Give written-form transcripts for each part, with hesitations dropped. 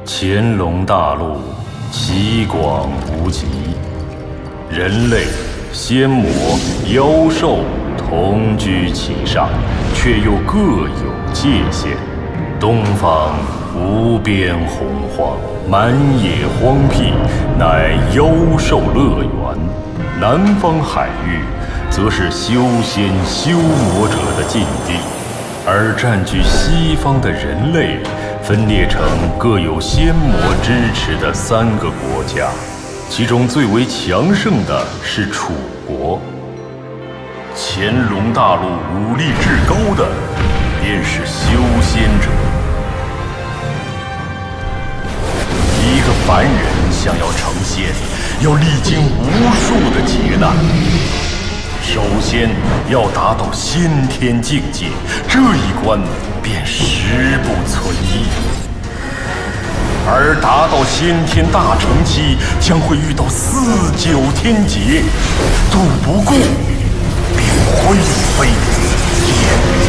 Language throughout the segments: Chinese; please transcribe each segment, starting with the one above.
乾隆大陆奇广无极，人类、仙魔、妖兽同居其上，却又各有界限。东方无边洪荒，满野荒僻，乃妖兽乐园；南方海域，则是修仙修魔者的禁地。而占据西方的人类，分裂成各有仙魔支持的3个国家，其中最为强盛的是楚国。乾隆大陆武力至高的，便是修仙者。一个凡人想要成仙，要历经无数的劫难。首先要达到先天境界，这一关便实不存疑。而达到先天大成期，将会遇到4、9天劫，渡不过，便灰飞烟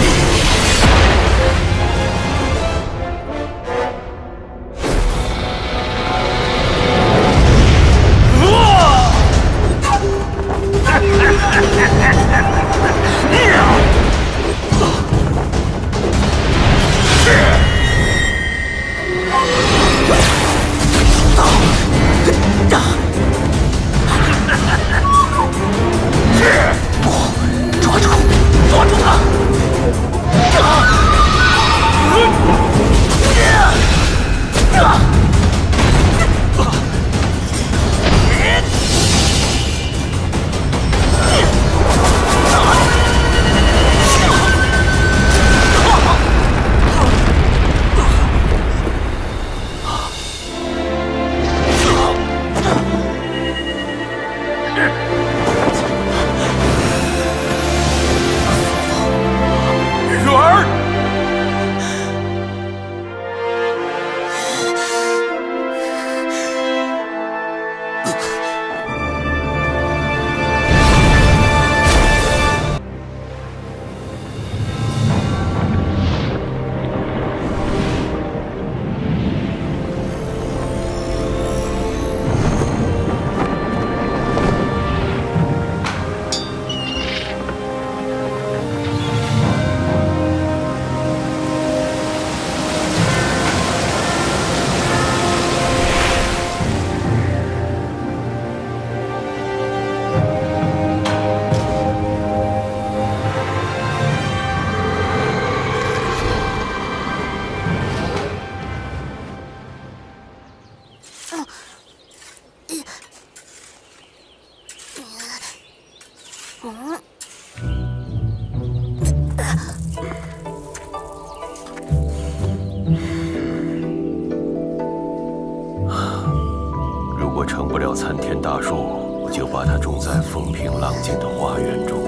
灭。如果成不了参天大树，就把它种在风平浪静的花园中。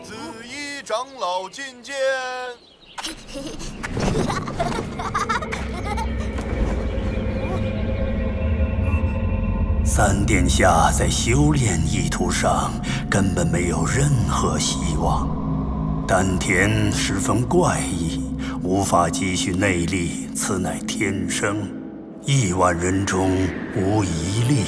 紫衣长老觐见。三殿下在修炼意图上根本没有任何希望，丹田十分怪异，无法积蓄内力，此乃天生，1万人中无一例。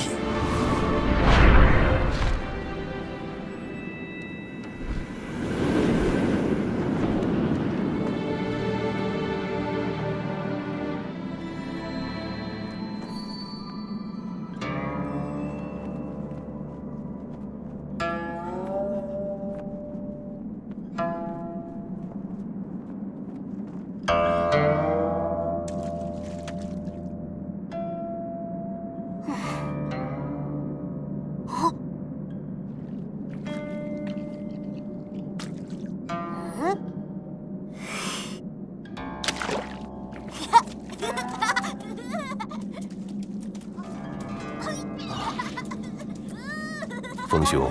风兄，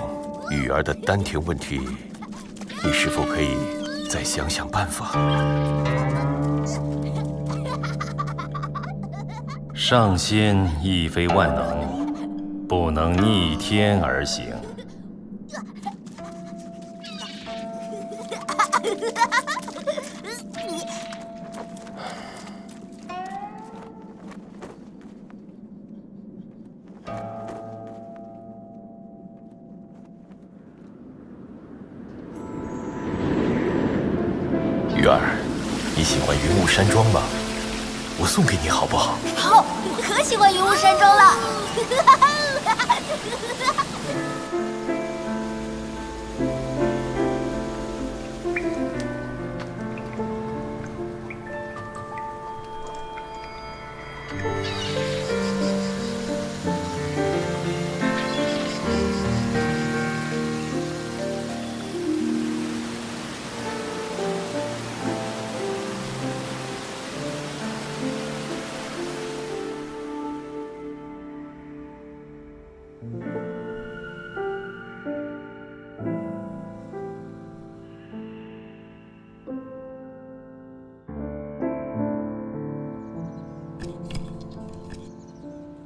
雨儿的丹田问题，你是否可以再想想办法？上仙亦非万能，不能逆天而行。鱼儿，你喜欢云雾山庄吗？我送给你好不好？好，我可喜欢云雾山庄了。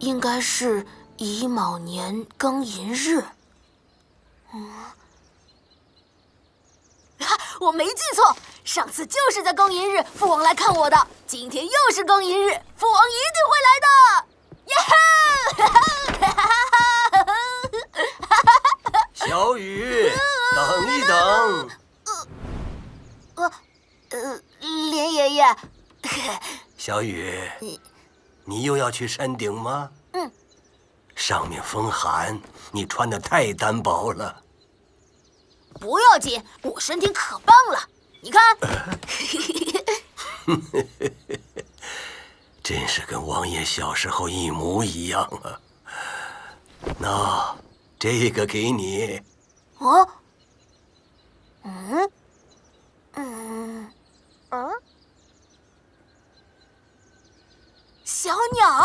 应该是乙卯年庚寅日。我没记错，上次就是在庚寅日父王来看我的，今天又是庚寅日，父王一定会来的。耶嘿！小雨，等一等。连爷爷。小雨，你又要去山顶吗？嗯。上面风寒，你穿得太单薄了。不要紧，我身体可棒了，你看。真是跟王爷小时候一模一样啊！那这个给你。哦。小鸟。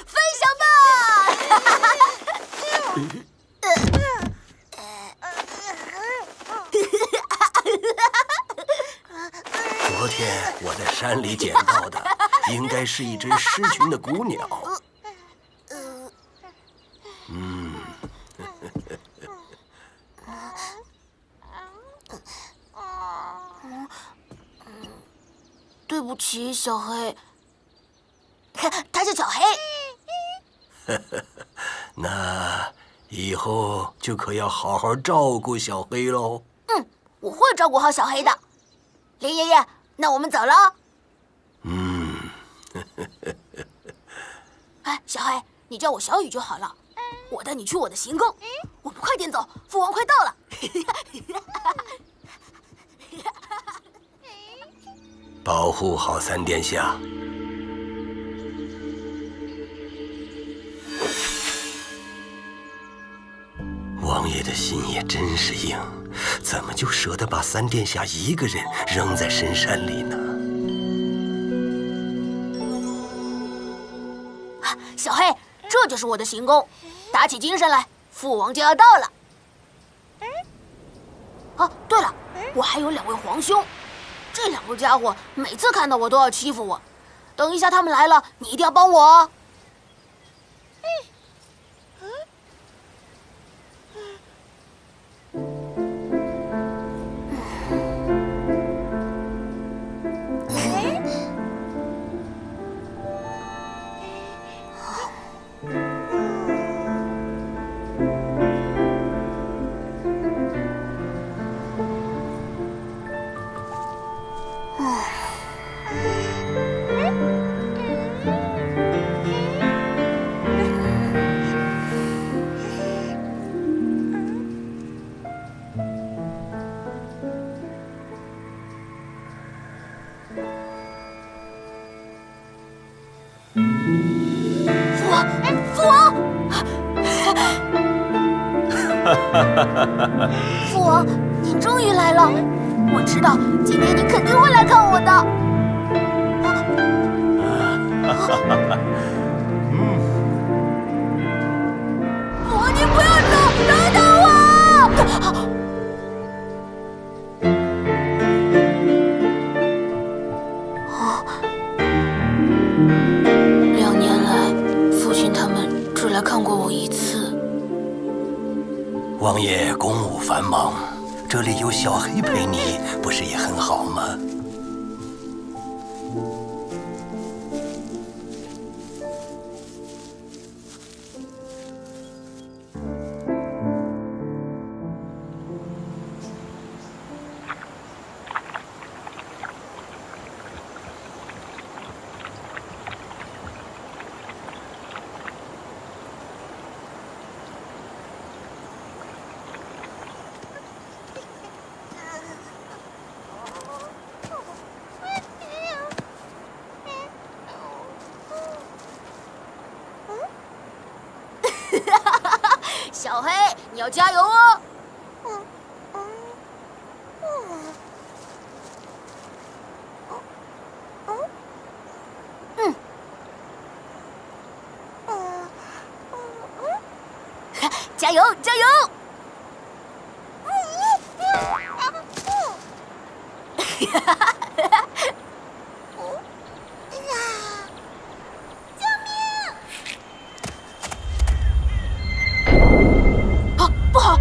飞翔吧！昨天我在山里捡到的，应该是一只失群的古鸟。对不起，小黑。他是小黑。那以后就可要好好照顾小黑喽。我会照顾好小黑的。林爷爷，那我们走了。哎，小黑，你叫我小雨就好了。我带你去我的行宫。我们快点走，父王快到了。保护好三殿下。王爷的心也真是硬，怎么就舍得把三殿下一个人扔在深山里呢？小黑，这就是我的行宫，打起精神来，父王就要到了。哦，对了，我还有2位皇兄，这2个家伙每次看到我都要欺负我。等一下他们来了，你一定要帮我哦。父王！父王，您终于来了！我知道今天你肯定会来看我的。父王，您不要走，等等我！王爷公务繁忙，这里有小黑陪你，不是也很好吗？小黑，你要加油哦！加油，加油！不好！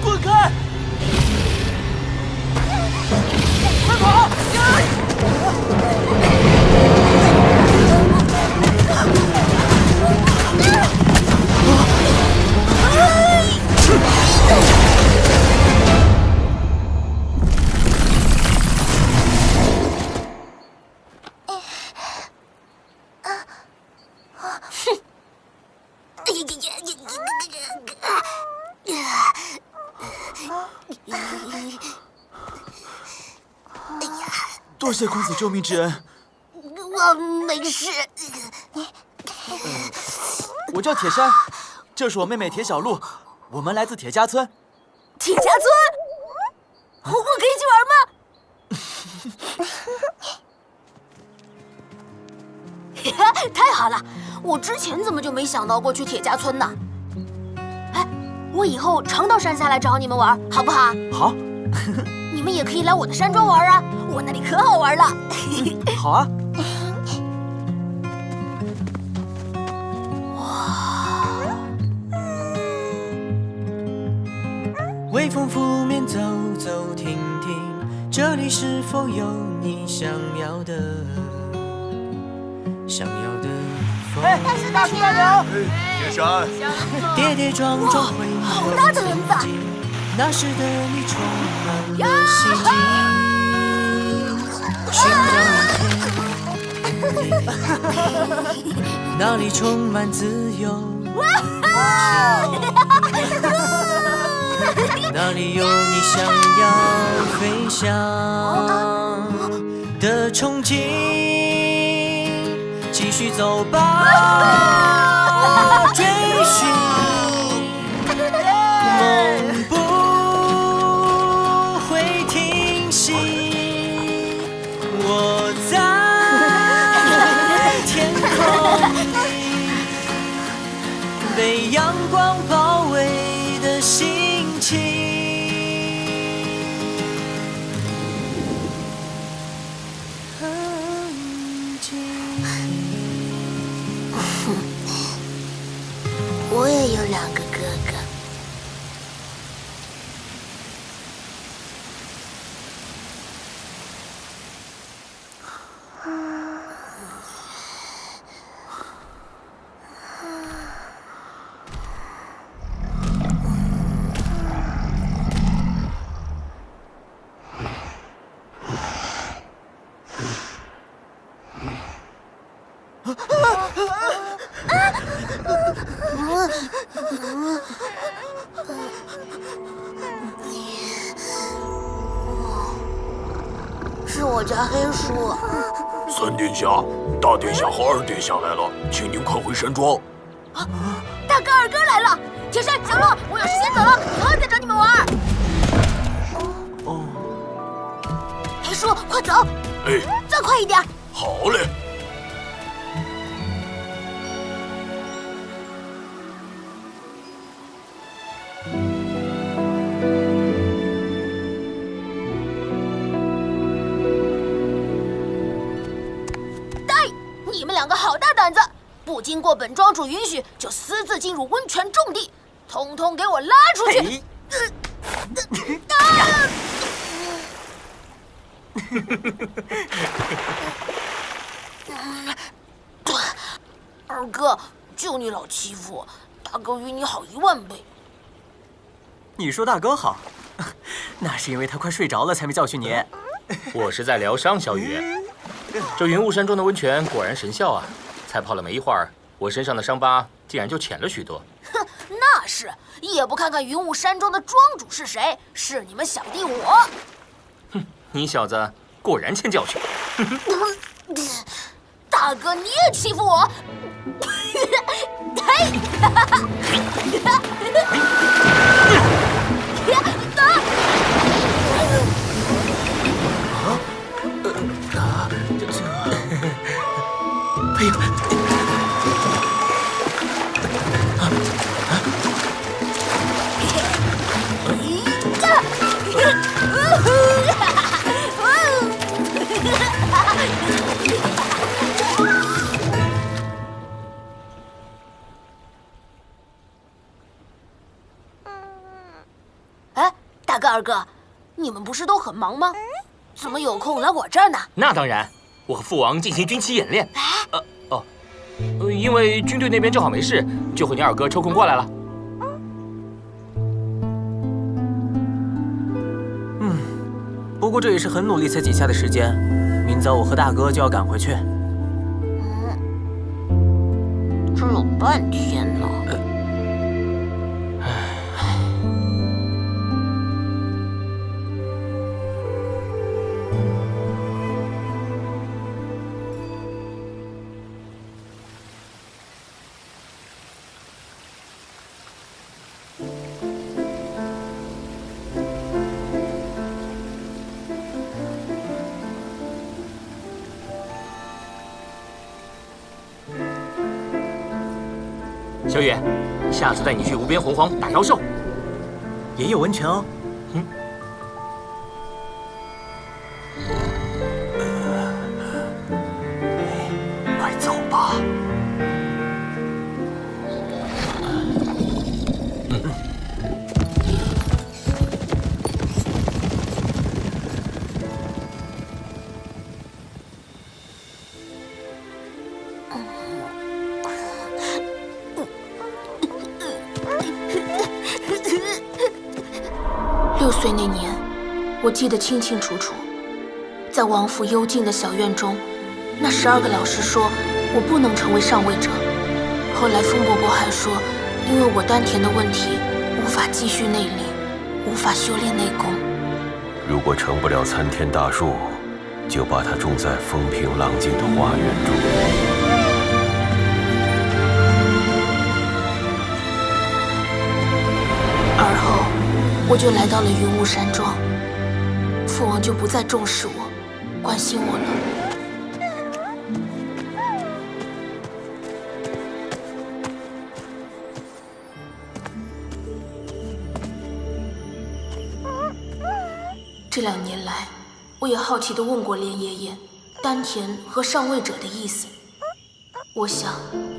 滚开！快跑！多谢公子救命之恩。我没事。我叫铁山，这是我妹妹铁小璐，我们来自铁家村。铁家村，我可以去玩吗？太好了！我之前怎么就没想到过去铁家村呢？哎，我以后常到山下来找你们玩，好不好？好。你们也可以来我的山庄玩啊，我那里可好玩了。好啊。微风拂面走走停停，这里是否有你想要的风？大叔大娘，铁山，跌跌撞撞会好大的轮子！那时的你充满了希冀，寻找一片那里充满自由，那里有你想要飞翔的憧憬，继续走吧，追寻梦不会停息，我在天空里被阳光包围的心情。我也有2个哥哥。是我家黑叔。三殿下、大殿下和二殿下来了，请您快回山庄。大哥、二哥来了！铁山、小鹿，我有事先走了，以后再找你们玩。哦。黑叔，快走！哎，再快一点！好嘞。经过本庄主允许，就私自进入温泉重地，统统给我拉出去！二哥，就你老欺负我，大哥与你好10000倍。你说大哥好，那是因为他快睡着了才没教训你。我是在疗伤，小雨。这云雾山中的温泉果然神效啊！才泡了没一会儿，我身上的伤疤竟然就浅了许多。哼，那是，也不看看云雾山中的庄主是谁，是你们小弟我。哼，你小子果然欠教训。大哥，你也欺负我！嘿！哎呀！哎，大哥二哥，你们不是都很忙吗？怎么有空来我这儿呢？那当然，我和父王进行军期演练。因为军队那边正好没事，就和你二哥抽空过来了。不过这也是很努力才挤下的时间，明早我和大哥就要赶回去。这有半天呢。小雨，下次带你去无边洪荒打妖兽，也有温泉哦。快走吧。6岁那年，我记得清清楚楚，在王府幽静的小院中，那12个老师说我不能成为上位者。后来风伯伯还说，因为我丹田的问题，无法继续内力，无法修炼内功。如果成不了参天大树，就把它种在风平浪静的花园中。而后，我就来到了云雾山庄，父王就不再重视我，关心我了。这2年来，我也好奇地问过莲爷爷，丹田和上位者的意思。我想，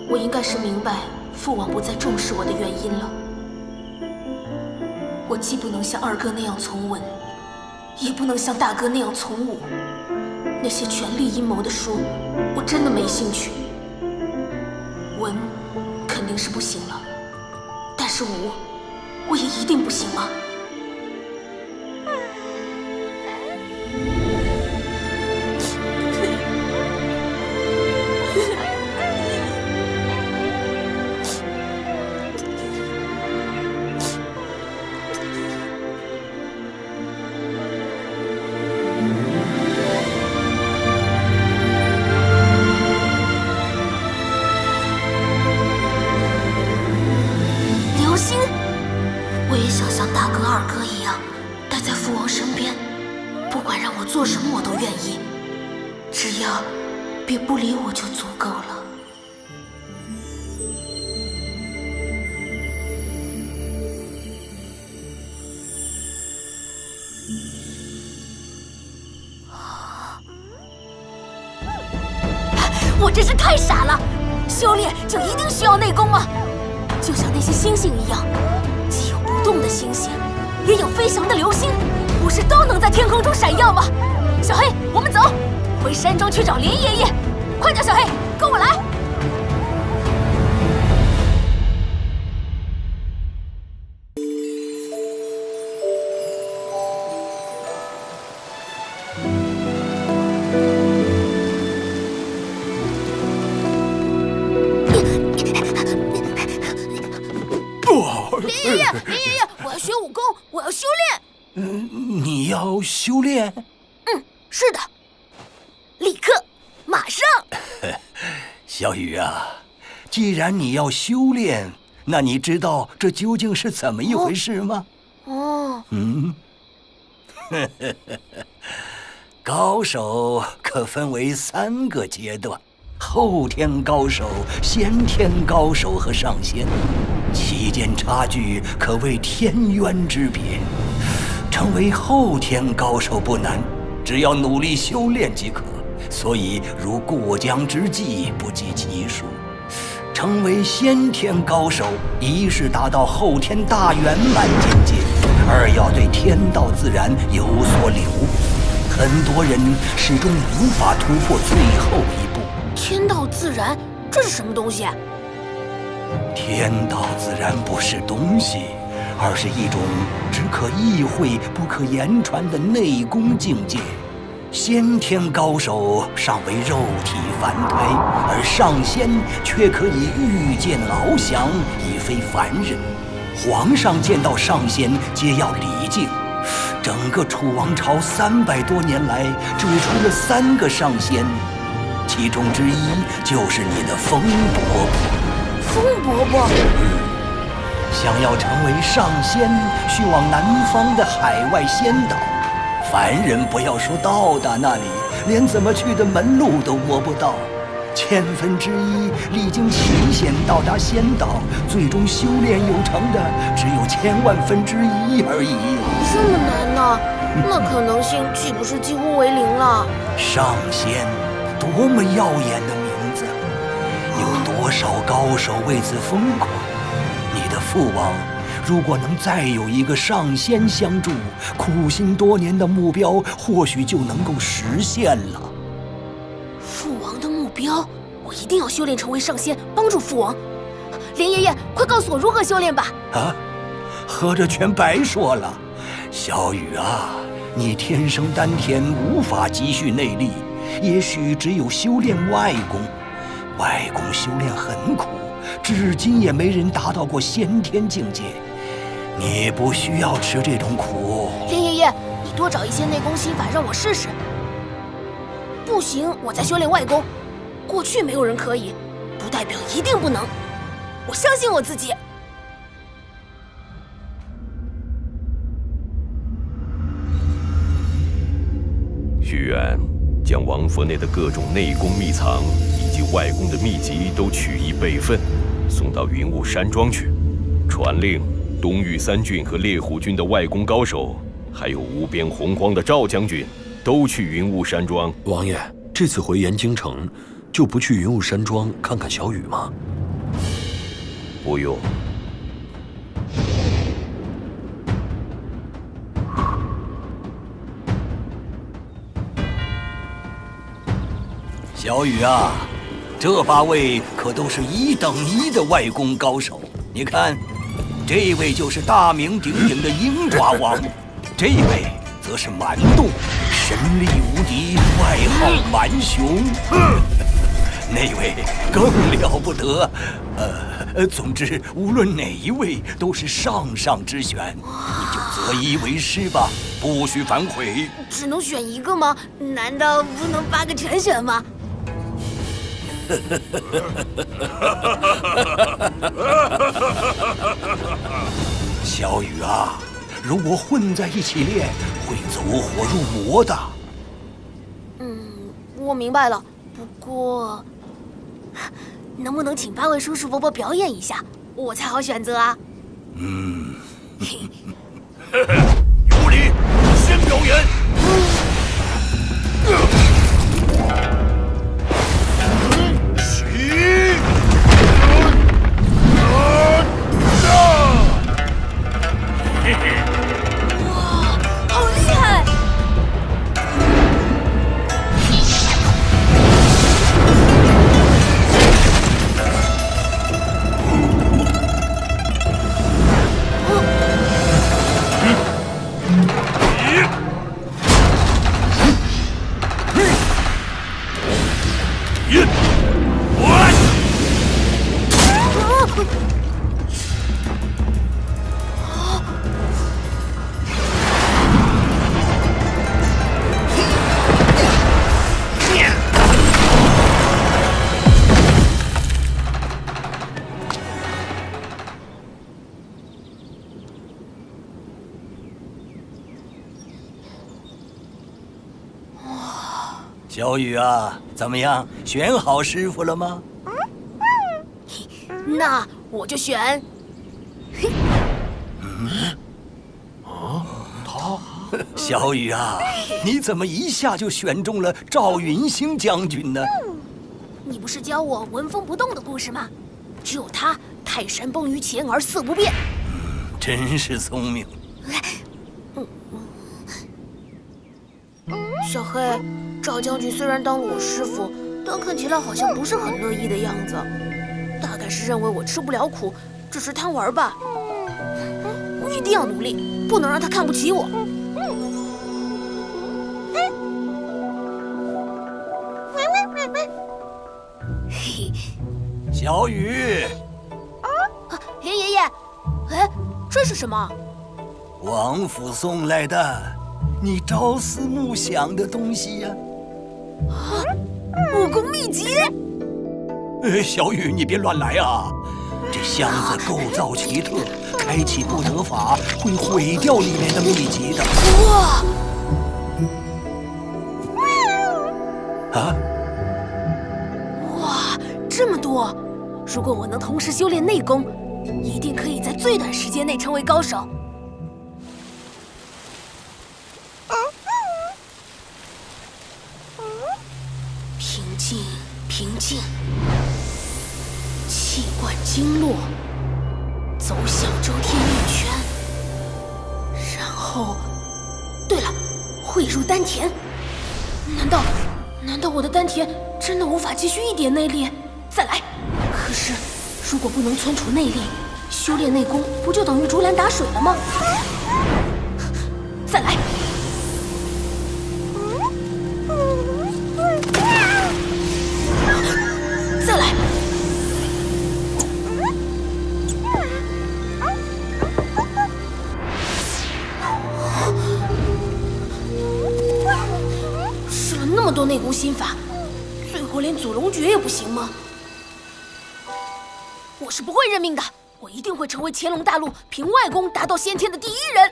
我应该是明白父王不再重视我的原因了。我既不能像二哥那样从文，也不能像大哥那样从武。那些权力阴谋的书，我真的没兴趣。文肯定是不行了，但是武，我也一定不行吗？我也想像大哥、二哥一样，待在父王身边，不管让我做什么，我都愿意，只要别不理我就足够了。我真是太傻了！修炼就一定需要内功吗？就像那些星星一样，既有不动的星星，也有飞翔的流星，不是都能在天空中闪耀吗？小黑，我们走，回山庄去找连爷爷。快点，小黑，跟我来。连爷爷，我要学武功，我要修炼。你要修炼？是的，立刻，马上。小雨啊，既然你要修炼，那你知道这究竟是怎么一回事吗？高手可分为3个阶段：后天高手、先天高手和上仙，其间差距可谓天渊之别。成为后天高手不难，只要努力修炼即可。所以如过江之鲫，不计其数。成为先天高手，一是达到后天大圆满境界，二要对天道自然有所领悟。很多人始终无法突破最后一步。天道自然，这是什么东西？天道自然不是东西，而是一种只可意会不可言传的内功境界。先天高手尚为肉体凡胎，而上仙却可以御剑翱翔，已非凡人。皇上见到上仙皆要礼敬。整个楚王朝300多年来，只出了3个上仙，其中之一就是你的风伯伯。风伯伯，想要成为上仙，需往南方的海外仙岛。凡人不要说到达那里，连怎么去的门路都摸不到。1/1000历经奇险到达仙岛，最终修炼有成的只有1/10000000而已。这么难呢？那可能性岂不是几乎为0了？上仙，多么耀眼的名字！有多少高手为此疯狂？你的父王如果能再有一个上仙相助，苦心多年的目标或许就能够实现了。父王的目标，我一定要修炼成为上仙，帮助父王。连爷爷，快告诉我如何修炼吧！啊，合着全白说了。小雨啊，你天生丹田无法积蓄内力，也许只有修炼外功。外功修炼很苦，至今也没人达到过先天境界。你不需要吃这种苦。连爷爷，你多找一些内功心法让我试试。不行，我再修炼外功。过去没有人可以，不代表一定不能。我相信我自己。许愿将王府内的各种内功秘藏以及外功的秘籍都取一备份，送到云雾山庄去。传令东域3郡和猎虎郡的外功高手，还有无边洪荒的赵将军，都去云雾山庄。王爷，这次回延京城，就不去云雾山庄看看小雨吗？不用。小雨啊，这8位可都是1等1的外功高手。你看，这位就是大名鼎鼎的鹰爪王，这位则是蛮洞，神力无敌，外号蛮熊。那位更了不得。总之，无论哪一位都是上上之选，你就择一为师吧，不许反悔。只能选一个吗？难道不能8个全选吗？小雨啊，如果混在一起练，会走火入魔的。我明白了。不过，能不能请8位叔叔伯伯表演一下，我才好选择啊？有礼，先表演。起！小雨啊，怎么样？选好师傅了吗？那我就选。小雨啊，你怎么一下就选中了赵云兴将军呢？你不是教我纹风不动的故事吗？只有他泰山崩于前而色不变。真是聪明。小黑，赵将军虽然当了我师傅，但看起来好像不是很乐意的样子，大概是认为我吃不了苦，只是贪玩吧。我一定要努力，不能让他看不起我。嘿，小雨，林爷爷，哎，这是什么？王府送来的，你朝思暮想的东西呀。武功秘籍。小雨，你别乱来啊！这箱子构造奇特，开启不得法，会毁掉里面的秘籍的。哇！啊！哇，这么多！如果我能同时修炼内功，一定可以在最短时间内成为高手。平静，平静，气贯经络，走小周天一圈，然后，对了，汇入丹田。难道我的丹田真的无法积蓄一点内力？再来。可是，如果不能存储内力，修炼内功不就等于竹篮打水了吗？再来。再来。试了那么多内功心法，最后连祖龙诀也不行吗？我是不会认命的，我一定会成为乾隆大陆凭外功达到先天的第一人。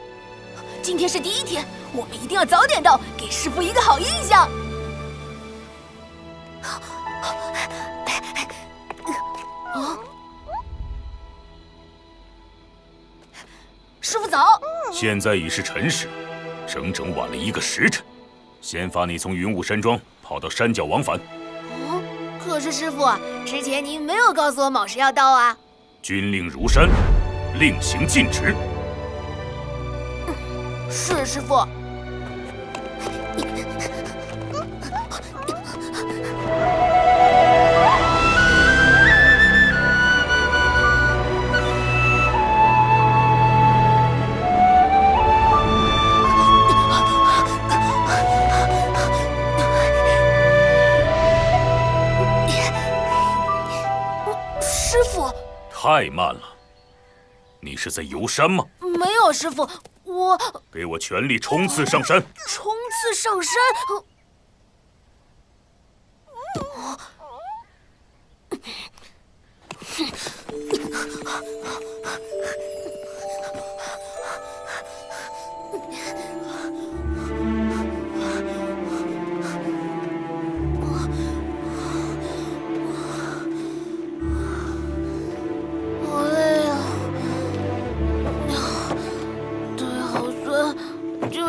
今天是第一天，我们一定要早点到，给师傅一个好印象。师傅早。现在已是辰时，整整晚了1个时辰。先发你从云雾山庄跑到山脚往返。可是师傅，之前您没有告诉我卯时要到啊。军令如山，令行禁止。是师傅。太慢了，你是在游山吗？没有，师傅，我给我全力冲刺上山！冲刺上山！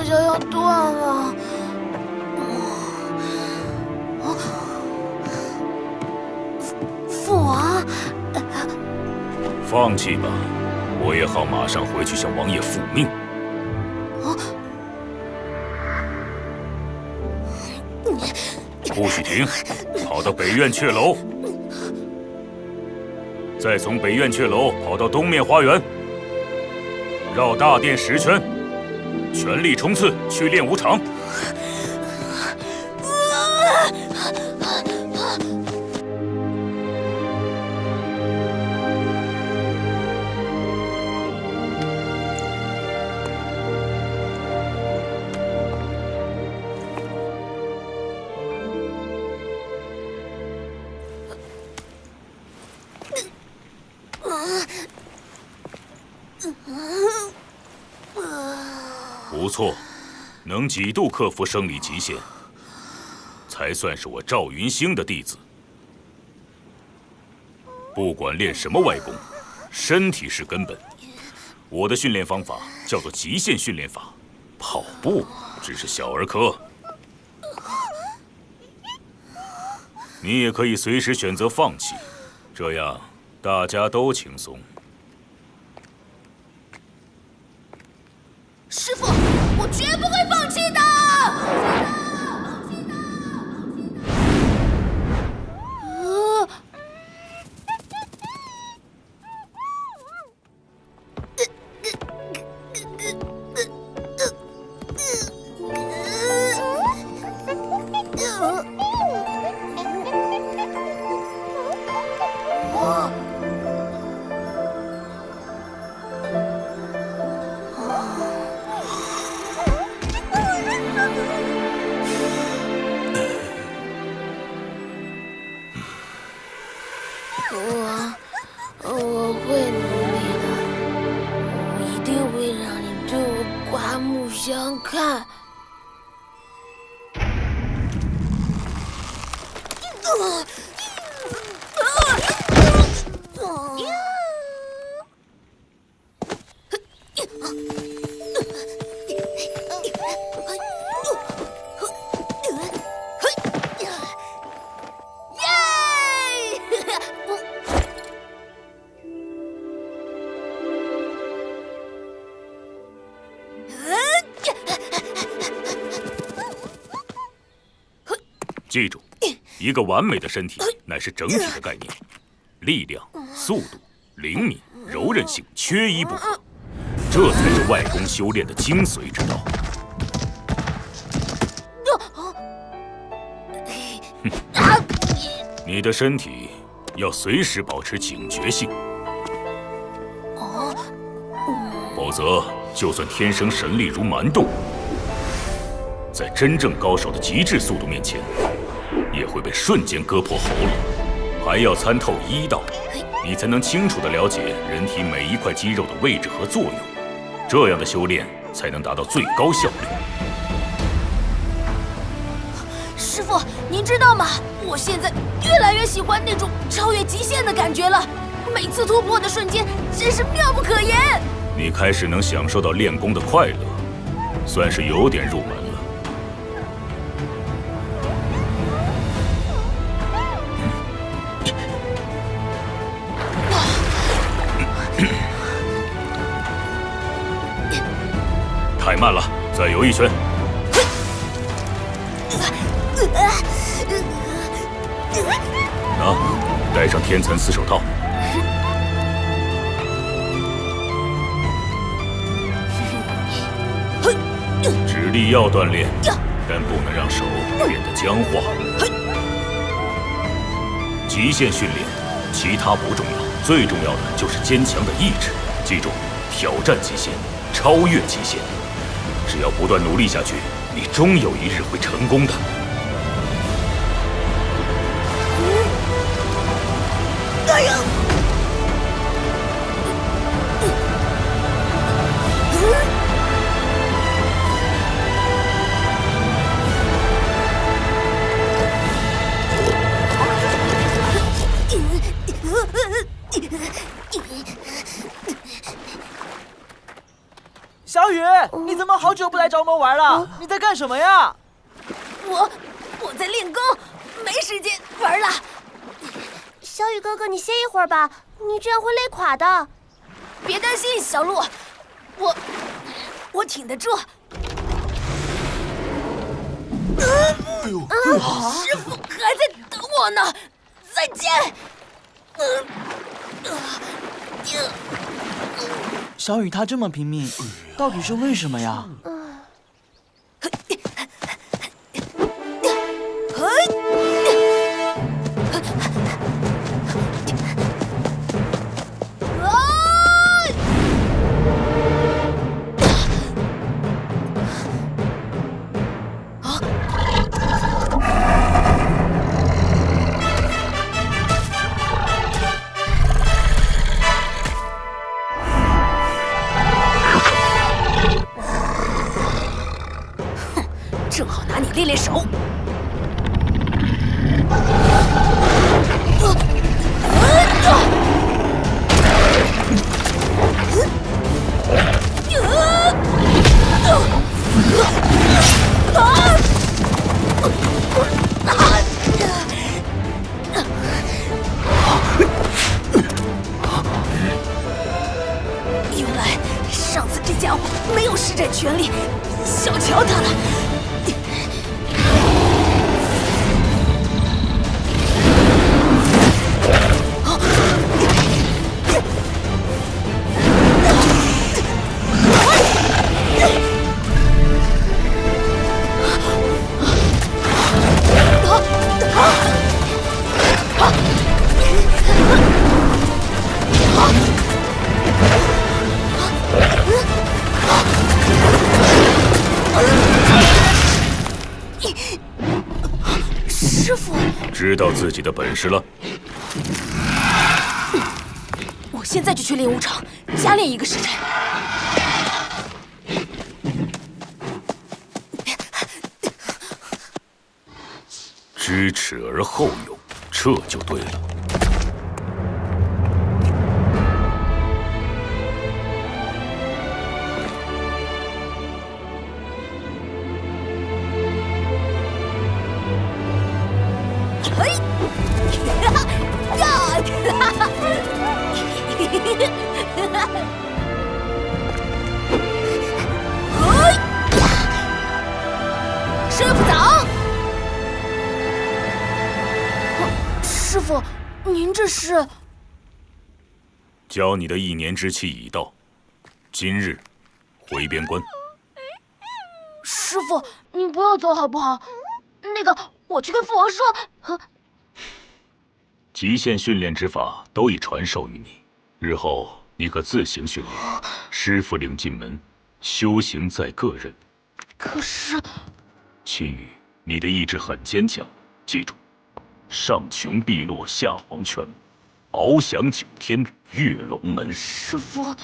要断了！父王，放弃吧，我也好马上回去向王爷复命。不许停，跑到北苑阙楼，再从北苑阙楼跑到东面花园，绕大殿10圈。全力冲刺去练武场！不错，能几度克服生理极限。才算是我赵云兴的弟子。不管练什么外功，身体是根本。我的训练方法叫做极限训练法，跑步只是小儿科。你也可以随时选择放弃，这样大家都轻松。师傅，我绝不会放弃的。我会努力的，我一定会让你对我刮目相看。记住，一个完美的身体乃是整体的概念，力量、速度、灵敏、柔韧性缺一不可，这才是外功修炼的精髓之道。你的身体要随时保持警觉性，否则就算天生神力如蛮动，在真正高手的极致速度面前，也会被瞬间割破喉咙。还要参透医道，你才能清楚地了解人体每一块肌肉的位置和作用，这样的修炼才能达到最高效率。师傅，您知道吗？我现在越来越喜欢那种超越极限的感觉了，每次突破的瞬间真是妙不可言。你开始能享受到练功的快乐，算是有点入门了。太慢了，再游一圈。戴上天蚕丝手套。指力要锻炼，但不能让手变得僵化。极限训练，其他不重要，最重要的就是坚强的意志。记住，挑战极限，超越极限。只要不断努力下去，你终有一日会成功的。哎呀！小雨，你怎么好久不来找我们玩了？你在干什么呀？我在练功，没时间玩了。小雨哥哥，你歇一会儿吧，你这样会累垮的。别担心，小鹿，我挺得住。师傅还在等我呢，再见。小雨他这么拼命，到底是为什么呀？正好拿你练练手。小瞧他了。师傅，知道自己的本事了。我现在就去练武场，加练1个时辰。知耻而后勇，这就对了。师傅早。师傅，您这是？教你的1年之期已到，今日回边关。师傅，您不要走好不好？那个，我去跟父王说。极限训练之法都已传授于你，日后你可自行训练，师傅领进门，修行在个人。可是，青羽，你的意志很坚强，记住，上穷碧落下黄泉，翱翔9天跃龙门。师傅。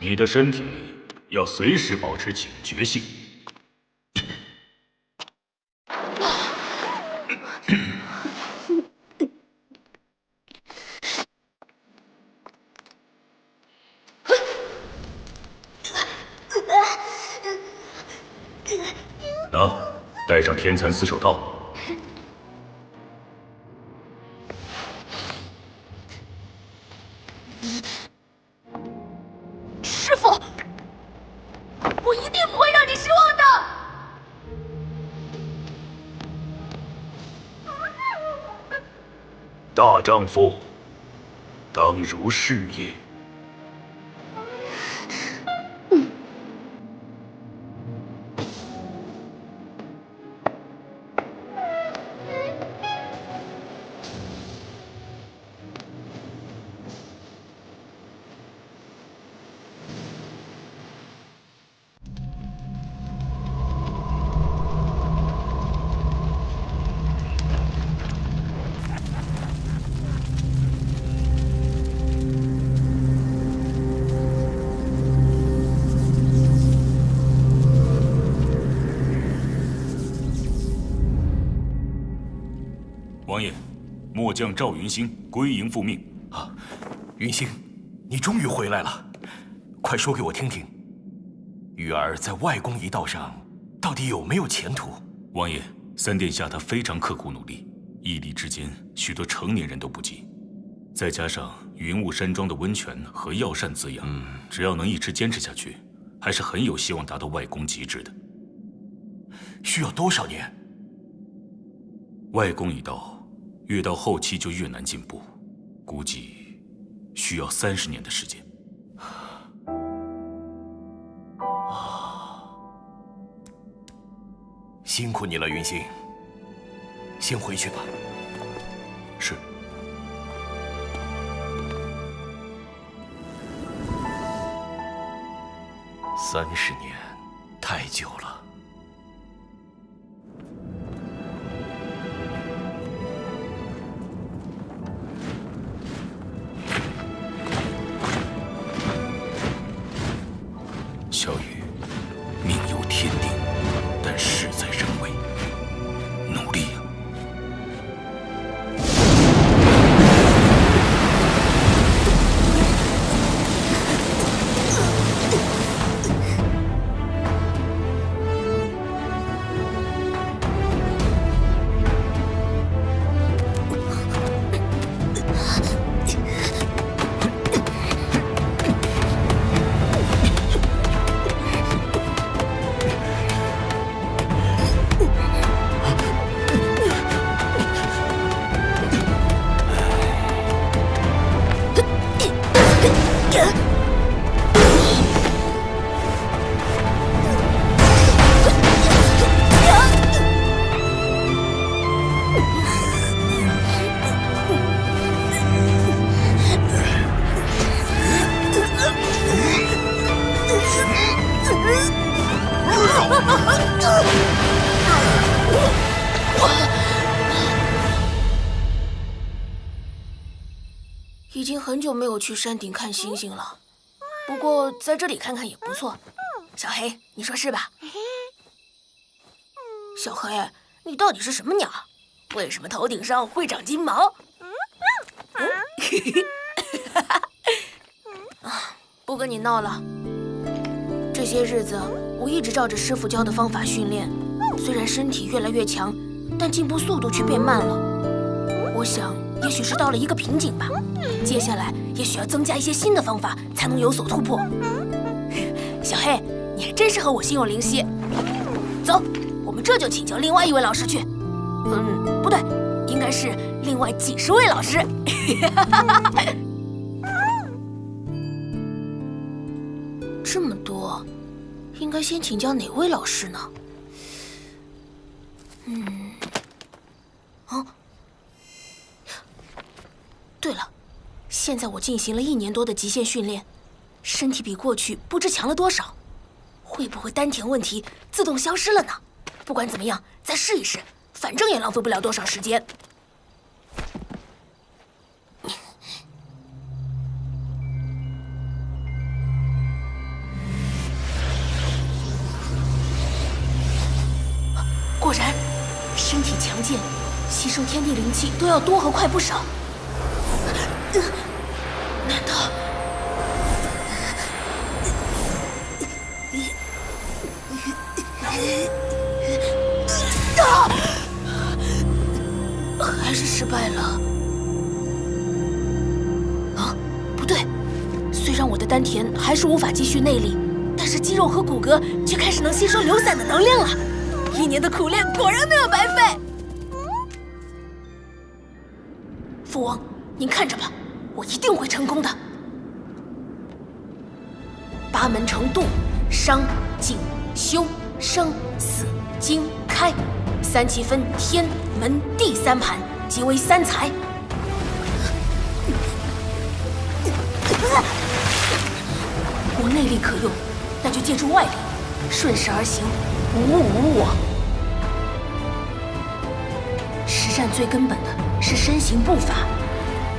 你的身体要随时保持警觉性。拿，戴上天蚕丝手套。师傅，我一定不会让你失望的。大丈夫，当如是也。王爷，末将赵云星归营复命。啊，云星，你终于回来了，快说给我听听，玉儿在外公一道上到底有没有前途？王爷，三殿下他非常刻苦努力，一力之间许多成年人都不及，再加上云雾山庄的温泉和药膳滋养，只要能一直坚持下去，还是很有希望达到外公极致的。需要多少年？外公一道，越到后期就越难进步，估计需要30年的时间。辛苦你了，云星。先回去吧。是。30年，太久了。小雨，命由天定，但事在人为，努力呀！已经很久没有去山顶看星星了，不过在这里看看也不错。小黑，你说是吧？小黑，你到底是什么鸟？为什么头顶上会长金毛？不跟你闹了。这些日子我一直照着师傅教的方法训练，虽然身体越来越强，但进步速度却变慢了。我想，也许是到了一个瓶颈吧。接下来也许要增加一些新的方法，才能有所突破。小黑，你还真是和我心有灵犀。走，我们这就请教另外一位老师去。不对，应该是另外几十位老师。这么多，应该先请教哪位老师呢？对了，现在我进行了1年多的极限训练，身体比过去不知强了多少。会不会丹田问题自动消失了呢？不管怎么样，再试一试，反正也浪费不了多少时间。果然，身体强健，吸收天地灵气都要多和快不少。难道？还是失败了。不对，虽然我的丹田还是无法积蓄内力，但是肌肉和骨骼却开始能吸收流散的能量了。1年的苦练果然没有白费。父王，您看着吧，我一定会成功的。八门成度，伤、静、修、生、死、经、开，3气分天门地3盘，即为3才。无内力可用，那就借助外力，顺势而行，无物无我。实战最根本的是身形步伐，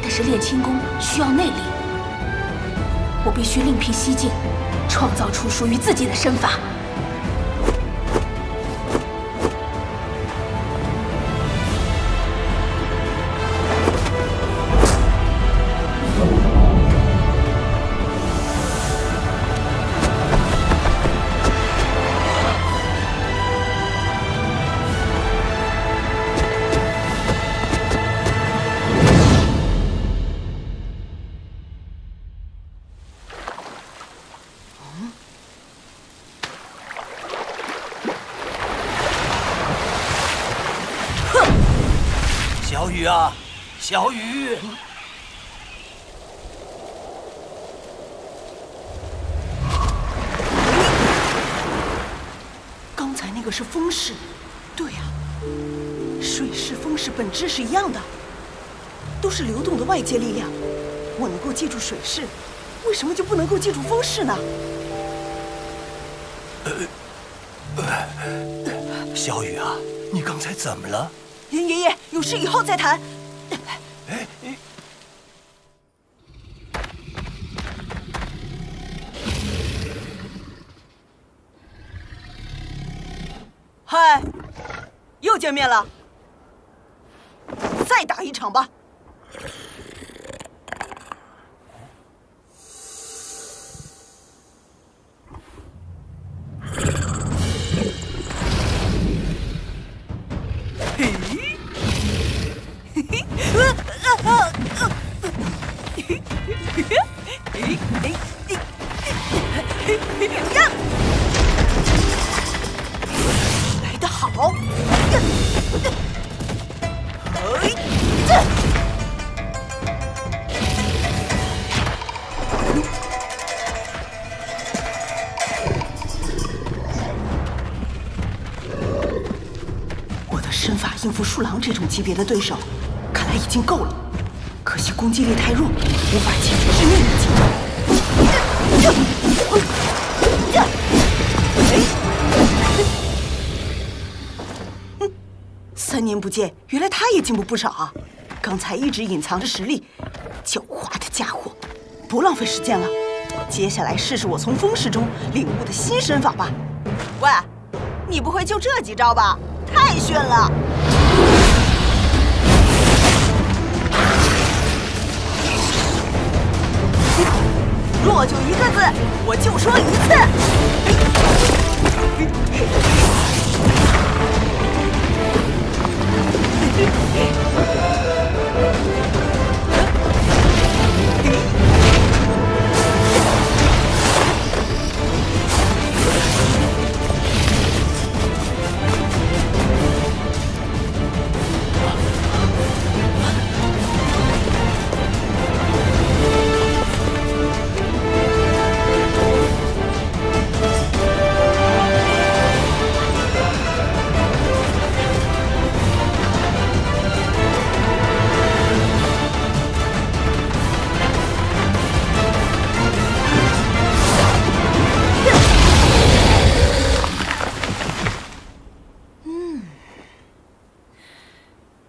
但是练轻功需要内力，我必须另辟蹊径，创造出属于自己的身法。小雨啊，小雨！刚才那个是风势，对呀，水势、风势本质是一样的，都是流动的外界力量。我能够记住水势，为什么就不能够记住风势呢？小雨啊，你刚才怎么了？严爷爷，有事以后再谈。嗨，又见面了，再打一场吧。来得好！我的身法应付树狼这种级别的对手，看来已经够了。可惜攻击力太弱，无法解决致命的击招。3年不见，原来他也进步不少啊！刚才一直隐藏着实力，狡猾的家伙，不浪费时间了，接下来试试我从风势中领悟的新身法吧。喂，你不会就这几招吧？太炫了！若就一个字，我就说一次。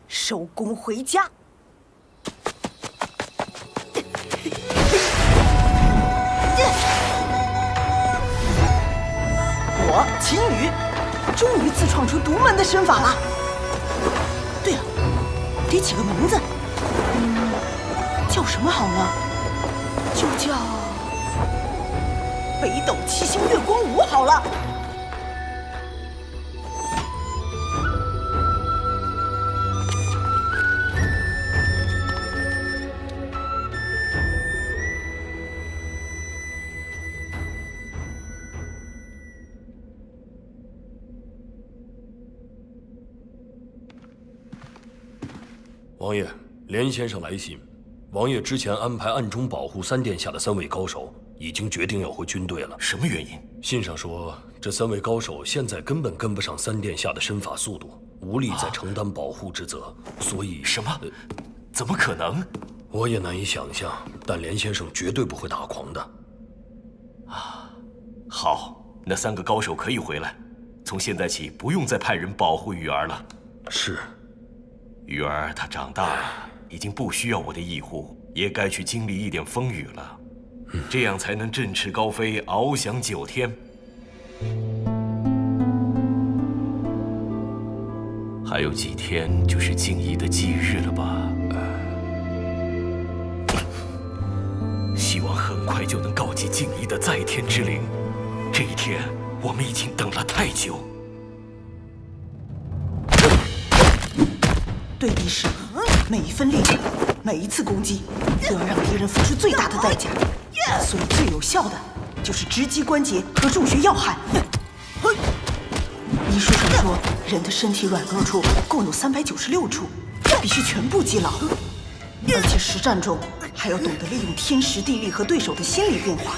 收工回家。我秦羽终于自创出独门的身法了。对了，得起个名字，叫什么好呢？就叫北斗七星月光舞好了。王爷，连先生来信。王爷之前安排暗中保护三殿下的3位高手，已经决定要回军队了。什么原因？信上说，这3位高手现在根本跟不上三殿下的身法速度，无力再承担保护之责，所以……什么？怎么可能？我也难以想象，但连先生绝对不会打诳的。好，那3个高手可以回来，从现在起不用再派人保护雨儿了。是。雨儿她长大了，已经不需要我的义护，也该去经历一点风雨了，这样才能振翅高飞，翱翔9天。还有几天就是静怡的忌日了吧？希望很快就能告祭静怡的在天之灵。这一天，我们已经等了太久。对敌时，每一分力量，每一次攻击，都要让敌人付出最大的代价。所以最有效的就是直击关节和重穴要害。医书上说，人的身体软弱处共有396处，必须全部击牢。而且实战中还要懂得利用天时地利和对手的心理变化。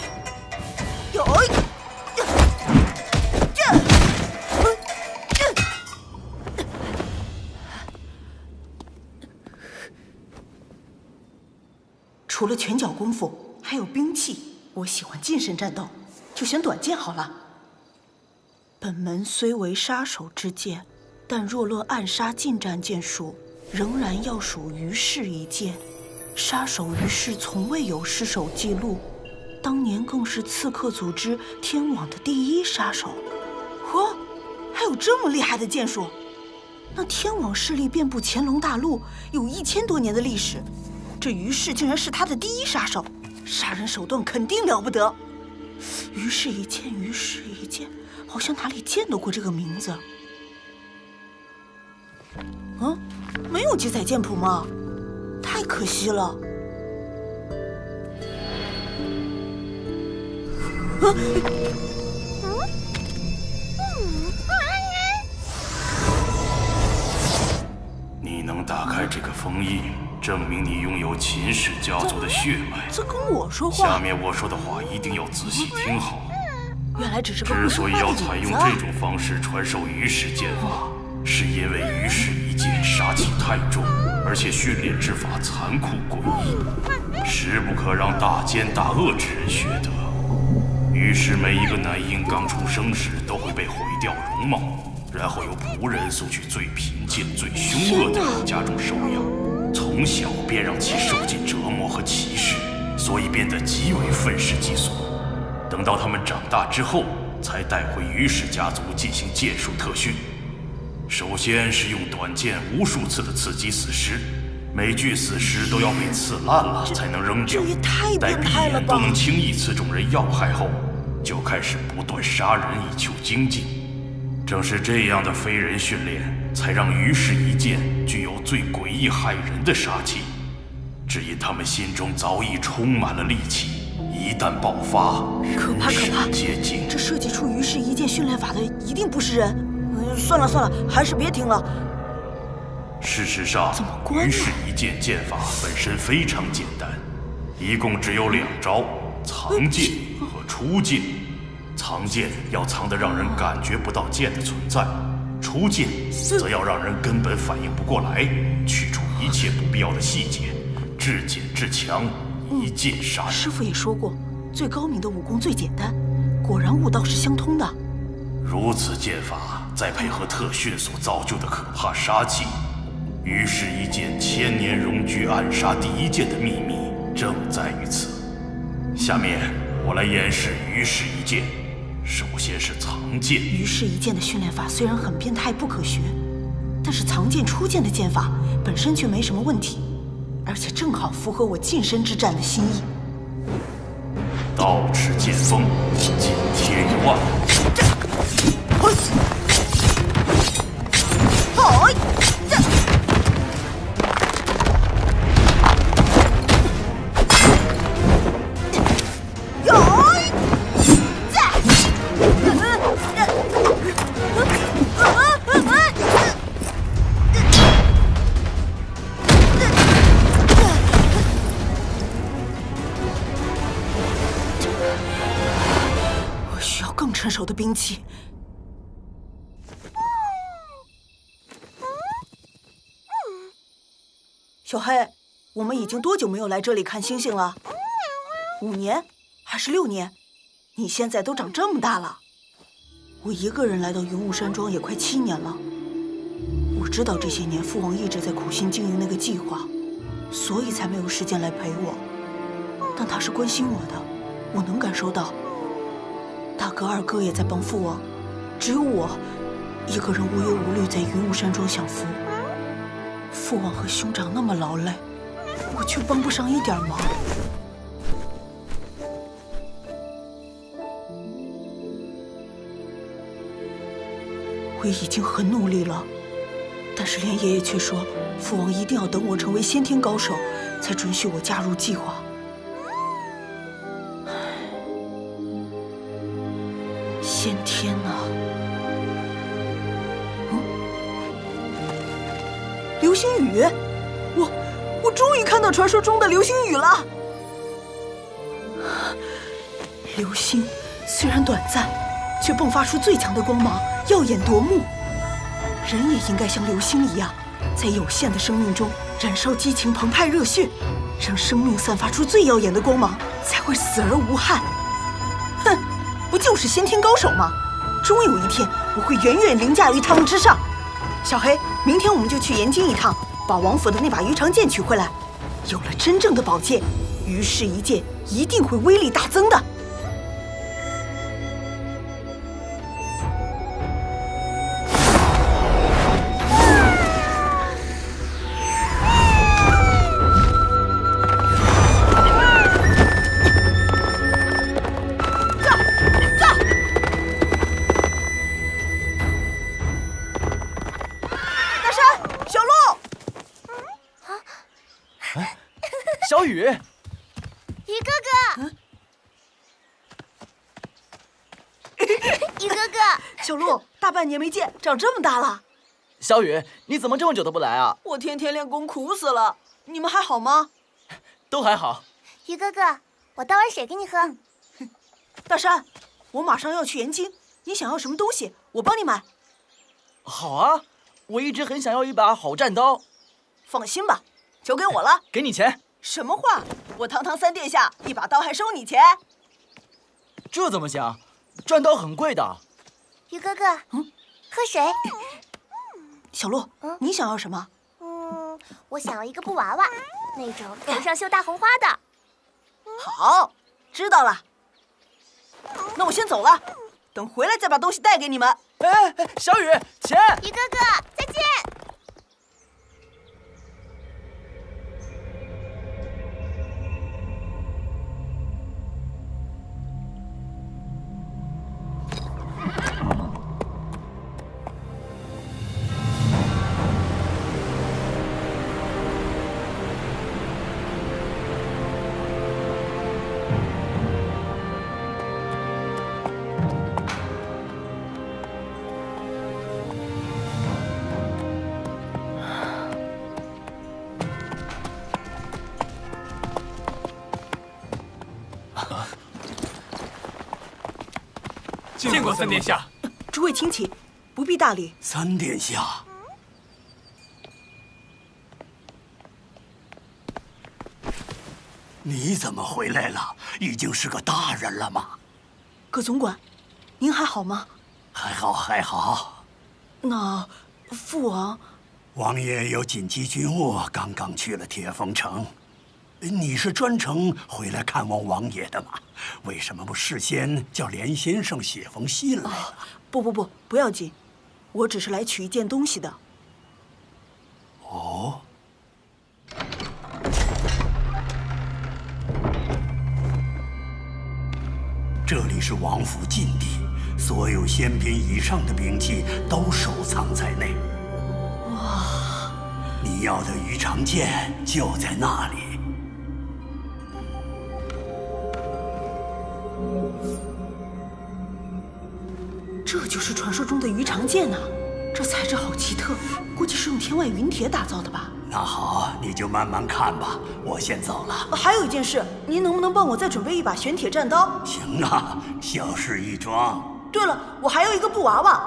除了拳脚功夫，还有兵器。我喜欢近身战斗，就选短剑好了。本门虽为杀手之剑，但若论暗杀近战剑术，仍然要数于氏一剑。杀手于氏从未有失手记录，当年更是刺客组织天网的第一杀手。嚯，还有这么厉害的剑术！那天网势力遍布乾隆大陆，有1000多年的历史。这于氏竟然是他的第一杀手，杀人手段肯定了不得。于氏一剑，于氏一剑，好像哪里见到过这个名字。没有记载剑谱吗？太可惜了。你能打开这个封印，证明你拥有秦氏家族的血脉。这跟我说话。下面我说的话一定要仔细听好。原来只是个之所以要采用这种方式传授于氏剑法，是因为于氏一剑杀气太重，而且训练之法残酷诡异，实不可让大奸大恶之人学得。于是每一个男婴刚出生时都会被毁掉容貌，然后由仆人送去最贫贱、最凶恶的人家中收养，从小便让其受尽折磨和歧视，所以变得极为愤世嫉俗。等到他们长大之后，才带回于氏家族进行剑术特训。首先是用短剑无数次的刺击死尸，每具死尸都要被刺烂了才能扔掉。这也太待闭变态了吧！眼都能轻易刺中人要害后，就开始不断杀人以求精进。正是这样的非人训练，才让于氏一剑具有最诡异骇人的杀气。只因他们心中早已充满了戾气，一旦爆发，可怕可怕！皆惊。这设计出于氏一剑训练法的一定不是人。算了算了，还是别听了。事实上，于氏一剑剑法本身非常简单，一共只有2招：藏剑和出剑。藏剑要藏得让人感觉不到剑的存在，出剑则要让人根本反应不过来，去除一切不必要的细节，至简至强，一剑杀人。师傅也说过，最高明的武功最简单，果然武道是相通的。如此剑法，再配合特训所造就的可怕杀气，于是一剑千年荣居暗杀第一剑的秘密正在于此。下面我来演示于氏一剑。首先是藏剑。于氏一剑的训练法虽然很变态不可学，但是藏剑出剑的剑法本身却没什么问题，而且正好符合我近身之战的心意。刀持剑锋，紧贴一腕。我需要更成熟的兵器。小黑，我们已经多久没有来这里看星星了？5年还是6年？你现在都长这么大了。我一个人来到云雾山庄也快7年了。我知道这些年父王一直在苦心经营那个计划，所以才没有时间来陪我。但他是关心我的，我能感受到。大哥、二哥也在帮父王，只有我一个人无忧无虑在云雾山庄享福。父王和兄长那么劳累，我却帮不上一点忙。我已经很努力了，但是连爷爷却说，父王一定要等我成为先天高手，才准许我加入计划。先天啊！流星雨，我终于看到传说中的流星雨了。流星虽然短暂，却迸发出最强的光芒，耀眼夺目。人也应该像流星一样，在有限的生命中燃烧激情澎湃热血，让生命散发出最耀眼的光芒，才会死而无憾。哼，不就是先天高手吗？终有一天，我会远远凌驾于他们之上。小黑，明天我们就去延津一趟，把王府的那把鱼肠剑取回来。有了真正的宝剑，于氏一剑一定会威力大增的。小雨，于哥哥，于哥哥，小鹿，大半年没见，长这么大了。小雨，你怎么这么久都不来啊？我天天练功苦死了，你们还好吗？都还好。于哥哥，我倒碗水给你喝。大山，我马上要去延津，你想要什么东西，我帮你买。好啊，我一直很想要一把好战刀。放心吧，交给我了。给你钱。什么话？我堂堂3殿下，一把刀还收你钱？这怎么行？战刀很贵的。于哥哥，喝水。小鹿，你想要什么？我想要一个布娃娃，那种头上绣大红花的。好，知道了。那我先走了，等回来再把东西带给你们。哎，小雨，钱。于哥哥，再见。见过三殿下。诸位亲戚，不必大礼。三殿下，你怎么回来了？已经是个大人了吗？葛总管，您还好吗？还好，还好。那父王，王爷有紧急军务，刚刚去了铁峰城。你是专程回来看望王爷的吗？为什么不事先叫连先生写封信来？不要紧，我只是来取一件东西的。哦，这里是王府禁地，所有仙品以上的兵器都收藏在内。哇！你要的鱼肠剑就在那里。这就是传说中的鱼肠剑呐！这材质好奇特，估计是用天外云铁打造的吧？那好，你就慢慢看吧，我先走了。还有一件事，您能不能帮我再准备一把玄铁战刀？行啊，小事一桩。对了，我还有一个布娃娃，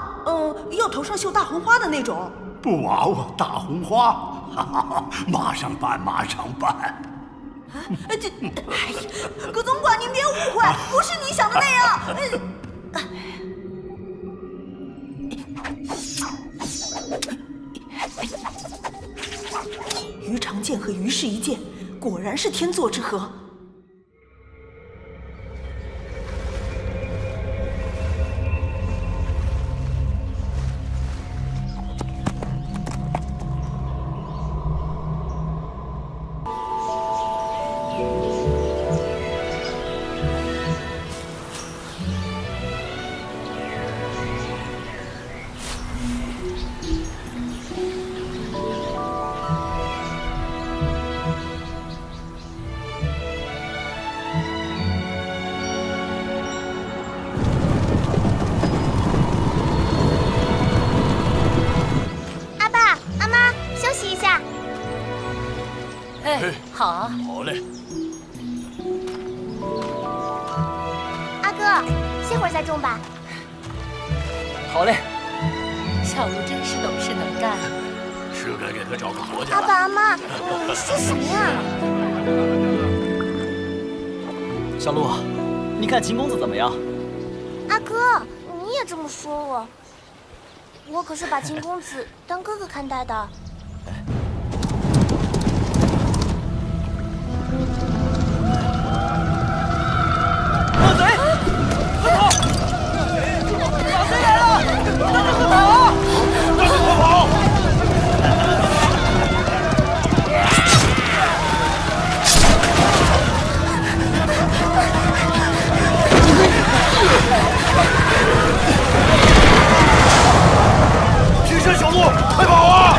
要头上绣大红花的那种。布娃娃大红花，哈哈，马上办，马上办。葛总管，您别误会，不是你想的那样。鱼肠剑和鱼氏一剑，果然是天作之合。好，好嘞。阿哥，歇会儿再种吧。好嘞。小茹真是懂事能干，是该给他找个活家。阿爸阿妈，说什么呀？小鹿，你看秦公子怎么样？阿哥，你也这么说我，我可是把秦公子当哥哥看待的。停身，小鹿，快跑啊！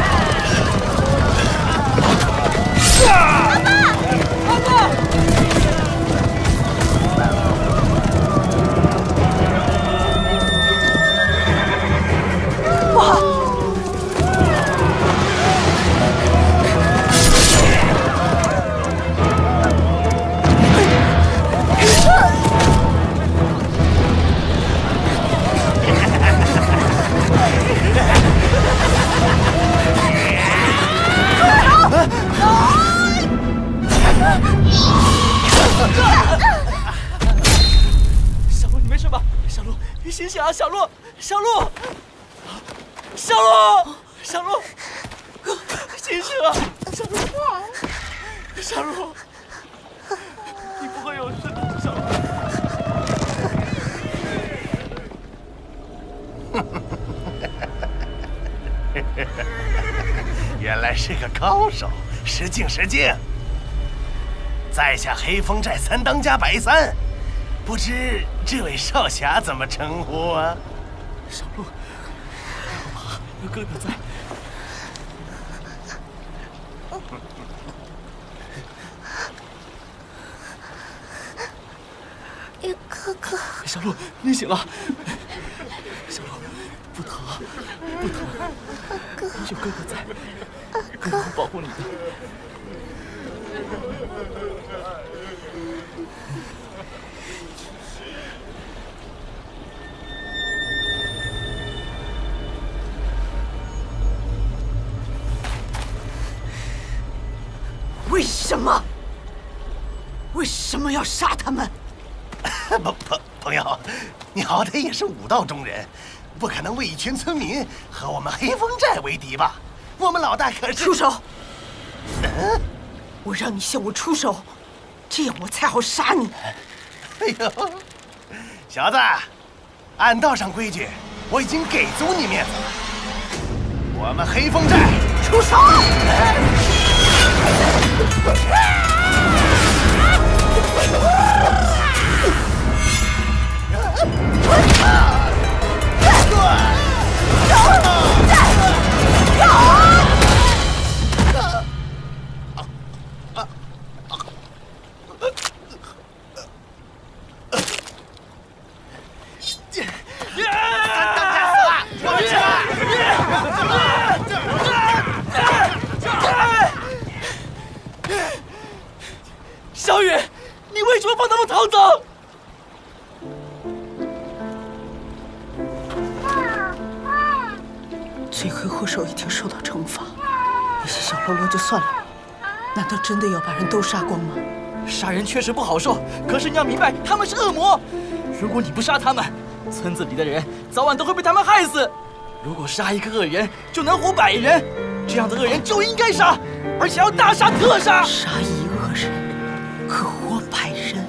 小鹿，你没事吧？小鹿，你醒醒啊！小鹿，小鹿，小鹿，小鹿，醒醒啊！小鹿，小鹿，你不会有是个高手，失敬失敬。在下黑风寨三当家白三，不知这位少侠怎么称呼啊？小鹿，不怕，有哥哥在。有哥哥。小鹿，你醒了。小鹿，不疼，不疼。有哥哥在，哥哥会保护你的。为什么？为什么要杀他们？朋友，你好歹也是武道中人，不可能为一群村民和我们黑风寨为敌吧？我们老大可是……出手！我让你向我出手，这样我才好杀你。哎呦，小子，按道上规矩，我已经给足你面子了。我们黑风寨出手！小雨，你为什么放他们逃走？罪魁祸首已经受到惩罚，那些小喽啰就算了，难道真的要把人都杀光吗？杀人确实不好受，可是你要明白，他们是恶魔。如果你不杀他们，村子里的人早晚都会被他们害死。如果杀一个恶人，就能活100人，这样的恶人就应该杀，而且要大杀特杀。杀一恶人，可活100人。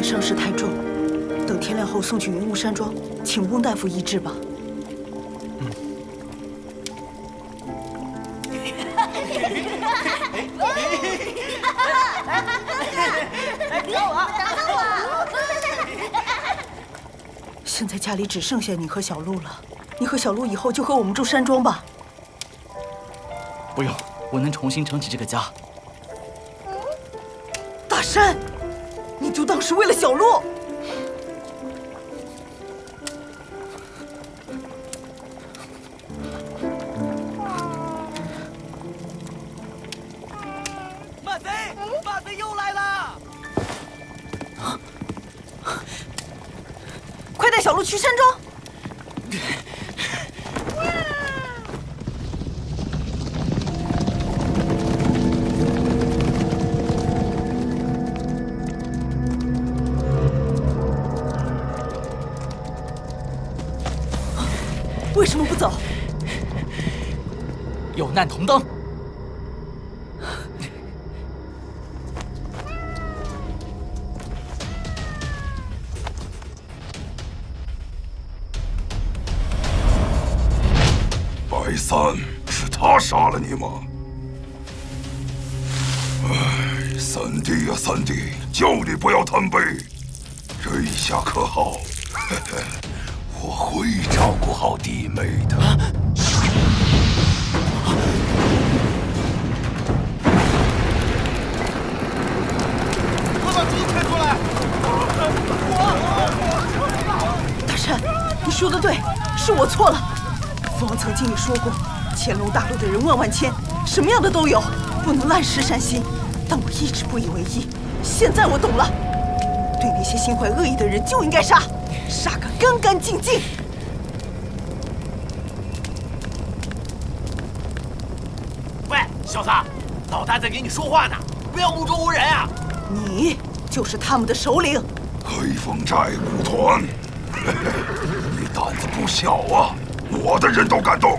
伤势太重，等天亮后送去云雾山庄，请翁大夫医治吧。现在家里只剩下你和小鹿了，你和小鹿以后就和我们住山庄吧。不用，我能重新撑起这个家。大山。你就当是为了小鹿。马贼，马贼又来了！快带小鹿去山庄。为什么不走？有难同当。白三，是他杀了你吗？哎，三弟呀，三弟，叫你不要贪杯，这一下可好？嘿嘿。我会照顾好弟妹的。快把鸡推出来！大山，你说的对，是我错了。父王曾经也说过，乾隆大陆的人万万千，什么样的都有，不能滥施善心。但我一直不以为意。现在我懂了，那些心怀恶意的人就应该杀，杀个干干净净。喂，小子，老大在给你说话呢，不要目中无人啊！你就是他们的首领，黑风寨舞团。你胆子不小啊！我的人都敢动，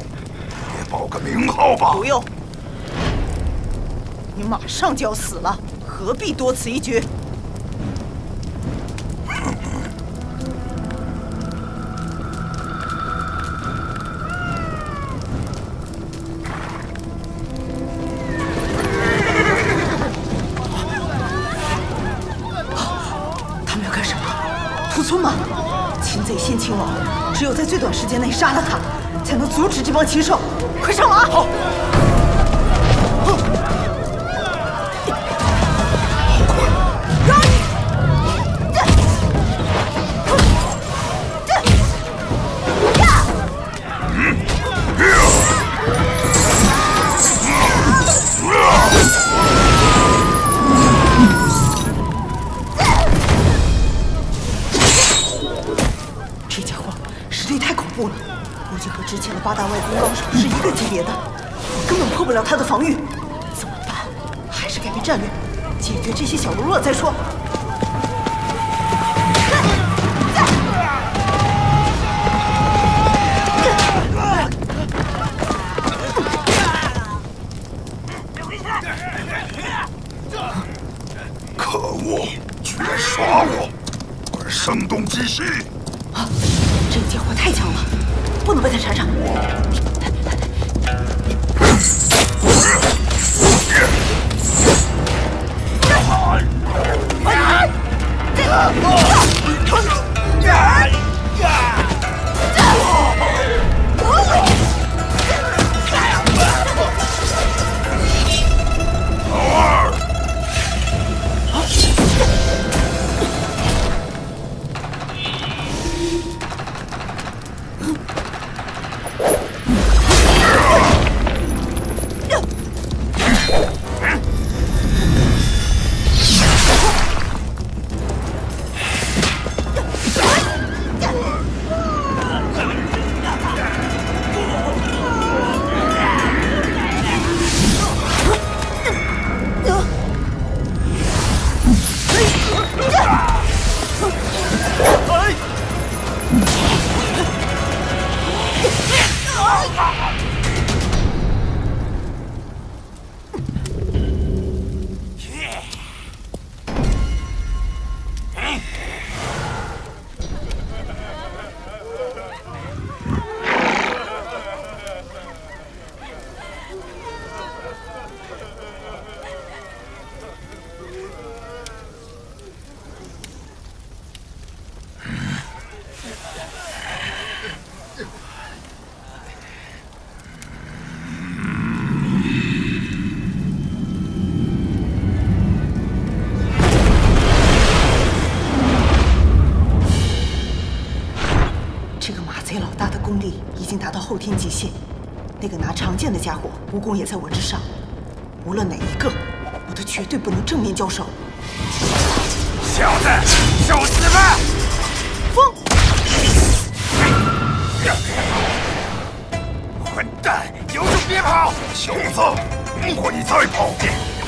也报个名号吧。不用，你马上就要死了，何必多此一举？他们要干什么？屠村吗？擒贼先擒王，只有在最短时间内杀了他，才能阻止这帮禽兽。快上马！好。这家伙实力太恐怖了，估计和之前的8大外功高手是一个级别的，我根本破不了他的防御。怎么办？还是改变战略，解决这些小喽啰再说。可恶，居然耍我！快声东击西！啊，这个家伙太强了，不能被他缠上。后天极限，那个拿长剑的家伙武功也在我之上，无论哪一个，我都绝对不能正面交手。小子，受死吧！风！混蛋，有种别跑！小子，如果你再跑，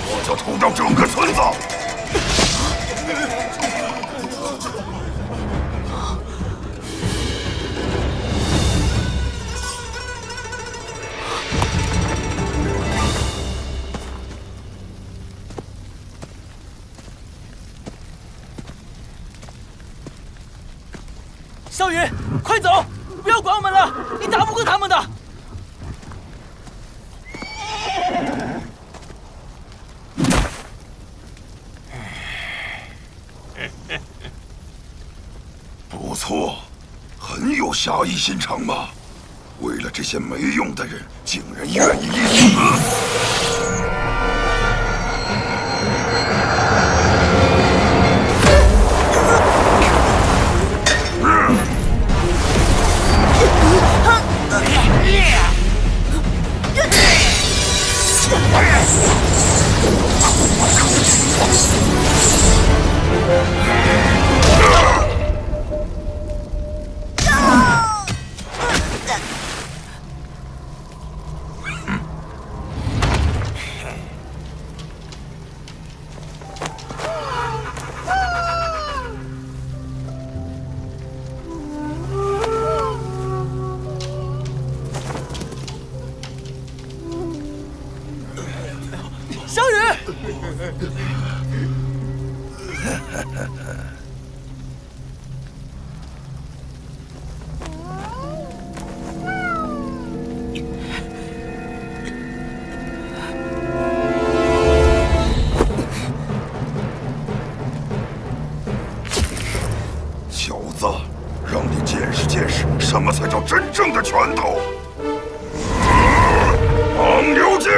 我就屠掉整个村子！小雨，快走！不要管我们了，你打不过他们的。不错，很有侠义心肠嘛。为了这些没用的人，竟然愿意一死。小子，让你见识见识什么才叫真正的拳头！昂流剑！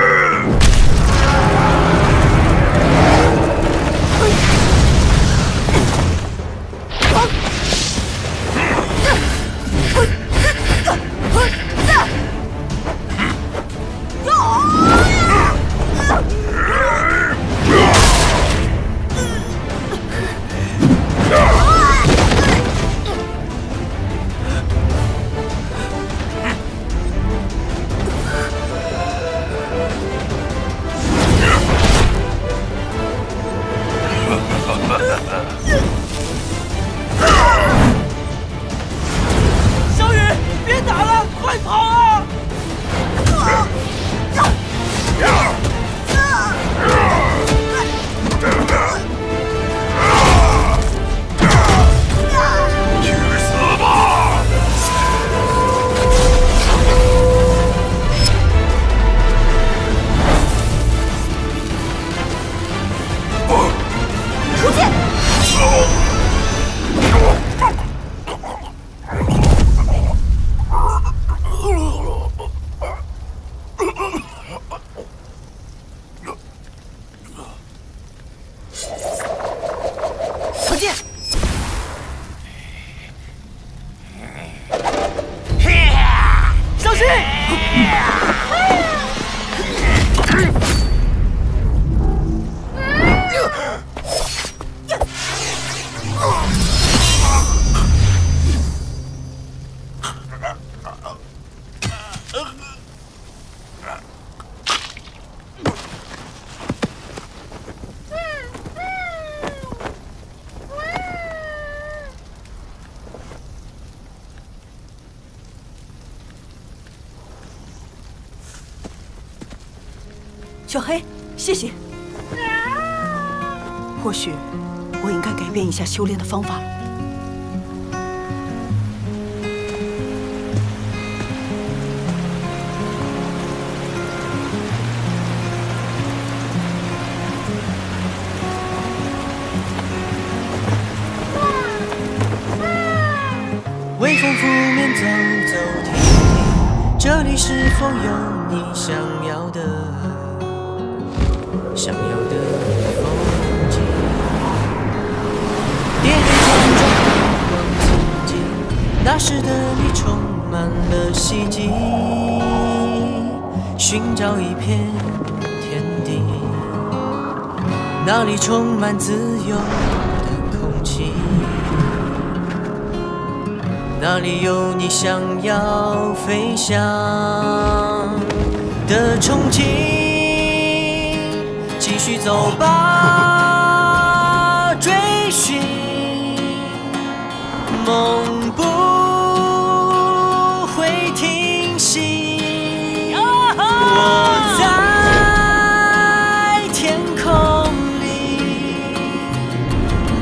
小雨，别打了，快跑啊！去死吧！出去！出去！小心！小黑，谢谢。或许我应该改变一下修炼的方法了。微风拂面走走停停，这里是否有你想要的风景？跌跌撞撞，光曾经，那时的你充满了希冀，寻找一片天地，那里充满自由的空气。那里有你想要飞翔的憧憬？继续走吧，追寻梦不会停息。我在天空里，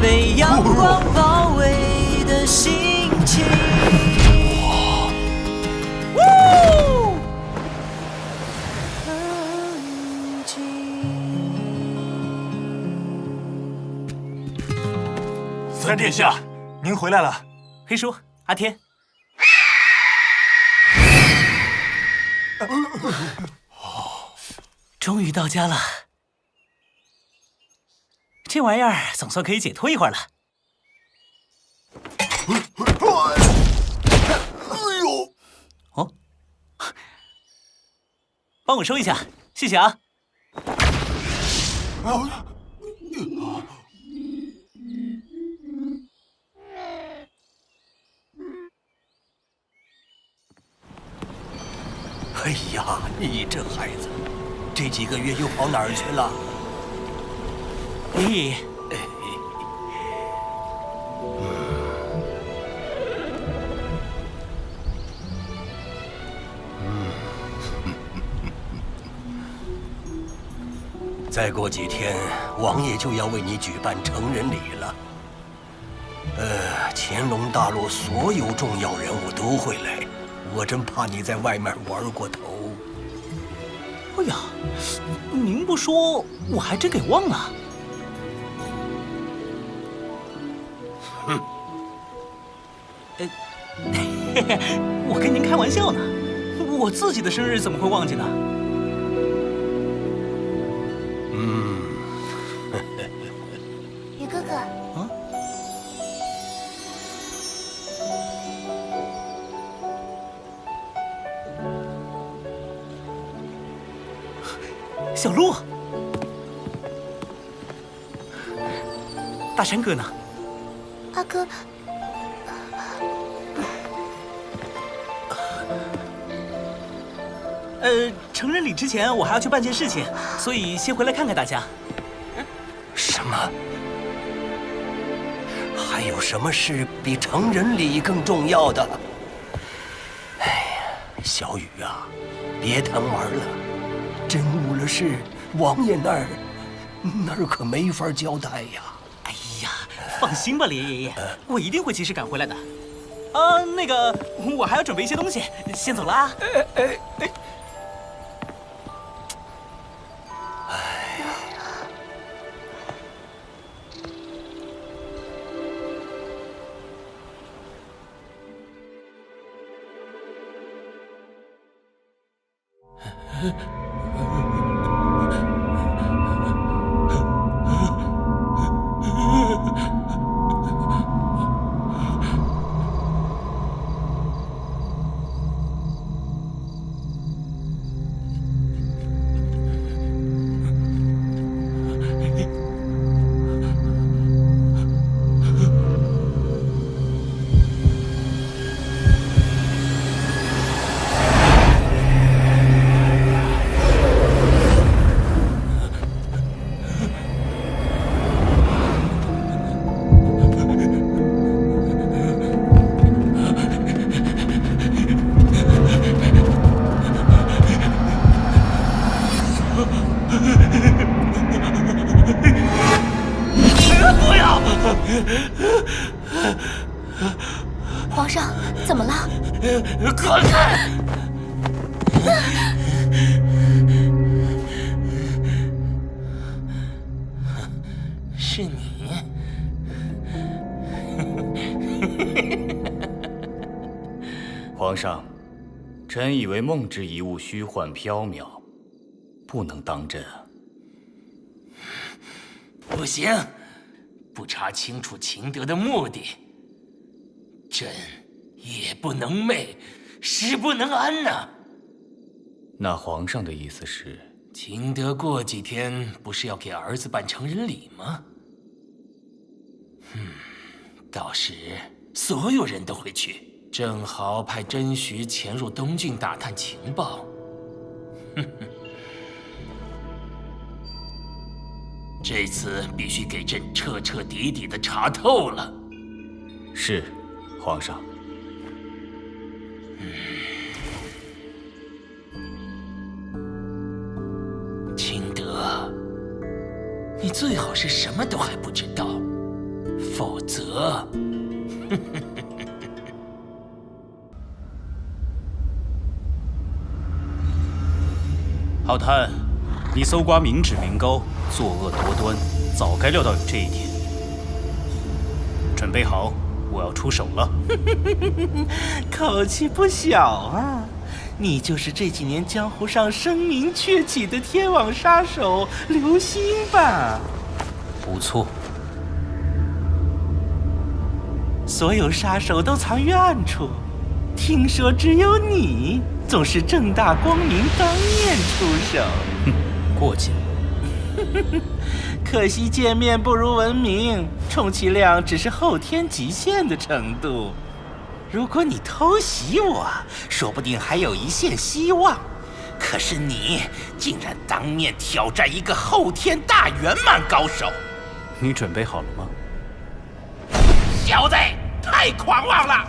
被阳光包围的心情。三殿下，您回来了。黑叔，阿天。终于到家了，这玩意儿总算可以解脱一会儿了。哦，帮我收一下，谢谢啊。哎呀，你这孩子，这几个月又跑哪儿去了？咦，再过几天，王爷就要为你举办成人礼了。乾隆大陆所有重要人物都会来，我真怕你在外面玩过头。哎呀，您不说，我还真给忘了。哼，我跟您开玩笑呢，我自己的生日怎么会忘记呢？于哥哥。啊？小鹿，大山哥呢？阿哥，成人礼之前我还要去办件事情，所以先回来看看大家。什么？还有什么事比成人礼更重要的？哎呀，小雨啊，别贪玩了，真误了事，王爷那儿可没法交代呀。哎呀，放心吧，连爷爷，我一定会及时赶回来的。那个，我还要准备一些东西，先走啦。不要！皇上，怎么了？滚开！是你？皇上，臣以为梦之一物虚幻缥缈，不能当真啊。不行，不查清楚秦德的目的，朕夜不能寐，食不能安呐。那皇上的意思是，秦德过几天不是要给儿子办成人礼吗？到时所有人都会去，正好派甄徐潜入东郡打探情报。这次必须给朕彻彻底底的查透了。是，皇上。秦德，你最好是什么都还不知道，否则，好探，你搜刮民脂民膏，作恶多端，早该料到有这一天。准备好，我要出手了。口气不小啊！你就是这几年江湖上声名鹊起的天网杀手刘星吧？不错。所有杀手都藏于暗处，听说只有你总是正大光明当面出手。过奖。可惜见面不如闻名，充其量只是后天极限的程度。如果你偷袭我，说不定还有一线希望。可是你竟然当面挑战一个后天大圆满高手，你准备好了吗？小子，太狂妄了！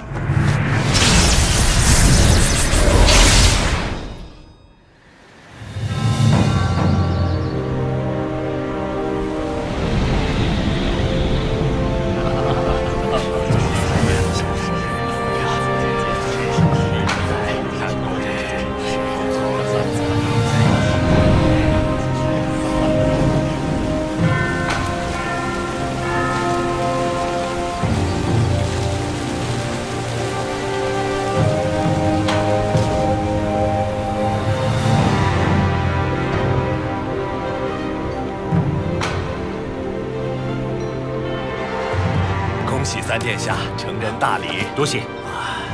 喜三殿下成人大礼，多谢，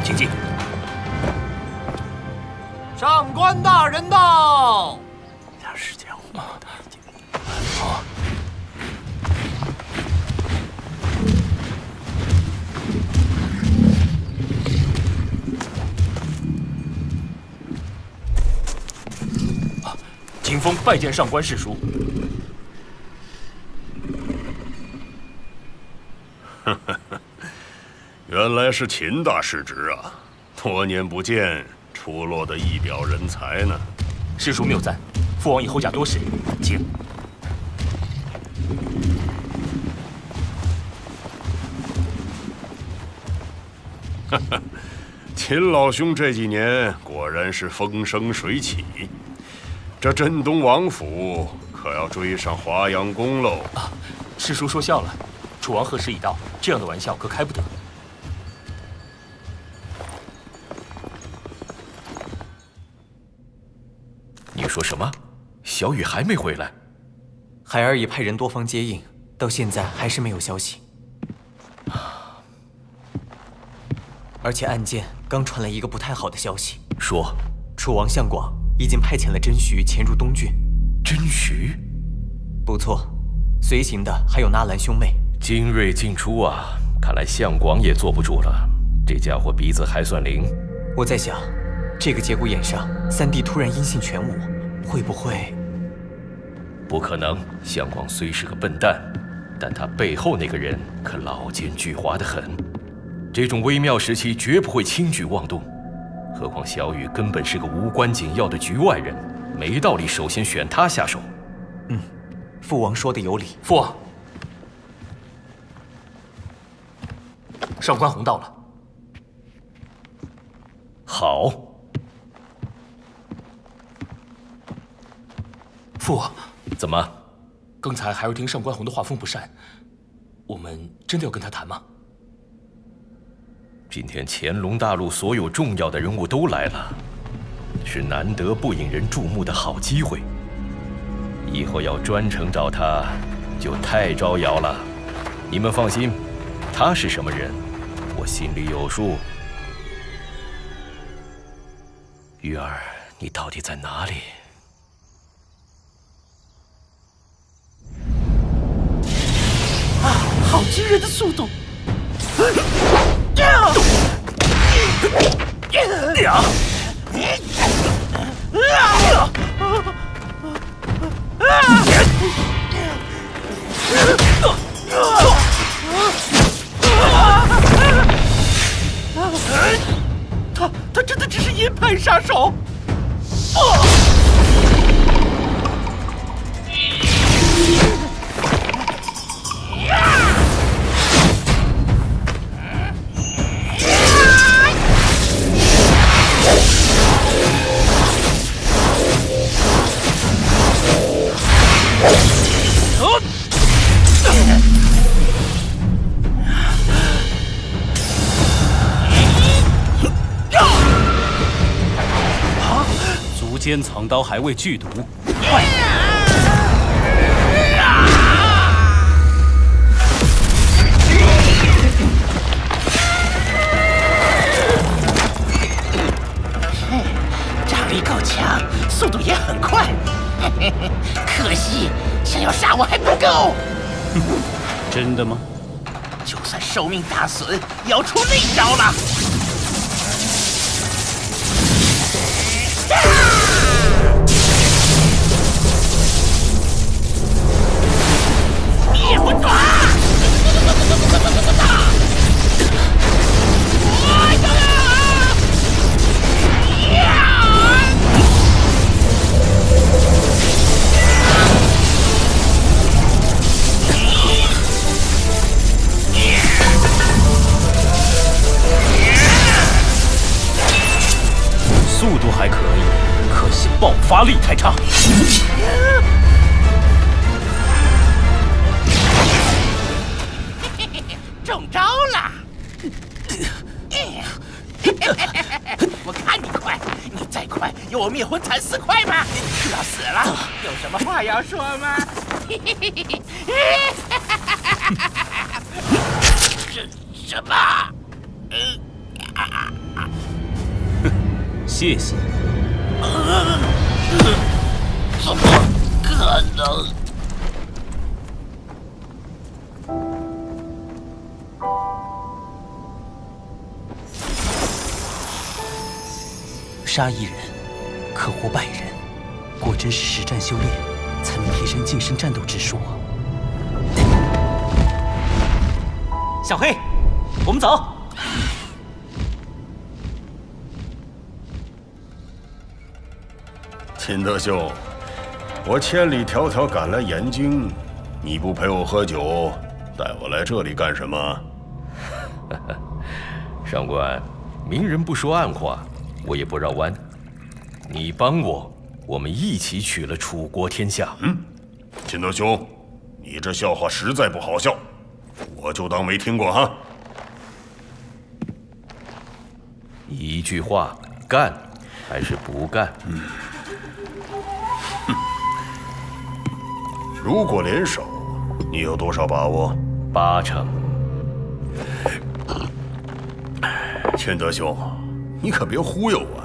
请进。上官大人到。点时间嘛。好。景峰拜见上官世叔。原来是秦大世侄啊！多年不见，出落得一表人才呢。世叔谬赞，父王以后驾多事，请。秦老兄这几年果然是风生水起，这镇东王府可要追上华阳宫喽！啊，世叔说笑了，楚王贺时已到，这样的玩笑可开不得。你说什么？小雨还没回来？孩儿已派人多方接应，到现在还是没有消息。而且案件刚传来一个不太好的消息，说楚王相广已经派遣了甄徐潜入东郡。甄徐？不错，随行的还有纳兰兄妹。精锐尽出啊！看来相广也坐不住了，这家伙鼻子还算灵。我在想，这个节骨眼上，三弟突然音信全无，会不会？不可能，相广虽是个笨蛋，但他背后那个人可老奸巨猾得很。这种微妙时期绝不会轻举妄动，何况小雨根本是个无关紧要的局外人，没道理首先选他下手。父王说的有理。父王，上官鸿到了。好。父王，怎么？刚才孩儿听上官鸿的话风不善，我们真的要跟他谈吗？今天乾隆大陆所有重要的人物都来了，是难得不引人注目的好机会。以后要专程找他，就太招摇了。你们放心，他是什么人，我心里有数。玉儿，你到底在哪里？啊，好惊人的速度！他真的只是阴牌杀手！足尖藏刀还未剧毒，掌力够强，速度也很快，可惜想要杀我还不够。真的吗？就算寿命大损，也要出那招了。灭不抓！速度还可以，可惜爆发力太差。中招了！我看你快，你再快，有我灭魂惨死快吗？要死了，有什么话要说吗？什么？谢谢。怎么可能？杀一人，可活100人，果真是实战修炼，才能提升近身战斗之术啊！小黑，我们走。秦德兄，我千里迢迢赶来延京，你不陪我喝酒，带我来这里干什么？上官，明人不说暗话，我也不绕弯。你帮我，我们一起取了楚国天下。秦德兄，你这笑话实在不好笑，我就当没听过哈。一句话，干还是不干？如果联手，你有多少把握？8成。秦德兄，你可别忽悠我呀！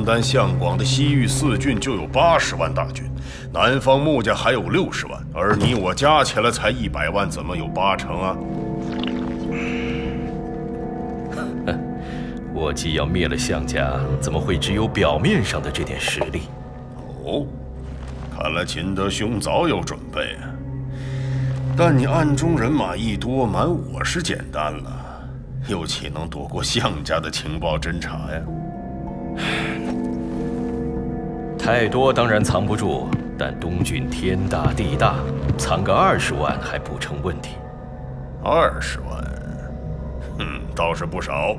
单项广的西域4郡就有80万大军，南方穆家还有60万，而你我加起来才100万，怎么有8成啊？我既要灭了项家，怎么会只有表面上的这点实力？哦，看来秦德兄早有准备啊。但你暗中人马一多，瞒我是简单了，又岂能躲过项家的情报侦查呀？太多当然藏不住，但东郡天大地大，藏个20万还不成问题。20万，倒是不少。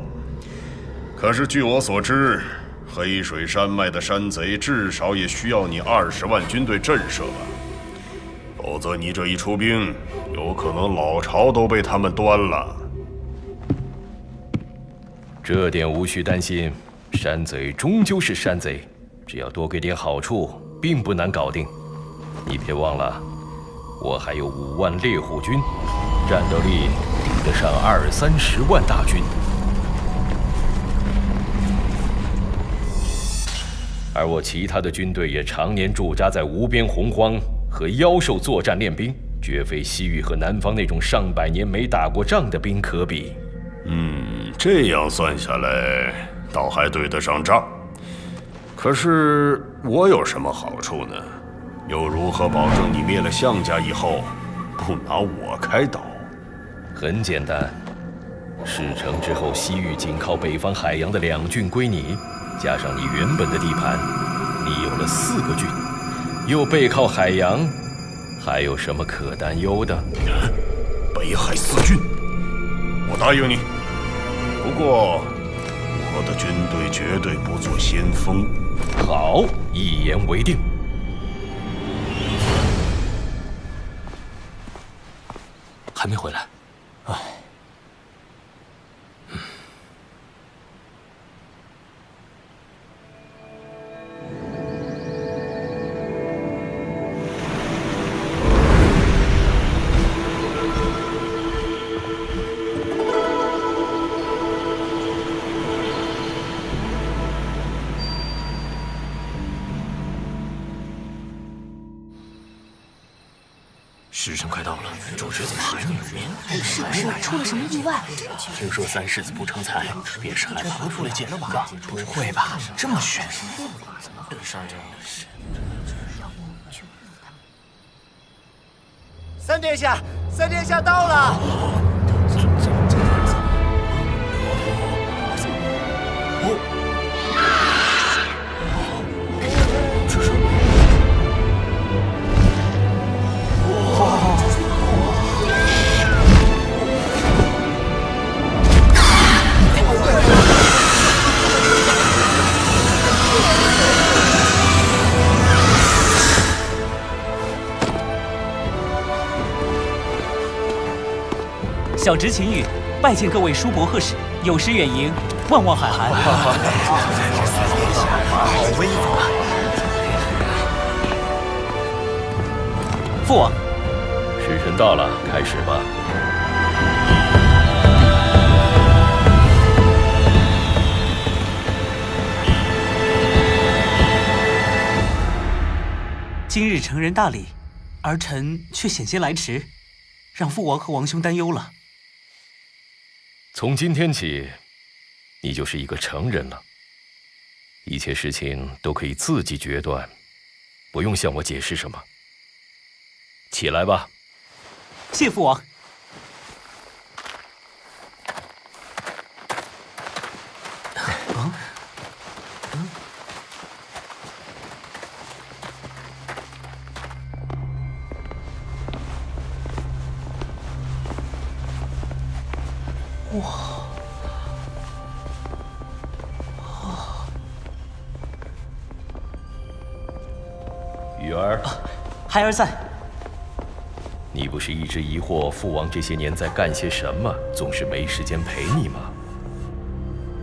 可是据我所知，黑水山脉的山贼至少也需要你20万军队震慑吧？否则你这一出兵，有可能老巢都被他们端了。这点无需担心，山贼终究是山贼，只要多给点好处，并不难搞定。你别忘了，我还有5万猎户军，战斗力抵得上20-30万大军。而我其他的军队也常年驻扎在无边洪荒，和妖兽作战练兵，绝非西域和南方那种上百年没打过仗的兵可比。这样算下来，倒还对得上账。可是我有什么好处呢？又如何保证你灭了项家以后，不拿我开刀？很简单，事成之后，西域紧靠北方海洋的2郡归你。加上你原本的地盘，你有了4个郡，又背靠海洋，还有什么可担忧的？北海4郡，我答应你。不过，我的军队绝对不做先锋。好，一言为定。还没回来。唉。时辰快到了，主持怎么还没有？是不是出了什么意外？听说3世子不成才，便是害怕出来见了吧？不会吧，这么悬？三殿下，三殿下到了。小侄秦羽拜见各位叔伯贺使，有失远迎，万望海涵。好威风啊！父王，时辰到了，开始吧。今日成人大礼，儿臣却险些来迟，让父王和王兄担忧了。从今天起，你就是一个成人了，一切事情都可以自己决断，不用向我解释什么。起来吧。谢父王。哇！雨儿，孩儿在。你不是一直疑惑父王这些年在干些什么，总是没时间陪你吗？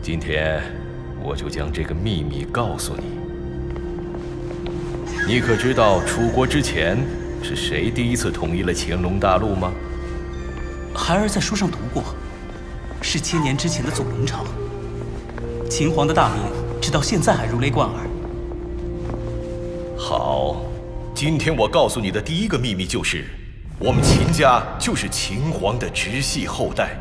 今天我就将这个秘密告诉你。你可知道楚国之前是谁第一次统一了乾隆大陆吗？孩儿在书上读过，是千年之前的祖龙朝。秦皇的大名直到现在还如雷贯耳。好，今天我告诉你的第一个秘密就是，我们秦家就是秦皇的直系后代。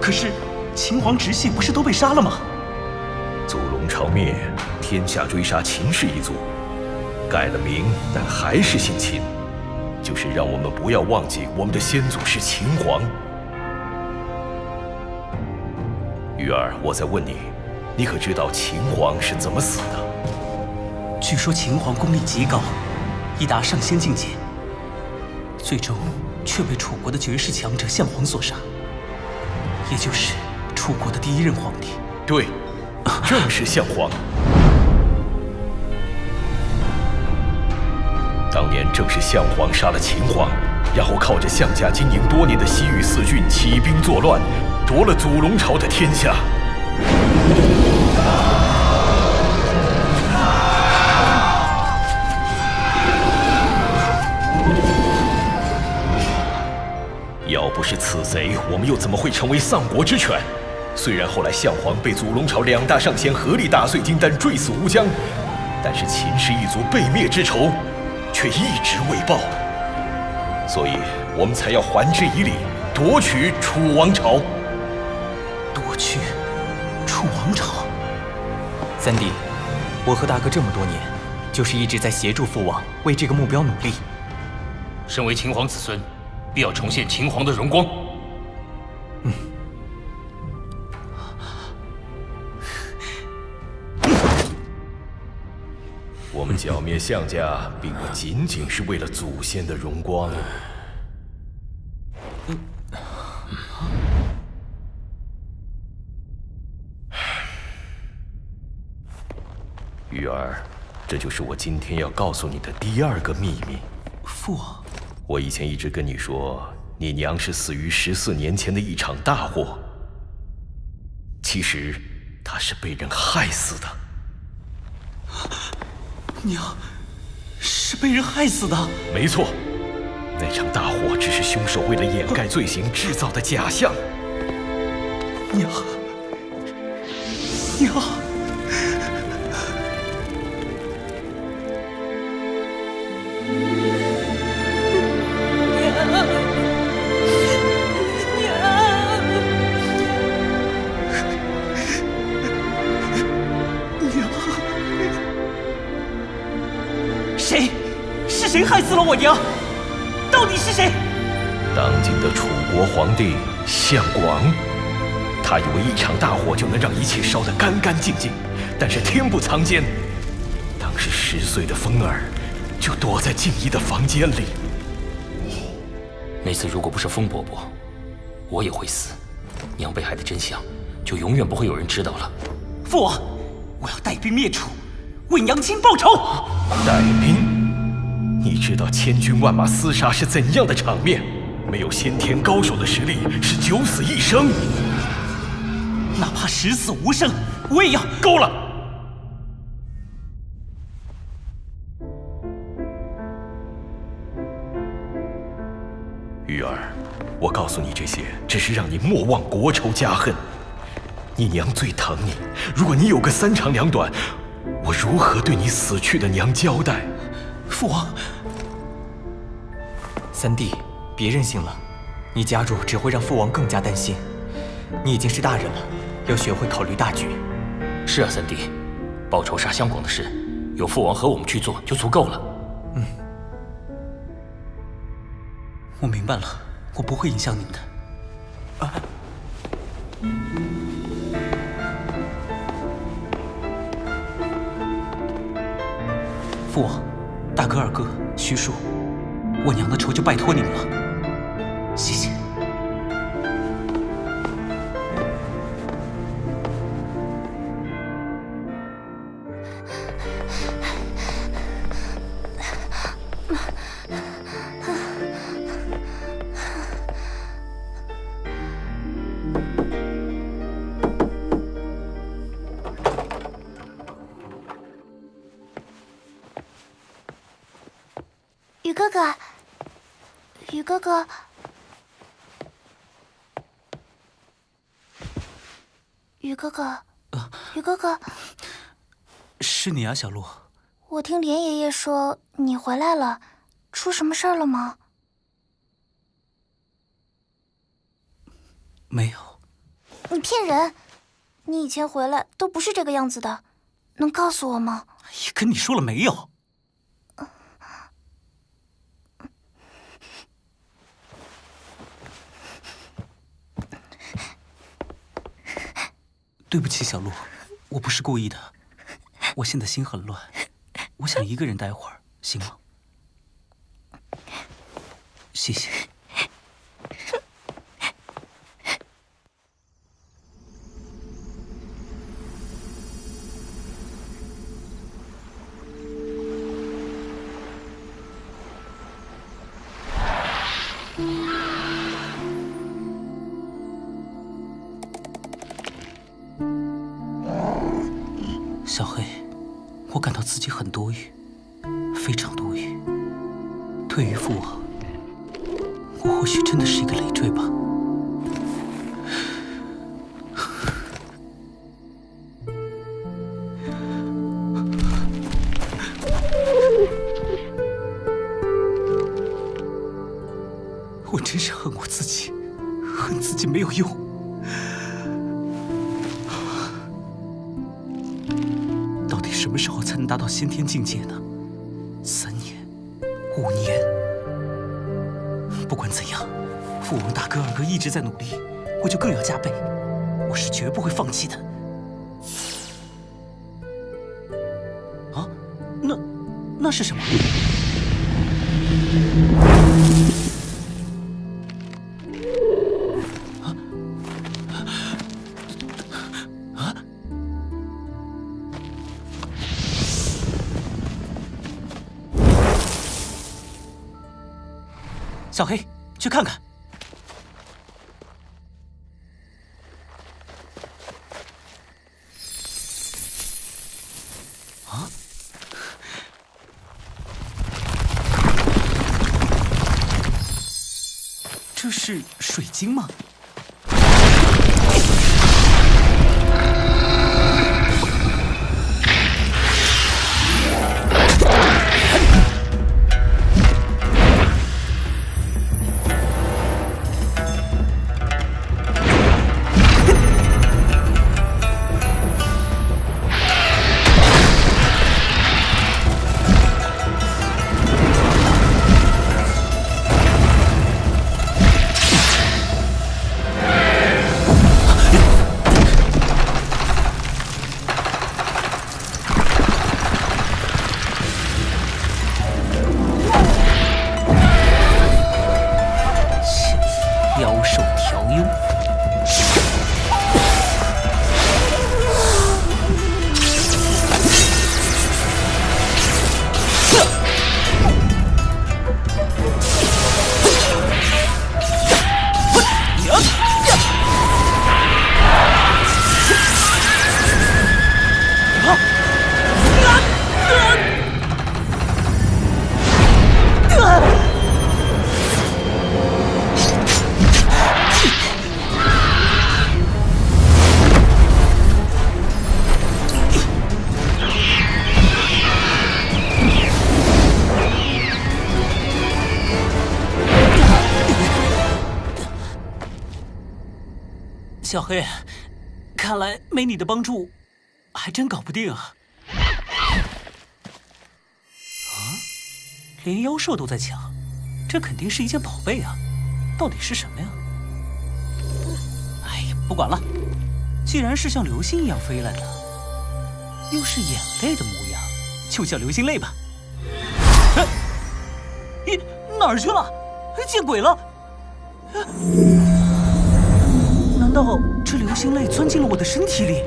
可是秦皇直系不是都被杀了吗？祖龙朝灭，天下追杀秦氏一族，改了名，但还是姓秦，就是让我们不要忘记我们的先祖是秦皇。玉儿，我在问你，你可知道秦皇是怎么死的？据说秦皇功力极高，已达上仙境界，最终却被楚国的绝世强者项皇所杀，也就是楚国的第一任皇帝。对，正是项皇。当年正是项皇杀了秦皇，然后靠着项家经营多年的西域四郡起兵作乱，夺了祖龙朝的天下。要不是此贼，我们又怎么会成为丧国之犬？虽然后来项皇被祖龙朝2大上仙合力打碎金丹，坠死乌江，但是秦氏一族被灭之仇却一直未报，所以我们才要还之以礼，夺取楚王朝。夺取楚王朝？三弟，我和大哥这么多年，就是一直在协助父王为这个目标努力。身为秦皇子孙，必要重现秦皇的荣光。我们剿灭项家，并不仅仅是为了祖先的荣光。玉儿，这就是我今天要告诉你的第2个秘密。父王，我以前一直跟你说，你娘是死于14年前的一场大祸，其实她是被人害死的。娘是被人害死的？没错，那场大火只是凶手为了掩盖罪行制造的假象。娘，娘，谁害死了我娘？到底是谁？当今的楚国皇帝项广，他以为一场大火就能让一切烧得干干净净，但是天不藏奸，当时10岁的风儿就躲在静怡的房间里。那次如果不是风伯伯，我也会死，娘被害的真相就永远不会有人知道了。父王，我要带兵灭楚，为娘亲报仇。带兵？你知道千军万马厮杀是怎样的场面？没有先天高手的实力是九死一生，哪怕10死无生，我也要。够了！玉儿，我告诉你这些，只是让你莫忘国仇家恨。你娘最疼你，如果你有个三长两短，我如何对你死去的娘交代？父王，三弟，别任性了，你加入只会让父王更加担心。你已经是大人了，要学会考虑大局。是啊，三弟，报仇杀襄广的事，有父王和我们去做就足够了。我明白了，我不会影响你们的。父王、大哥、二哥、徐庶，我娘的仇就拜托你们了，谢谢。雨哥哥，雨哥哥，雨哥哥，雨哥哥，是你啊，小鹿。我听连爷爷说你回来了，出什么事儿了吗？没有。你骗人！你以前回来都不是这个样子的，能告诉我吗？也跟你说了没有。对不起，小鹿，我不是故意的。我现在心很乱，我想一个人待会儿，行吗？谢谢。小黑，我感到自己很多余，非常多余。对于父王，我或许真的是一个累赘吧。我真是恨我自己，恨自己没有用。什么时候才能达到先天境界呢？3年、5年？不管怎样，父王、大哥、二哥一直在努力，我就更要加倍。我是绝不会放弃的。啊，那是什么？小黑，去看看。啊？这是水晶吗？小黑，看来没你的帮助，还真搞不定啊！连妖兽都在抢，这肯定是一件宝贝啊！到底是什么呀？哎呀，不管了，既然是像流星一样飞来的，又是眼泪的模样，就叫流星泪吧。咦，哪儿去了？见鬼了！难道这流星泪钻进了我的身体里？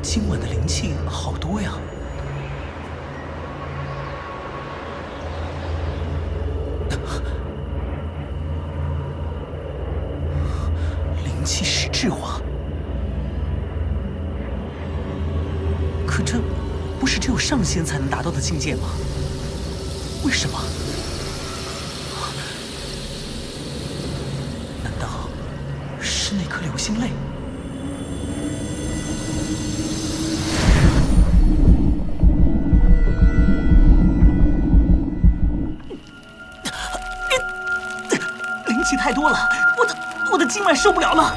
今晚的灵气好多呀！灵气实质化，可这不是只有上仙才能达到的境界吗？为什么？难道是那颗流星泪？太多了，我的经脉受不了了。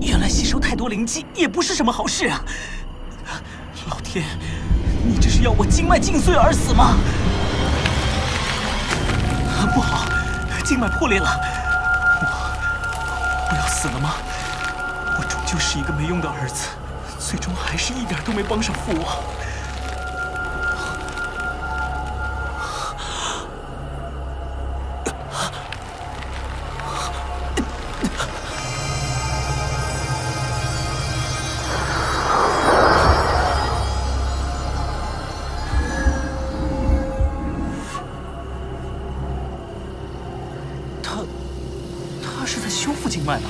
原来吸收太多灵气也不是什么好事啊！老天，你这是要我经脉尽碎而死吗？不好，经脉破裂了！我要死了吗？我终究是一个没用的儿子，最终还是一点都没帮上父王。他是在修复经脉呢。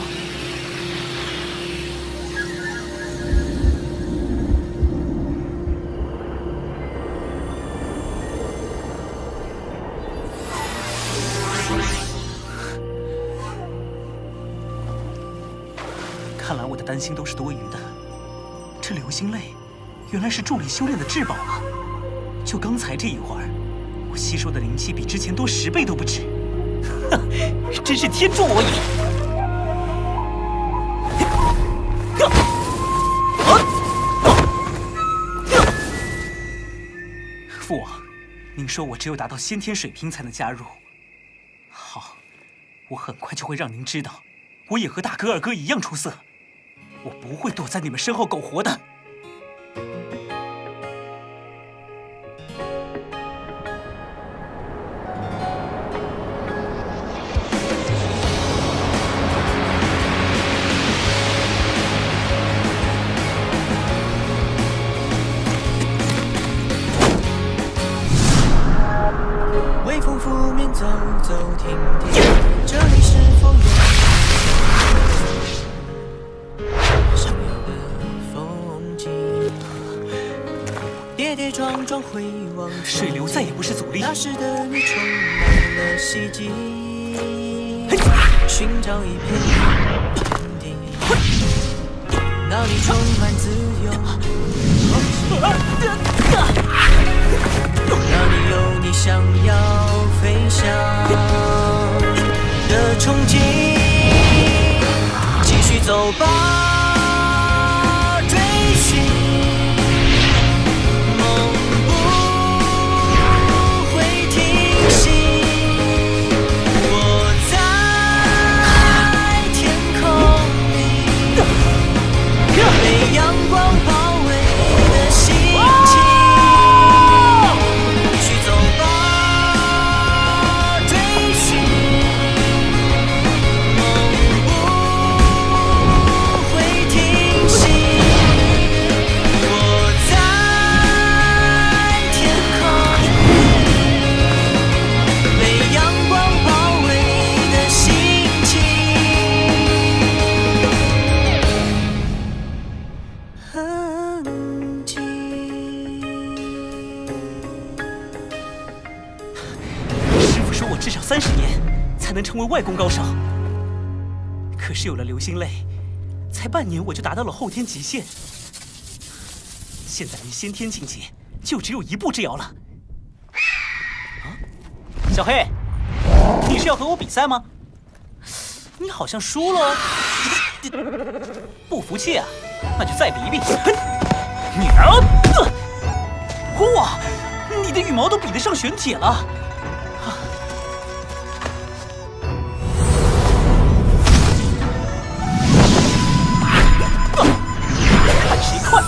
看来我的担心都是多余的。这流星泪原来是助力修炼的至宝啊！就刚才这一会儿，我吸收的灵气比之前多10倍都不止。真是天助我也！父王，您说我只有达到先天水平才能加入。好，我很快就会让您知道，我也和大哥二哥一样出色，我不会躲在你们身后苟活的。微风拂面走走停停，这里是否有想要的风景？跌跌撞撞回望，水流再也不是阻力。那时的你充满了希冀，寻找一片天地，那里充满自由。那里有你想要飞翔的憧憬，继续走吧，追寻梦不会停息。我在天空里，被阳光包围的心情。30年才能成为外功高手。可是有了流星泪，才半年我就达到了后天极限。现在离先天境界就只有1步之遥了。小黑，你是要和我比赛吗？你好像输了哦。不服气啊？那就再比一比。哇，你的羽毛都比得上玄铁了。看谁快！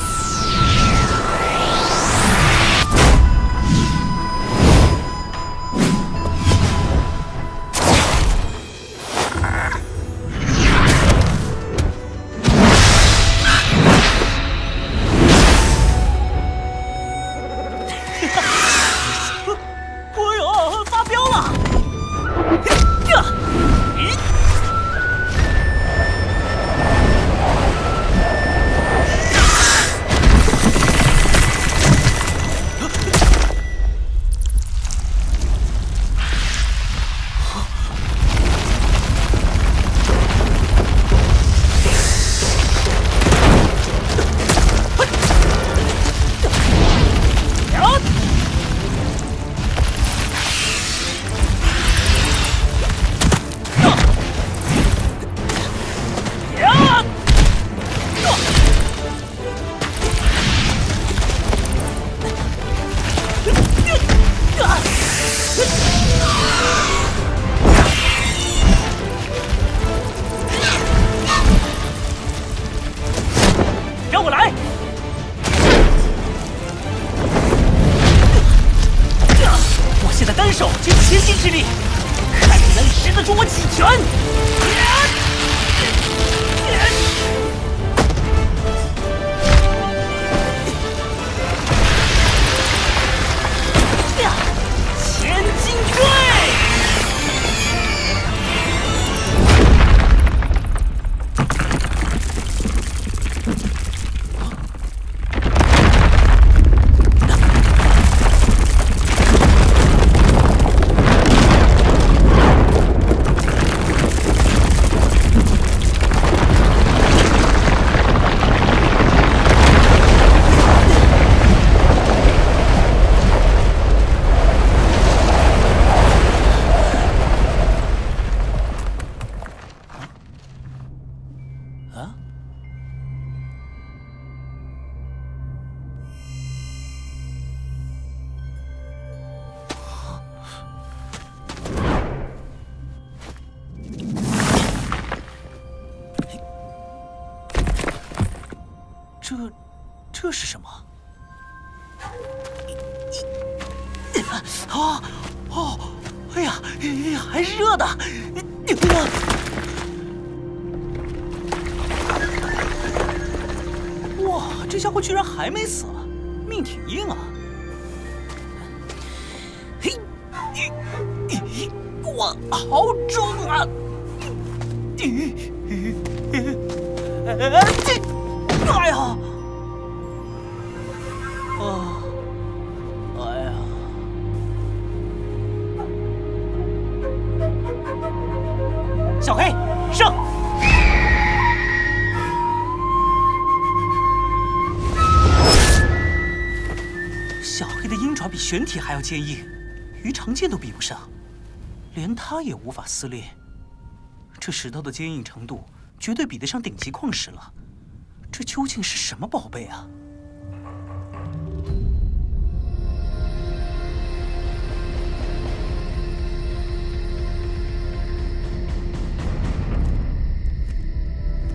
这是什么？哎呀，还是热的。哇，这家伙居然还没死，命挺硬啊！哇，好重啊！哎呀！哎呀！小黑，上！小黑的鹰爪比玄铁还要坚硬，于长剑都比不上，连他也无法撕裂。这石头的坚硬程度绝对比得上顶级矿石了。这究竟是什么宝贝啊？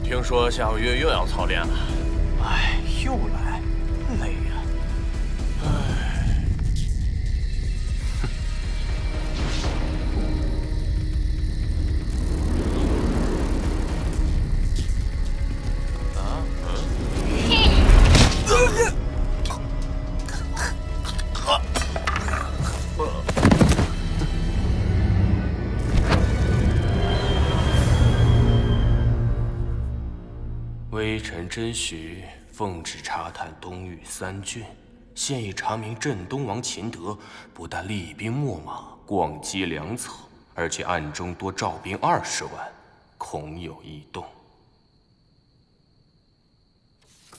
听说下个月又要操练了，哎，又来，累呀！微臣真徐奉旨查探东域3郡，现已查明镇东王秦德不但厉兵秣马，广积粮草，而且暗中多赵兵20万，恐有异动。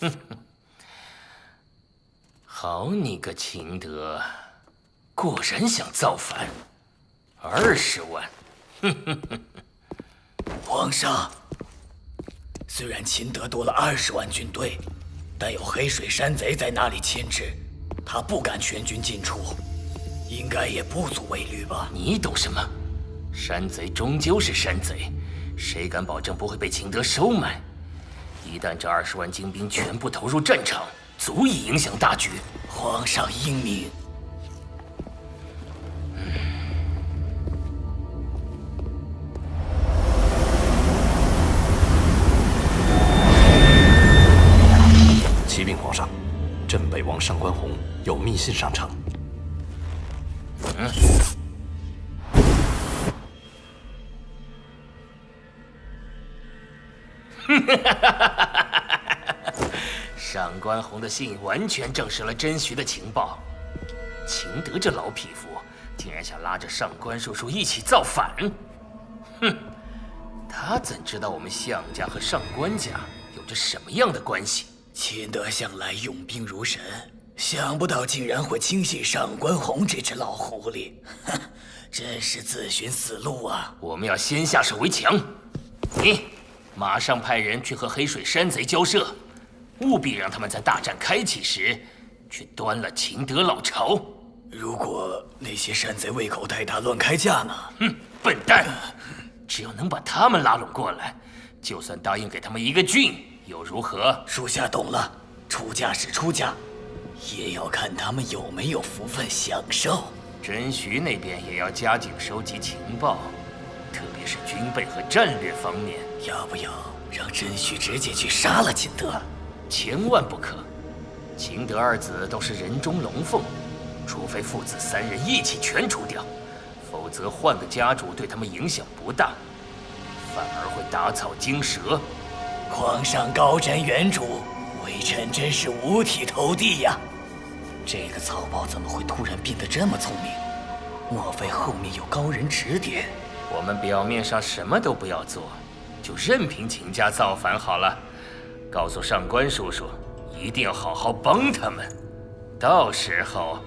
哼哼，好你个秦德，果然想造反！20万，哼哼哼！皇上，虽然秦德多了20万军队，但有黑水山贼在那里牵制，他不敢全军进出，应该也不足为虑吧？你懂什么？山贼终究是山贼，谁敢保证不会被秦德收买？一旦这20万精兵全部投入战场，足以影响大局。皇上英明。启禀皇上，镇北王上官宏有密信上呈。上官宏的信完全证实了真徐的情报。秦德这老匹夫竟然想拉着上官叔叔一起造反，哼！他怎知道我们项家和上官家有着什么样的关系？秦德向来用兵如神，想不到竟然会轻信上官宏这只老狐狸，哼，真是自寻死路啊！我们要先下手为强，你马上派人去和黑水山贼交涉，务必让他们在大战开启时去端了秦德老巢。如果那些山贼胃口太大，乱开价呢？哼，笨蛋！只要能把他们拉拢过来，就算答应给他们一个郡，又如何？属下懂了，出价是出价，也要看他们有没有福分享受。真徐那边也要加紧收集情报，特别是军备和战略方面。要不要让真徐直接去杀了秦德？千万不可！秦德二子都是人中龙凤，除非父子3人一起全除掉，否则换个家主对他们影响不大，反而会打草惊蛇。皇上高瞻远瞩，微臣真是五体投地呀！这个曹豹怎么会突然变得这么聪明？莫非后面有高人指点？我们表面上什么都不要做，就任凭秦家造反好了。告诉上官叔叔，一定要好好帮他们，到时候，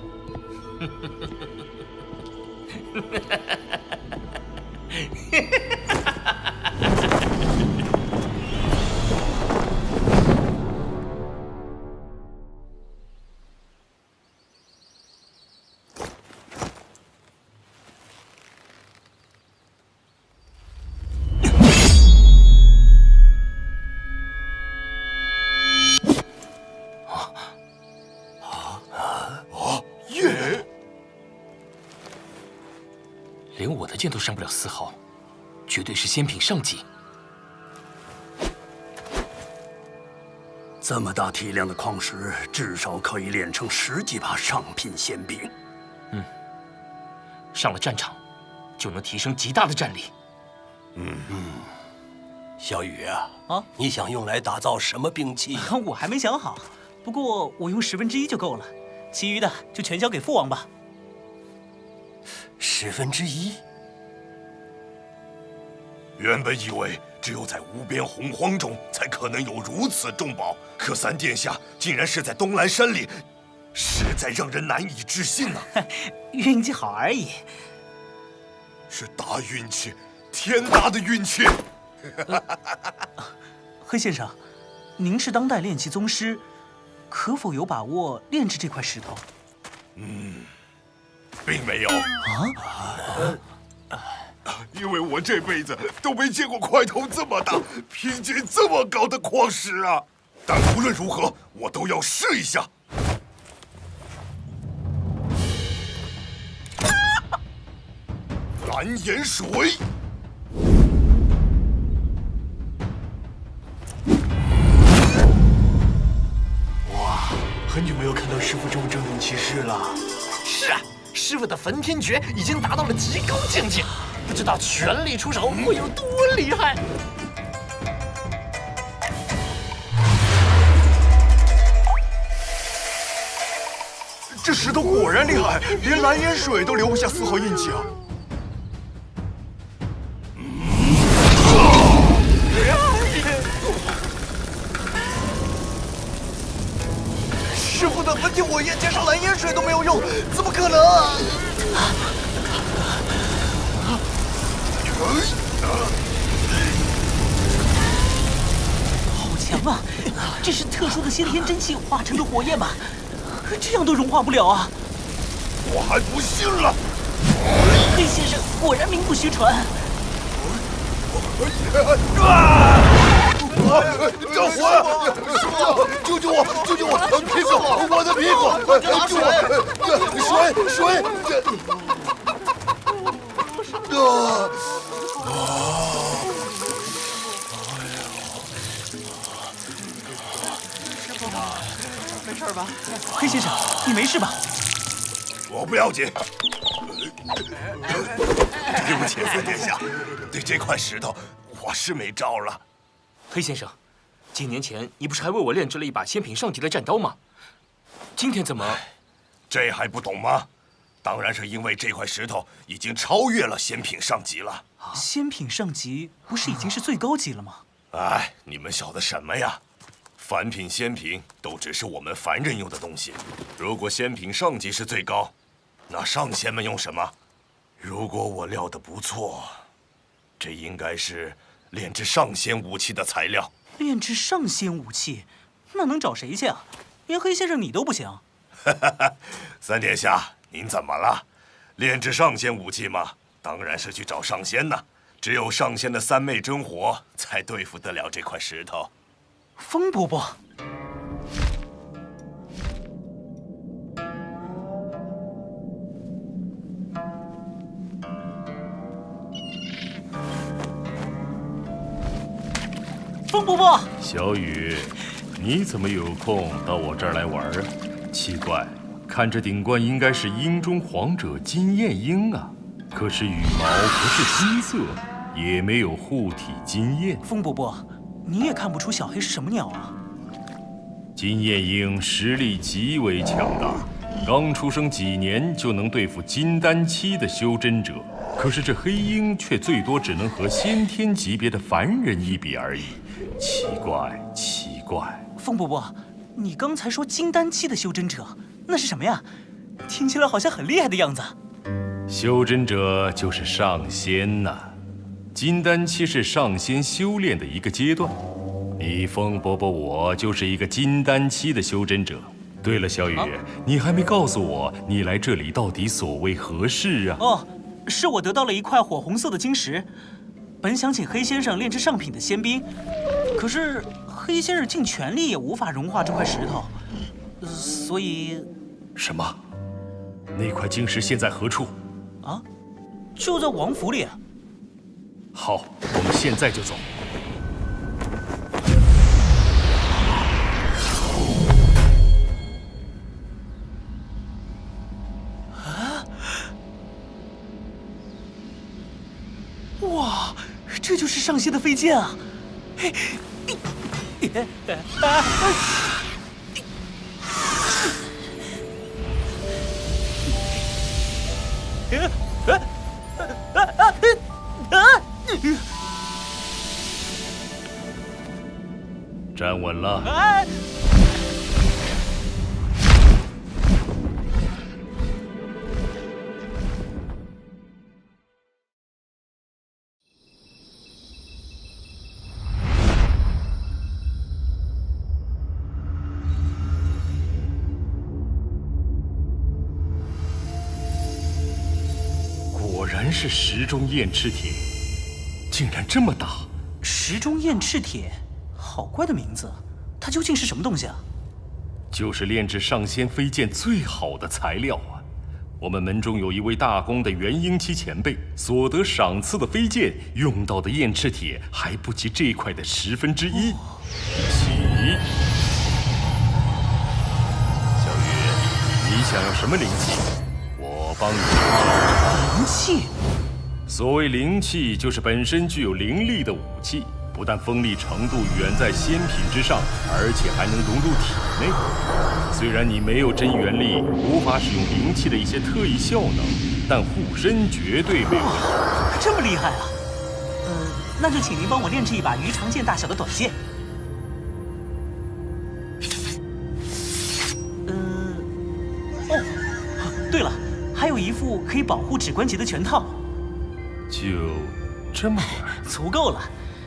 连我的剑都伤不了丝毫，绝对是仙品上级。这么大体量的矿石，至少可以炼成10几把上品仙兵。上了战场，就能提升极大的战力。小雨啊，你想用来打造什么兵器？我还没想好，不过我用1/10就够了，其余的就全交给父王吧。1/10？原本以为只有在无边洪荒中才可能有如此重宝，可三殿下竟然是在东兰山里，实在让人难以置信啊！运气好而已，是大运气，天大的运气！黑先生，您是当代炼器宗师，可否有把握炼制这块石头？并没有因为我这辈子都没见过块头这么大、品质这么高的矿石啊！但无论如何，我都要试一下。蓝岩水，哇，很久没有看到师傅这么郑重其事了。是啊，师傅的焚天诀已经达到了极高境界，不知道全力出手会有多厉害。这石头果然厉害，连蓝岩水都留不下丝毫印记啊！都没有用，怎么可能啊？好强啊！这是特殊的先天真气化成的火焰吧？这样都融化不了啊！我还不信了！黑先生果然名不虚传。着火呀！救救我！救救我！屁股，我的屁股！救我！水！没事吧？黑先生，你没事吧？我不要紧。对不起，三殿下，对这块石头我是没招了。黑先生，几年前你不是还为我炼制了一把仙品上级的战刀吗？今天怎么？这还不懂吗？当然是因为这块石头已经超越了仙品上级了。仙品上级不是已经是最高级了吗？哎，你们晓得什么呀？凡品、仙品都只是我们凡人用的东西。如果仙品上级是最高，那上仙们用什么？如果我料得不错，这应该是炼制上仙武器的材料。炼制上仙武器，那能找谁去啊？连黑先生你都不行。三殿下，您怎么了？炼制上仙武器嘛，当然是去找上仙呐。只有上仙的三昧真火，才对付得了这块石头。风伯伯，风伯伯，小雨，你怎么有空到我这儿来玩啊？奇怪，看着顶冠应该是鹰中皇者金焰鹰啊，可是羽毛不是金色，也没有护体金焰。风伯伯，你也看不出小黑是什么鸟啊？金焰鹰实力极为强大，刚出生几年就能对付金丹期的修真者。可是这黑鹰却最多只能和先天级别的凡人一比而已，奇怪。风伯伯，你刚才说金丹期的修真者，那是什么呀？听起来好像很厉害的样子。修真者就是上仙呐，金丹期是上仙修炼的一个阶段。你风伯伯我就是一个金丹期的修真者。对了，小雨，你还没告诉我你来这里到底所为何事啊？哦，是我得到了一块火红色的晶石，本想请黑先生炼制上品的仙冰，可是黑先生尽全力也无法融化这块石头，所以……什么？那块晶石现在何处？啊，就在王府里。好，我们现在就走。哇，这就是上仙的飞剑啊！站稳了。果然是石中燕赤铁，竟然这么大！石中燕赤铁，好怪的名字，它究竟是什么东西啊？就是炼制上仙飞剑最好的材料啊！我们门中有一位大功的元婴期前辈，所得赏赐的飞剑用到的燕赤铁还不及这块的1/10。起，小雨，你想要什么灵气？我帮你炼制。灵气？所谓灵气，就是本身具有灵力的武器，不但锋利程度远在仙品之上，而且还能融入体内。虽然你没有真元力，无法使用灵气的一些特异效能，但护身绝对没问题。这么厉害啊！那就请您帮我炼制一把鱼肠剑大小的短剑。哦。以保护指关节的全套。就这么点？足够了。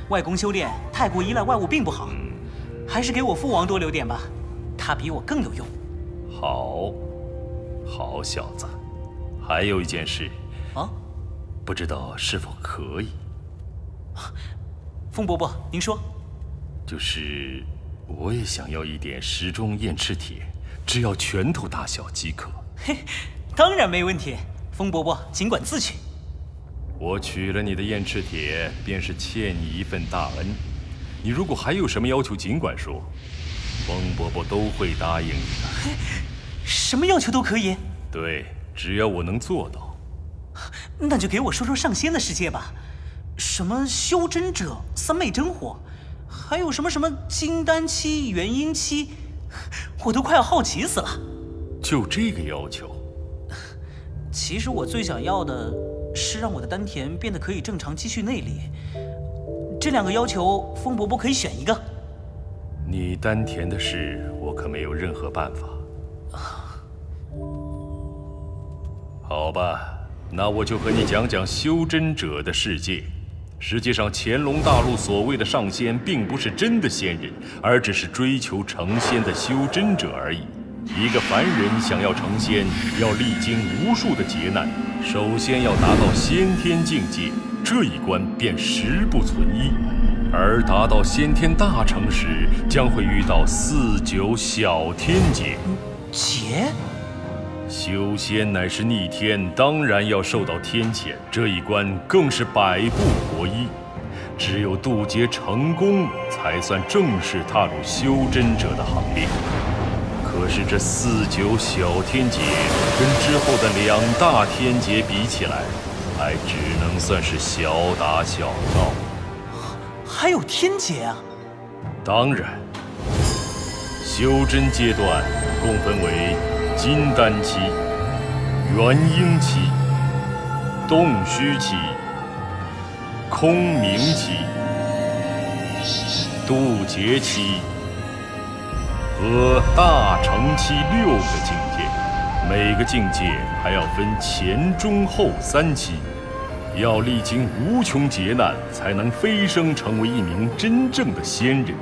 外公修炼太过依赖外物并不好，还是给我父王多留点吧，他比我更有用。好，好小子。还有一件事啊，不知道是否可以？风伯伯，您说。就是我也想要一点时钟燕赤铁，只要拳头大小即可。嘿，当然没问题，风伯伯尽管自取。我取了你的燕赤铁，便是欠你一份大恩。你如果还有什么要求，尽管说，风伯伯都会答应你的。什么要求都可以？对，只要我能做到。那就给我说说上仙的世界吧，什么修真者、三昧真火，还有什么金丹期、元婴期，我都快要好奇死了。就这个要求？其实我最想要的是让我的丹田变得可以正常积蓄内力。这2个要求，风伯伯可以选一个。你丹田的事，我可没有任何办法。好吧，那我就和你讲讲修真者的世界。实际上，乾隆大陆所谓的上仙，并不是真的仙人，而只是追求成仙的修真者而已。一个凡人想要成仙，要历经无数的劫难，首先要达到先天境界，这一关便十不存一。而达到先天大成时，将会遇到4、9小天劫。劫？修仙乃是逆天，当然要受到天谴。这一关更是百步搏一，只有渡劫成功，才算正式踏入修真者的行列。可是这4、9小天劫跟之后的2大天劫比起来，还只能算是小打小闹。还有天劫啊？当然，修真阶段共分为金丹期、元婴期、洞虚期、空明期、渡劫期和大成期6个境界。每个境界还要分前、中、后3期，要历经无穷劫难，才能飞升成为一名真正的仙人。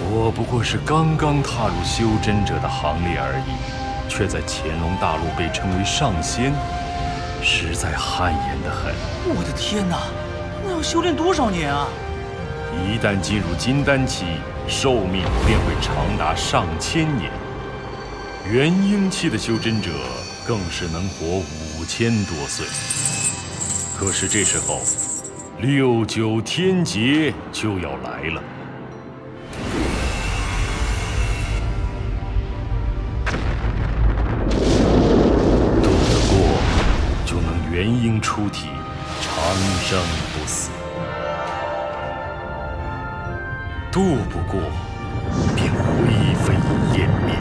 我不过是刚刚踏入修真者的行列而已，却在乾隆大陆被称为上仙，实在汗颜得很。我的天哪，那要修炼多少年啊？一旦进入金丹期，寿命便会长达上千年。元婴期的修真者更是能活5000多岁。可是这时候，6、9天劫就要来了。渡得过，就能元婴出体，长生不死；渡不过，便灰飞烟灭。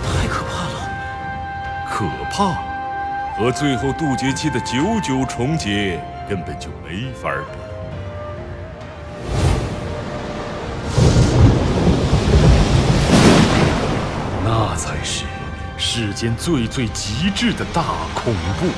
太可怕了！可怕？和最后渡劫期的99重劫根本就没法比。那才是世间最极致的大恐怖。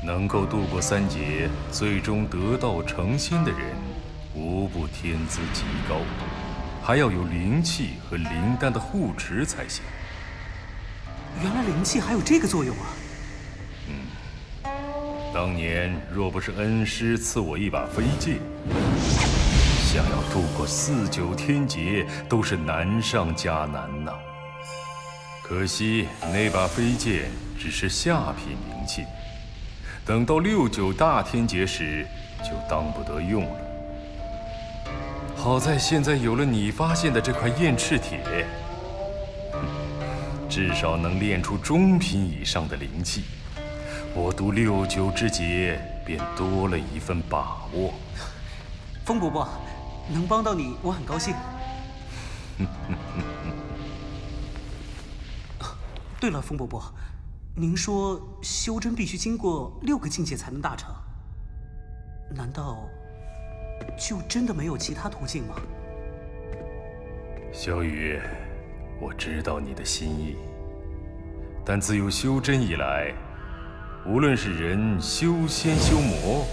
能够度过3劫，最终得道成仙的人，无不天资极高，还要有灵气和灵丹的护持才行。原来灵气还有这个作用啊！当年若不是恩师赐我一把飞剑，想要度过4、9天劫，都是难上加难呐。可惜那把飞剑只是下品灵器。等到6、9大天劫时，就当不得用了。好在现在有了你发现的这块燕赤铁，至少能炼出中品以上的灵气。我渡6、9之劫，便多了一份把握。风伯伯，能帮到你，我很高兴。对了，风伯伯，您说修真必须经过6个境界才能达成，难道就真的没有其他途径吗？小雨，我知道你的心意，但自有修真以来，无论是人修仙修魔，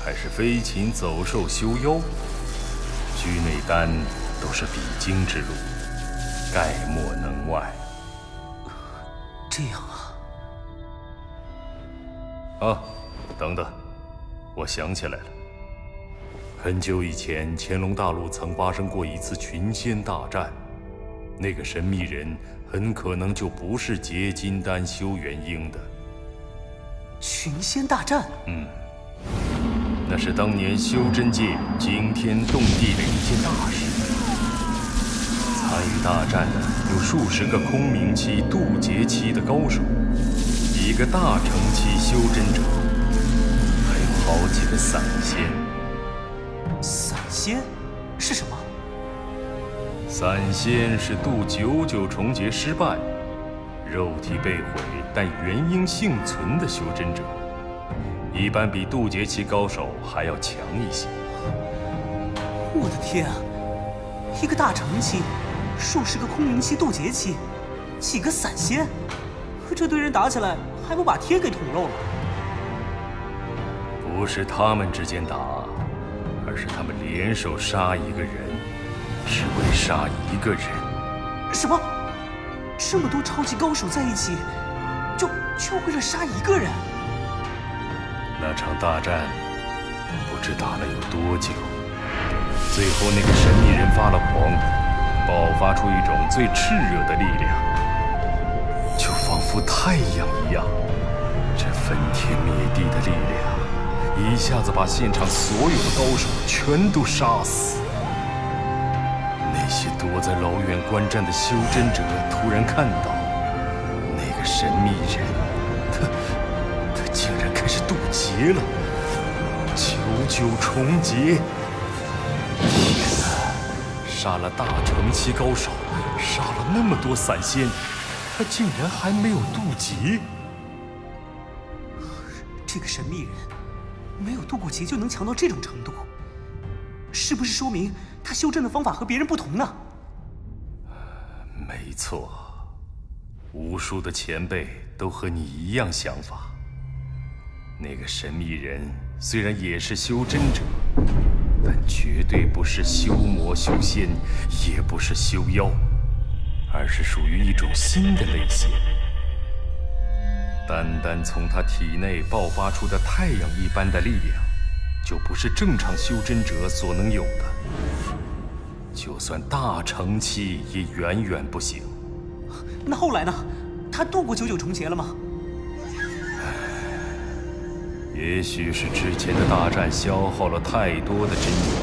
还是飞禽走兽修妖，居内丹都是必经之路，概莫能外。这样啊。啊，等等，我想起来了。很久以前，乾隆大陆曾发生过一次群仙大战，那个神秘人很可能就不是结金丹修元婴的。群仙大战？那是当年修真界惊天动地的一件大事。参与大战的有数十个空明期、渡劫期的高手，1个大成期修真者，还有好几个散仙。散仙是什么？散仙是渡99重劫失败，肉体被毁但元婴幸存的修真者，一般比渡劫期高手还要强一些。我的天啊！1个大成期，数十个空明期、渡劫期，几个散仙，这堆人打起来还不把天给捅漏了？不是他们之间打，而是他们联手杀一个人，只为杀一个人。什么？这么多超级高手在一起，就为了杀一个人？那场大战不知打了有多久，最后那个神秘人发了狂，爆发出一种最炽热的力量，就仿佛太阳一样，这分天灭地的力量，一下子把现场所有的高手全都杀死。那些躲在老远观战的修真者突然看到，那个神秘人，他竟然开始渡劫了，99重劫！天哪！杀了大成期高手，杀了那么多散仙，他竟然还没有渡劫！这个神秘人没有渡过劫就能强到这种程度，是不是说明他修真的方法和别人不同呢？没错，无数的前辈都和你一样想法。那个神秘人虽然也是修真者，但绝对不是修魔修仙，也不是修妖，而是属于一种新的类型。单单从他体内爆发出的太阳一般的力量，就不是正常修真者所能有的。就算大成期，也远远不行。那后来呢？他渡过99重劫了吗？也许是之前的大战消耗了太多的真元，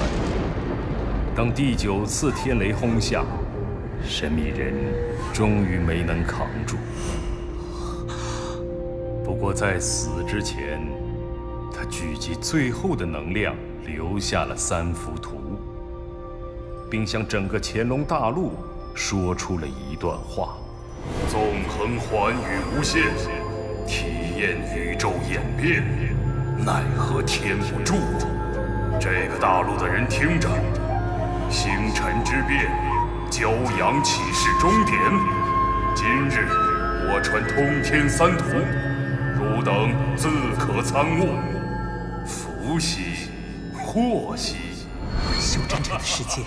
当第9次天雷轰下，神秘人终于没能扛住。不过在死之前，他聚集最后的能量，留下了3幅图，并向整个乾隆大陆说出了一段话：纵横寰宇无限，体验宇宙演变，奈何天不助。这个大陆的人听着，星辰之变，骄阳启示终点。今日我传通天3图，汝等自可参悟，福兮祸兮。修真者的世界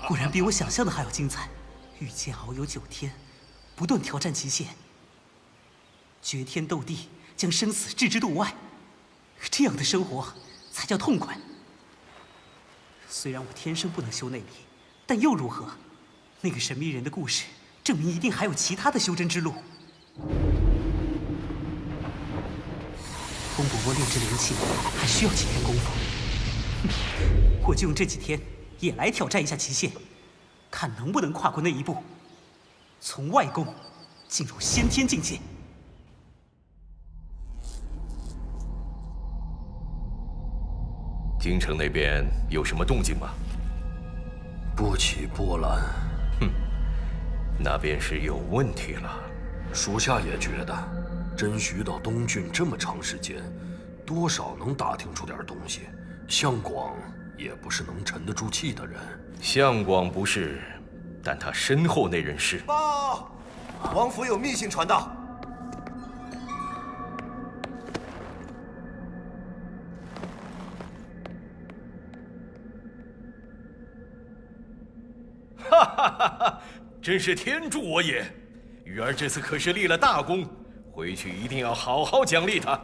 果然比我想象的还要精彩，御剑遨游9天，不断挑战极限，绝天斗地，将生死置之度外，这样的生活才叫痛快。虽然我天生不能修内力，但又如何？那个神秘人的故事证明一定还有其他的修真之路。风伯伯炼制灵气还需要几天功夫，我就用这几天也来挑战一下极限，看能不能跨过那一步，从外功进入先天境界。京城那边有什么动静吗？不起波澜。哼，那便是有问题了。属下也觉得，真徐到东郡这么长时间，多少能打听出点东西。向广也不是能沉得住气的人。向广不是，但他身后那人是。报，王府有密信传到。哈哈哈哈！真是天助我也！玉儿这次可是立了大功，回去一定要好好奖励他。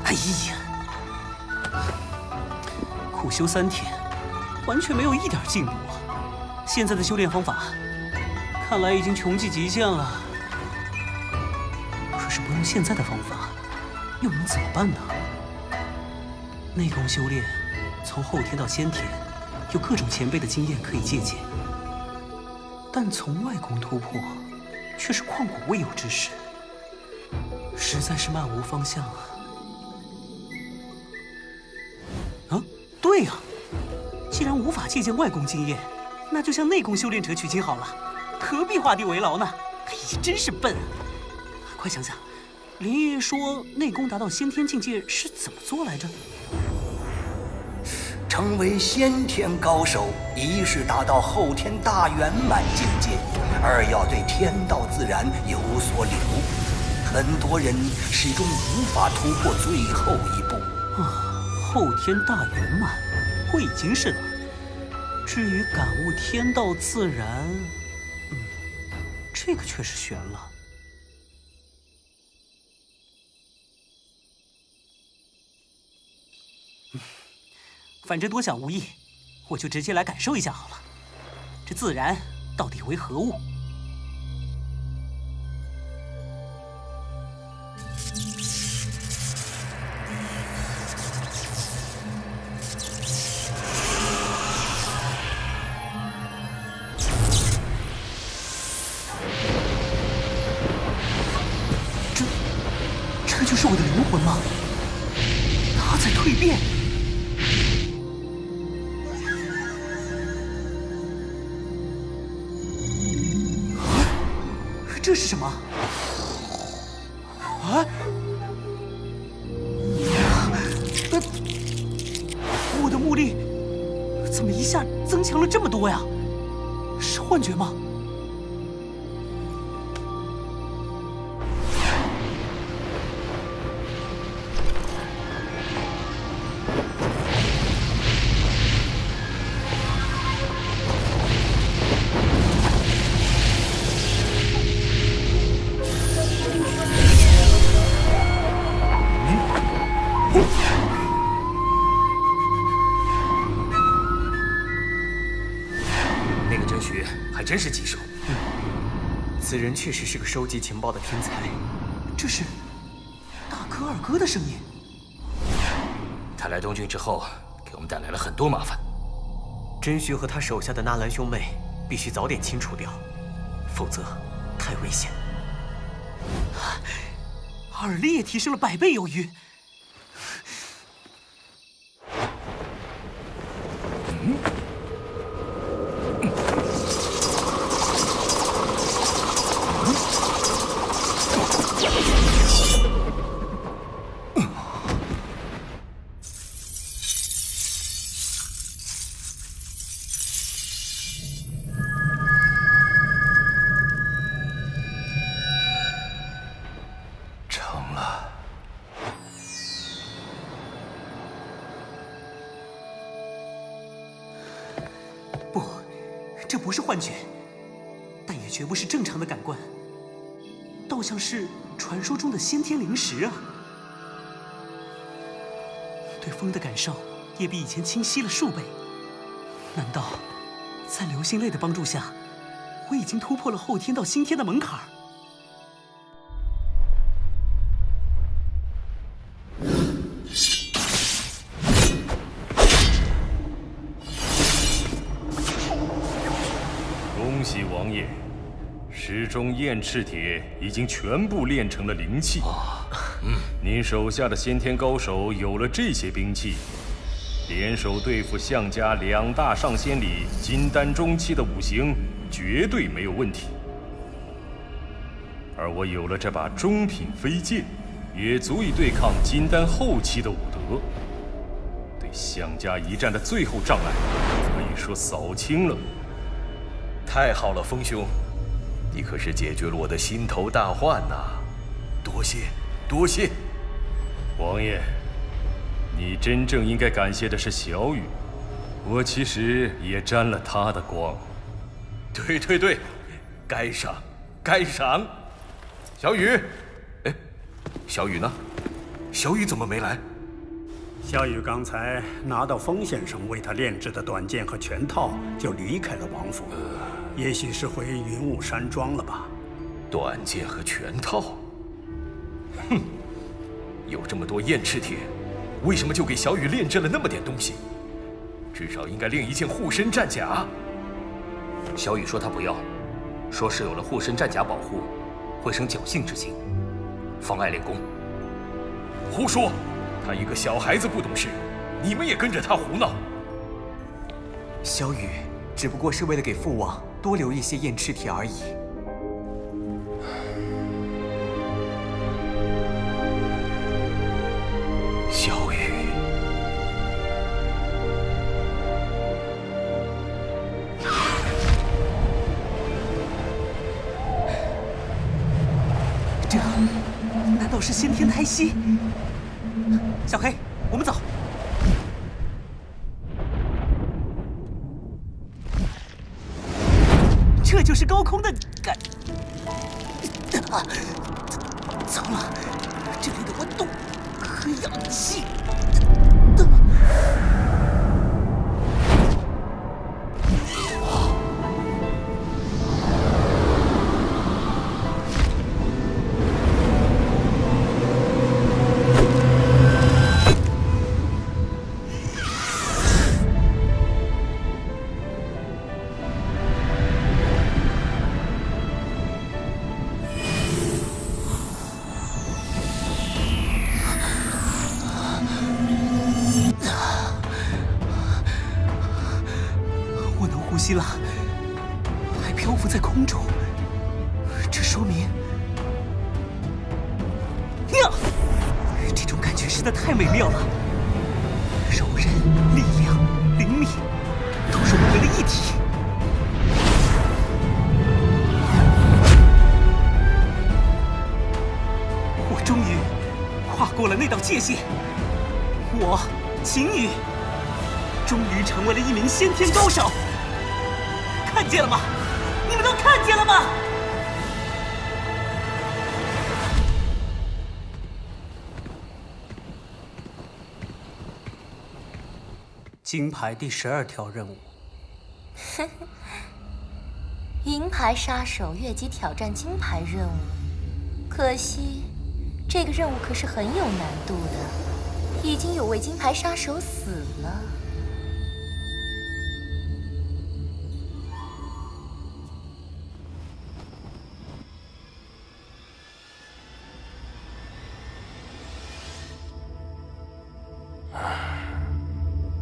哎呀，苦修3天，完全没有一点进步啊！现在的修炼方法，看来已经穷极极限了。可是不用现在的方法，又能怎么办呢？内功修炼，从后天到先天，有各种前辈的经验可以借鉴，但从外功突破，却是旷古未有之事，实在是漫无方向啊！对呀，既然无法借鉴外功经验，那就向内功修炼者取经好了，何必画地为牢呢？哎呀，真是笨啊！快想想，林爷爷说内功达到先天境界是怎么做来着？成为先天高手，一是达到后天大圆满境界，二要对天道自然有所领悟。很多人始终无法突破最后一步。后天大圆满，我已经是了。至于感悟天道自然，这个确实悬了。反正多想无益，我就直接来感受一下好了。这自然到底为何物？这就是我的灵魂吗？它在蜕变。这是什么？啊！我的目力怎么一下增强了这么多呀？是幻觉吗？真是棘手。此人确实是个收集情报的天才。这是大哥二哥的声音。他来东郡之后，给我们带来了很多麻烦。真虚和他手下的纳兰兄妹必须早点清除掉，否则太危险。耳力也提升了100倍有余。绝不是正常的感官，倒像是传说中的先天灵石啊！对风的感受也比以前清晰了数倍。难道在流星泪的帮助下，我已经突破了后天到新天的门槛？恭喜王爷，石中燕翅铁已经全部炼成了灵器。您手下的先天高手有了这些兵器，联手对付项家2大上仙里金丹中期的五行，绝对没有问题。而我有了这把中品飞剑，也足以对抗金丹后期的武德，对项家一战的最后障碍，可以说扫清了。太好了，风兄，你可是解决了我的心头大患呐！多谢，多谢。王爷，你真正应该感谢的是小雨，我其实也沾了他的光。对对对，该赏，该赏。小雨，哎，小雨呢？小雨怎么没来？小雨刚才拿到风先生为他炼制的短剑和拳套，就离开了王府。也许是回云雾山庄了吧。短剑和拳套？哼，有这么多燕翅铁，为什么就给小雨炼制了那么点东西？至少应该炼一件护身战甲。小雨说他不要，说是有了护身战甲保护，会生侥幸之心，妨碍练功。胡说！他一个小孩子不懂事，你们也跟着他胡闹。小雨只不过是为了给父王多留一些燕翅铁而已。小雨，这难道是先天胎息？小黑，我们走。这就是高空的感。糟了，这里的温度和氧气。呼吸了，还漂浮在空中，这说明呀，这种感觉实在太美妙了。柔韧、力量、灵敏，都融为了一体。我终于跨过了那道界限，我秦羽终于成为了一名先天高手。看见了吗？你们都看见了吗？金牌第12条任务。银牌杀手越级挑战金牌任务，可惜这个任务可是很有难度的，已经有位金牌杀手死了。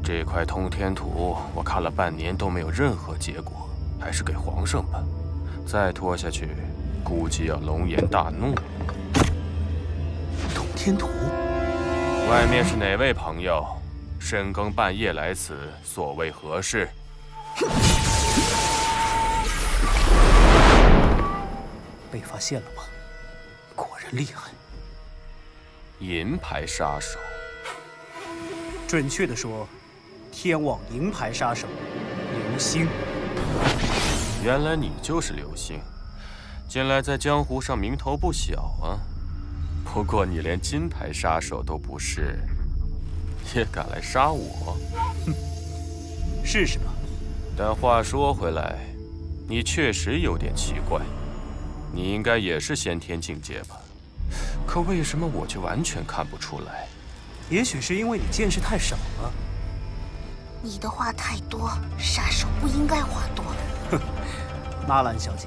这块通天图我看了半年都没有任何结果，还是给皇上吧。再拖下去，估计要龙颜大怒。通天图，外面是哪位朋友？深更半夜来此，所谓何事？被发现了吗？果然厉害。银牌杀手，准确的说，天网银牌杀手刘星。原来你就是刘星。近来在江湖上名头不小啊。不过你连金牌杀手都不是，也敢来杀我？试试吧。但话说回来，你确实有点奇怪。你应该也是先天境界吧？可为什么我就完全看不出来？也许是因为你见识太少了。你的话太多，杀手不应该话多。哼，纳兰小姐，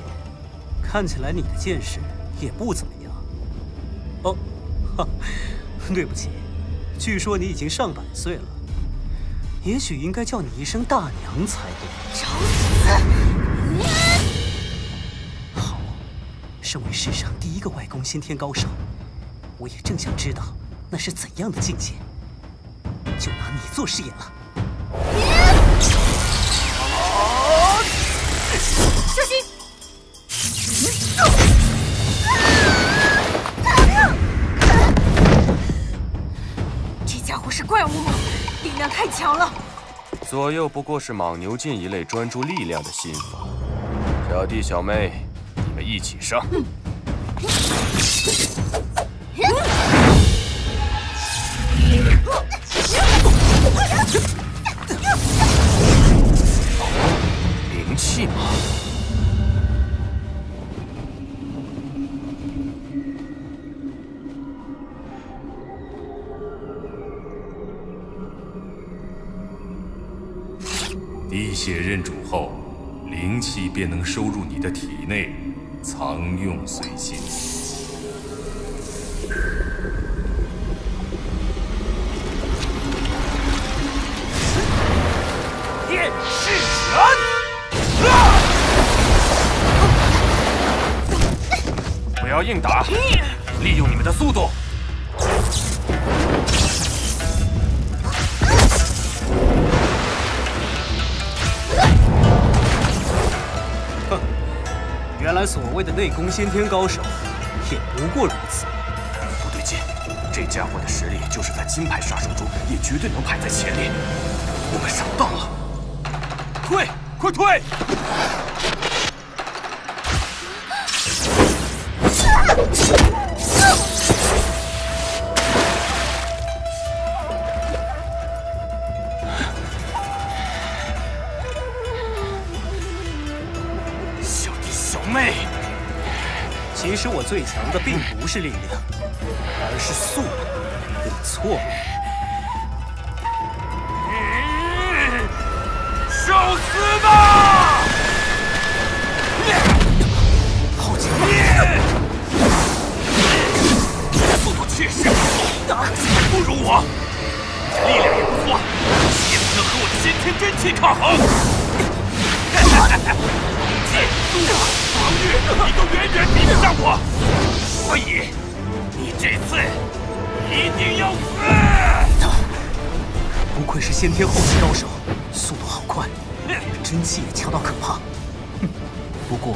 看起来你的见识也不怎么样。哦，哈，对不起，据说你已经上百岁了，也许应该叫你一声大娘才对。找死！好，身为世上第一个外功先天高手，我也正想知道那是怎样的境界，就拿你做试验了。小心！这家伙是怪物吗？力量太强了。左右不过是莽牛剑一类专注力量的心法。小弟小妹，你们一起上。灵气吗？滴血认主后，灵气便能收入你的体内，藏用随心。电视拳！不要硬打，利用你们的速度。哼，原来所谓的内功先天高手，也不过如此。不对劲，这家伙的实力就是在金牌杀手中也绝对能排在前列。我们上当了。退，快退！小弟小妹，其实我最强的并不是力量，而是速度。你错了。受死吧！好强！速度确实可惜还不如我，你的力量也不错，也不能和我的先天真气抗衡。攻击、速度、防御，你都远远比不上我，所以你这次一定要死！不愧是先天后期高手，速度好快，真气也强到可怕。哼，不过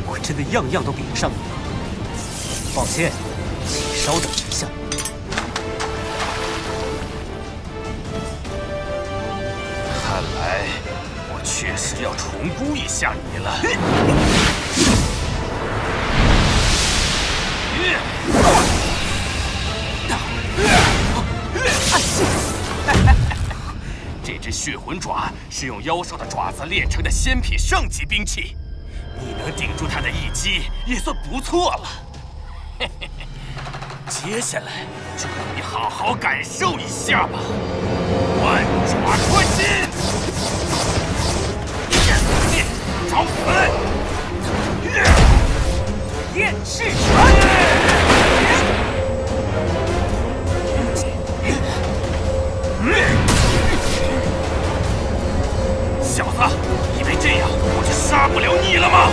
我真的样样都比不上你。抱歉，请稍等一下。看来我确实要重估一下你了。这只血魂爪是用妖兽的爪子炼成的仙品圣级兵器，你能顶住它的一击也算不错了。接下来就让你好好感受一下吧，万爪穿心，找死！焰噬拳！小子，以为这样我就杀不了你了吗？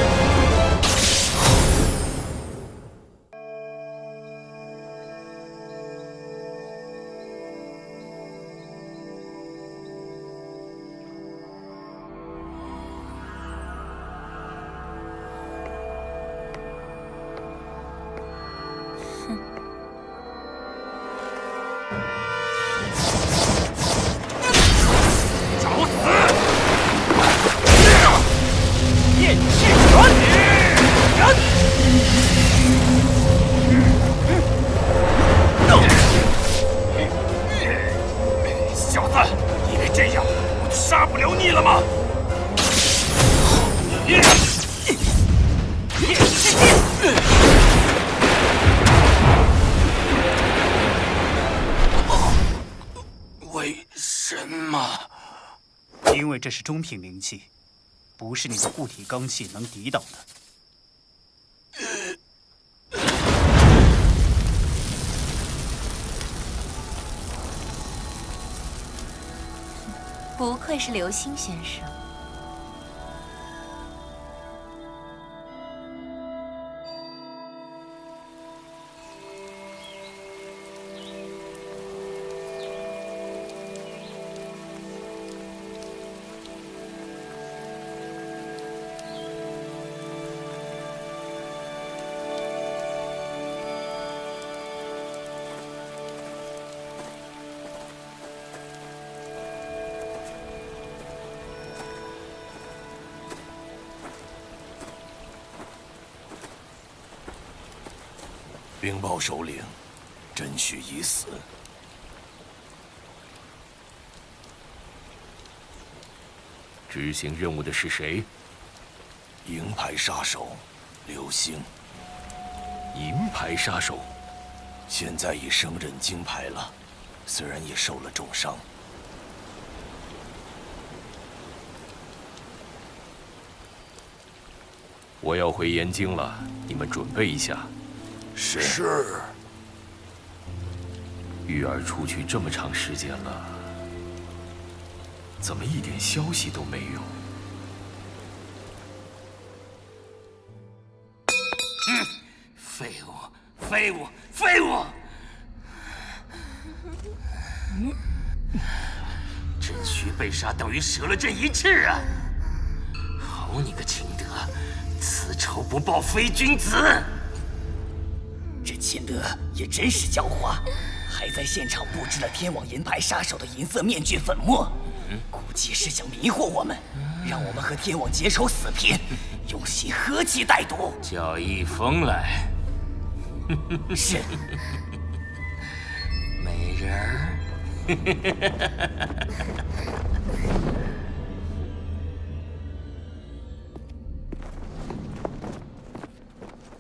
么？因为这是中品灵气，不是你的护体罡气能抵挡的。不愧是流星先生。禀报首领，甄须已死。执行任务的是谁？银牌杀手刘星。银牌杀手，现在已升任金牌了，虽然也受了重伤。我要回延京了，你们准备一下。是。玉儿出去这么长时间了，怎么一点消息都没有？废物，废物，废物！甄须被杀，等于折了朕一翅啊！好你个秦德，此仇不报非君子！这秦德也真是狡猾，还在现场布置了天网银牌杀手的银色面具粉末，估计是想迷惑我们，让我们和天网结仇死拼，用心喝其歹毒。叫易峰来。是。美人儿。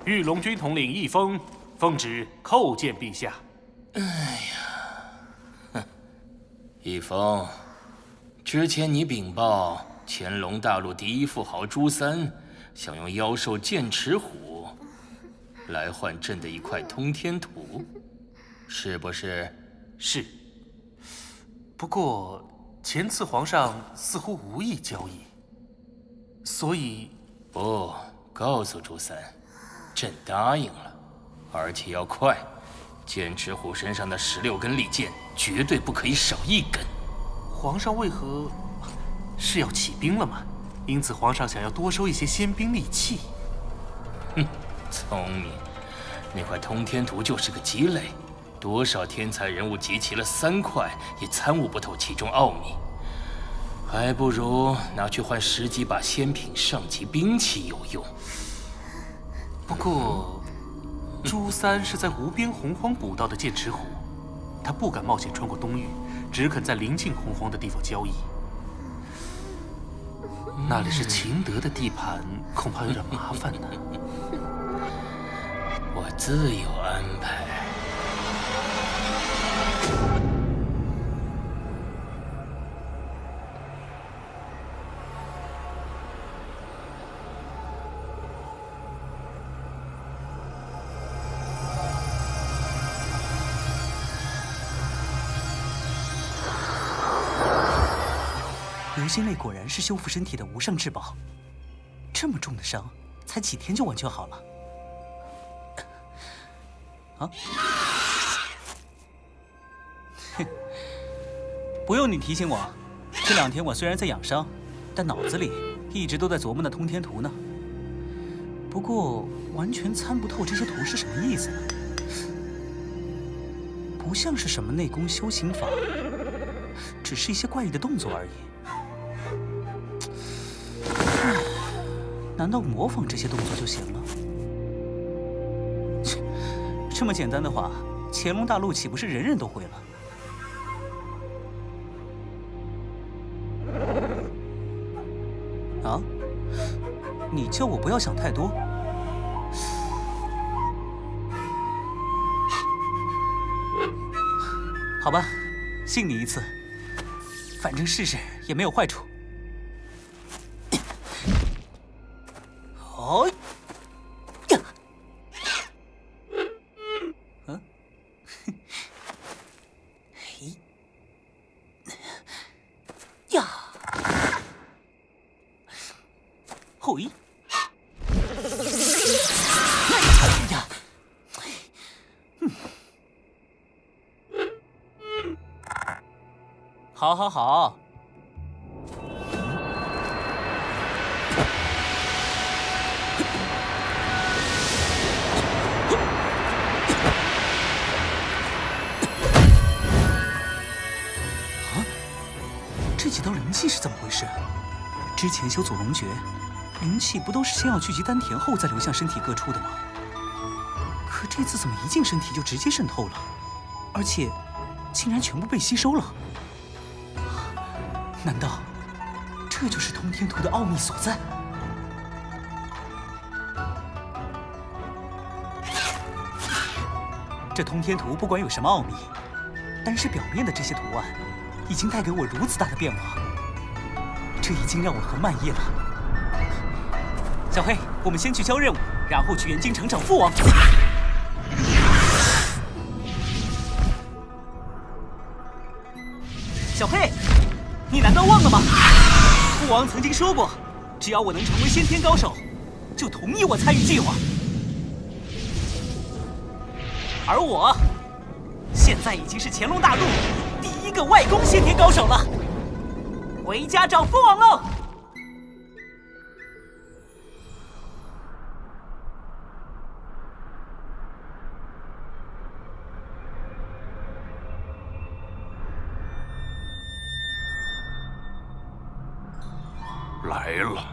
御龙军统领易峰，奉旨叩见陛下。哎呀，易峰，之前你禀报乾隆大陆第一富豪朱三想用妖兽剑齿虎来换朕的一块通天图，是不是？是。不过前次皇上似乎无意交易，所以不告诉朱三，朕答应了，而且要快。剑齿虎身上的16根利剑绝对不可以少一根。皇上为何是要起兵了吗？因此皇上想要多收一些仙兵利器。哼，聪明。那块通天图就是个鸡肋，多少天才人物集齐了3块，也参悟不透其中奥秘，还不如拿去换10几把仙品上级兵器有用。不过，朱三是在无边洪荒捕到的剑齿虎，他不敢冒险穿过东域，只肯在临近洪荒的地方交易。那里是秦德的地盘，恐怕有点麻烦呢。我自有安排。流星泪果然是修复身体的无上至宝，这么重的伤，才几天就完全好了。啊？哼，不用你提醒我，这2天我虽然在养伤，但脑子里一直都在琢磨那通天图呢。不过完全参不透这些图是什么意思呢？不像是什么内功修行法，只是一些怪异的动作而已。难道模仿这些动作就行了？切，这么简单的话，乾隆大陆岂不是人人都会了？啊？你叫我不要想太多。好吧，信你一次。反正试试也没有坏处。哦，呀，嗯，嘿，呀，嘿，呀，好，好，好。这几道灵气是怎么回事？之前修祖龙诀，灵气不都是先要聚集丹田后再流向身体各处的吗？可这次怎么一进身体就直接渗透了，而且竟然全部被吸收了？难道这就是通天图的奥秘所在？这通天图不管有什么奥秘，单是表面的这些图案，已经带给我如此大的变化，这已经让我很满意了。小黑，我们先去交任务，然后去元京城找父王。小黑，你难道忘了吗？父王曾经说过，只要我能成为先天高手，就同意我参与计划。而我，现在已经是乾隆大陆第一个外宫先天高手了，回家找父王喽！来了。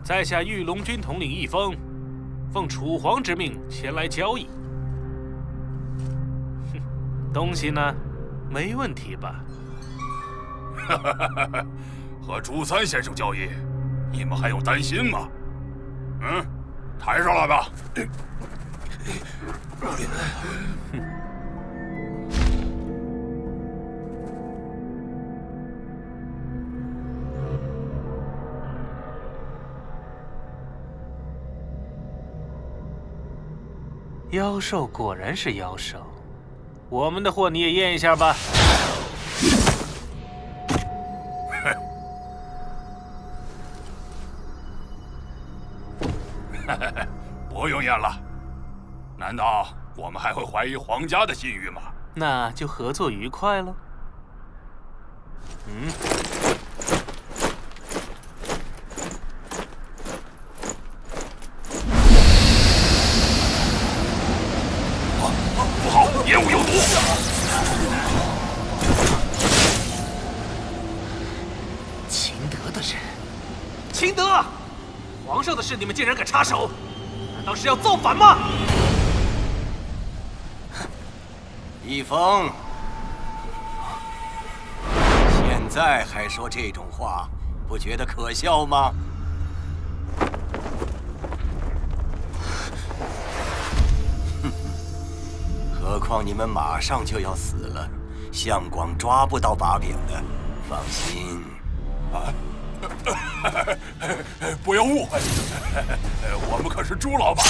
在下玉龙军统领一封，奉楚皇之命前来交易。哼，东西呢？没问题吧？和朱三先生交易，你们还用担心吗？嗯，抬上来吧。妖兽果然是妖兽，我们的货你也验一下吧。不用验了，难道我们还会怀疑皇家的信誉吗？那就合作愉快了。不好，烟雾有毒！秦德的人，秦德，皇上的事你们竟然敢插手，难道是要造反吗？一峰，现在还说这种话，不觉得可笑吗？何况你们马上就要死了，相广抓不到把柄的，放心。不要误会，我们可是朱老板。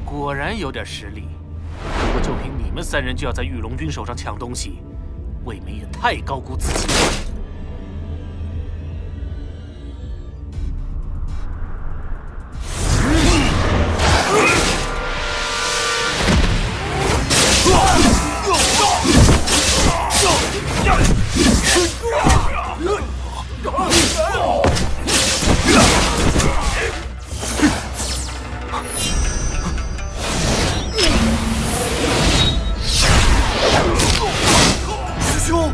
果然有点实力，不过就凭你们三人就要在玉龙军手上抢东西，未免也太高估自己了。师兄，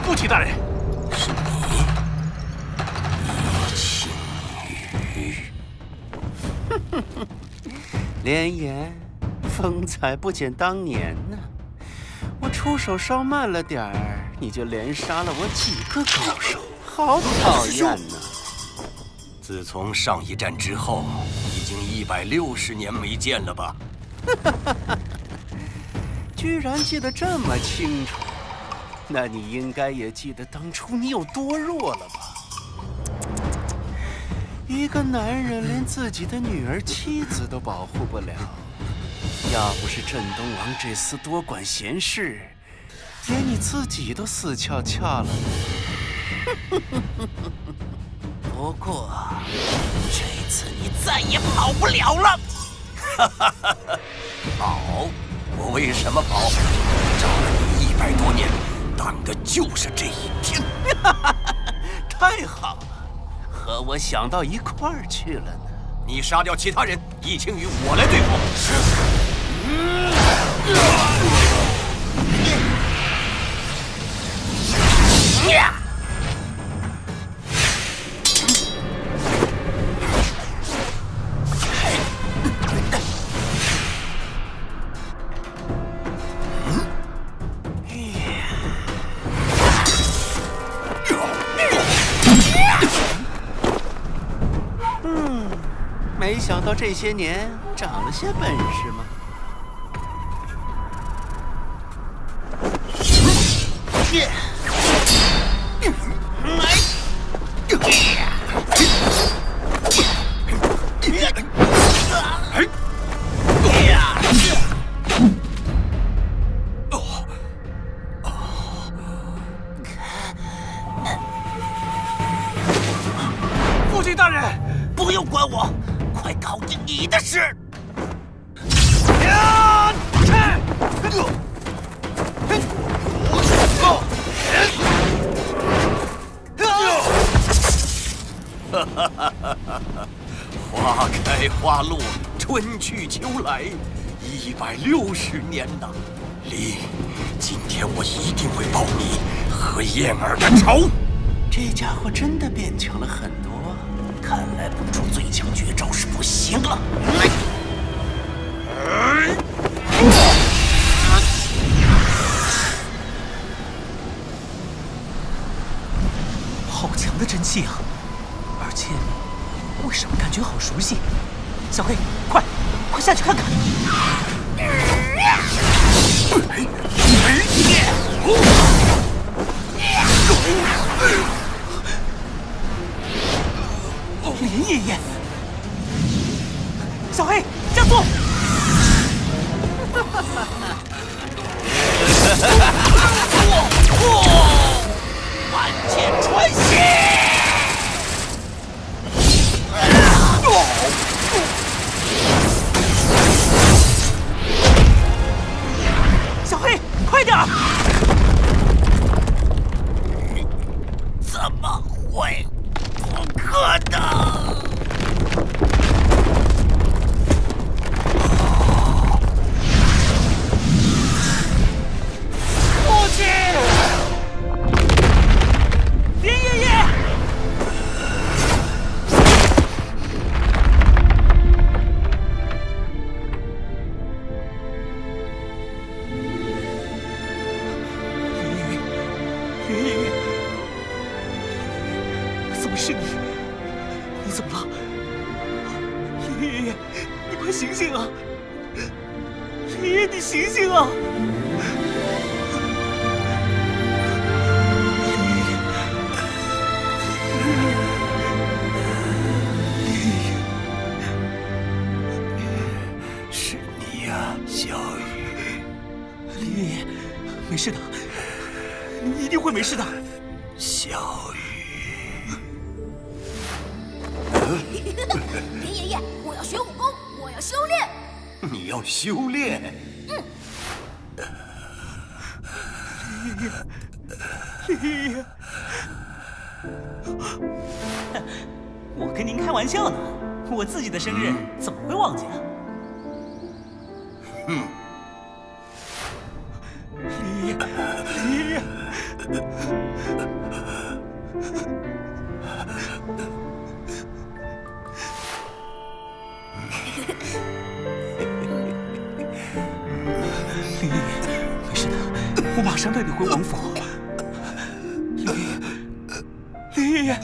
父亲大人，是你，青羽。莲颜，风采不减当年呐！我出手稍慢了点儿，你就连杀了我几个高手，好讨厌呐！自从上一战之后，已经160年没见了吧？居然记得这么清楚，那你应该也记得当初你有多弱了吧？一个男人连自己的女儿、妻子都保护不了，要不是镇东王这厮多管闲事，连你自己都死翘翘了呢。不过这次你再也跑不了了。跑？我为什么跑？找了你100多年，等的就是这一天。太好了，和我想到一块儿去了呢。你杀掉其他人，易清与我来对付。没想到这些年长了些本事吗？父亲大人，不用管我。快搞定你的事！花开花落，春去秋来，160年呐！离，今天我一定会报你和燕儿的仇。这家伙真的变强了很多。看来不出最强绝招是不行了。好强的真气啊！而且，为什么感觉好熟悉？小黑，快下去看看！连爷爷，小黑，加速！万箭穿心！小黑，快点！怎么会？不可能！父亲，林爷爷，林爷爷，怎么是你？你怎么了？爷爷，你快醒醒啊！爷爷，你醒醒啊！是你呀，小雨。林爷爷，没事的，你一定会没事的。小雨。林爷爷，我要学武功，我要修炼。你要修炼？林爷爷，我跟您开玩笑呢，我自己的生日怎么会忘记啊？林爷爷，林爷爷。林爷爷，没事的。我马上带你回王府。林爷爷。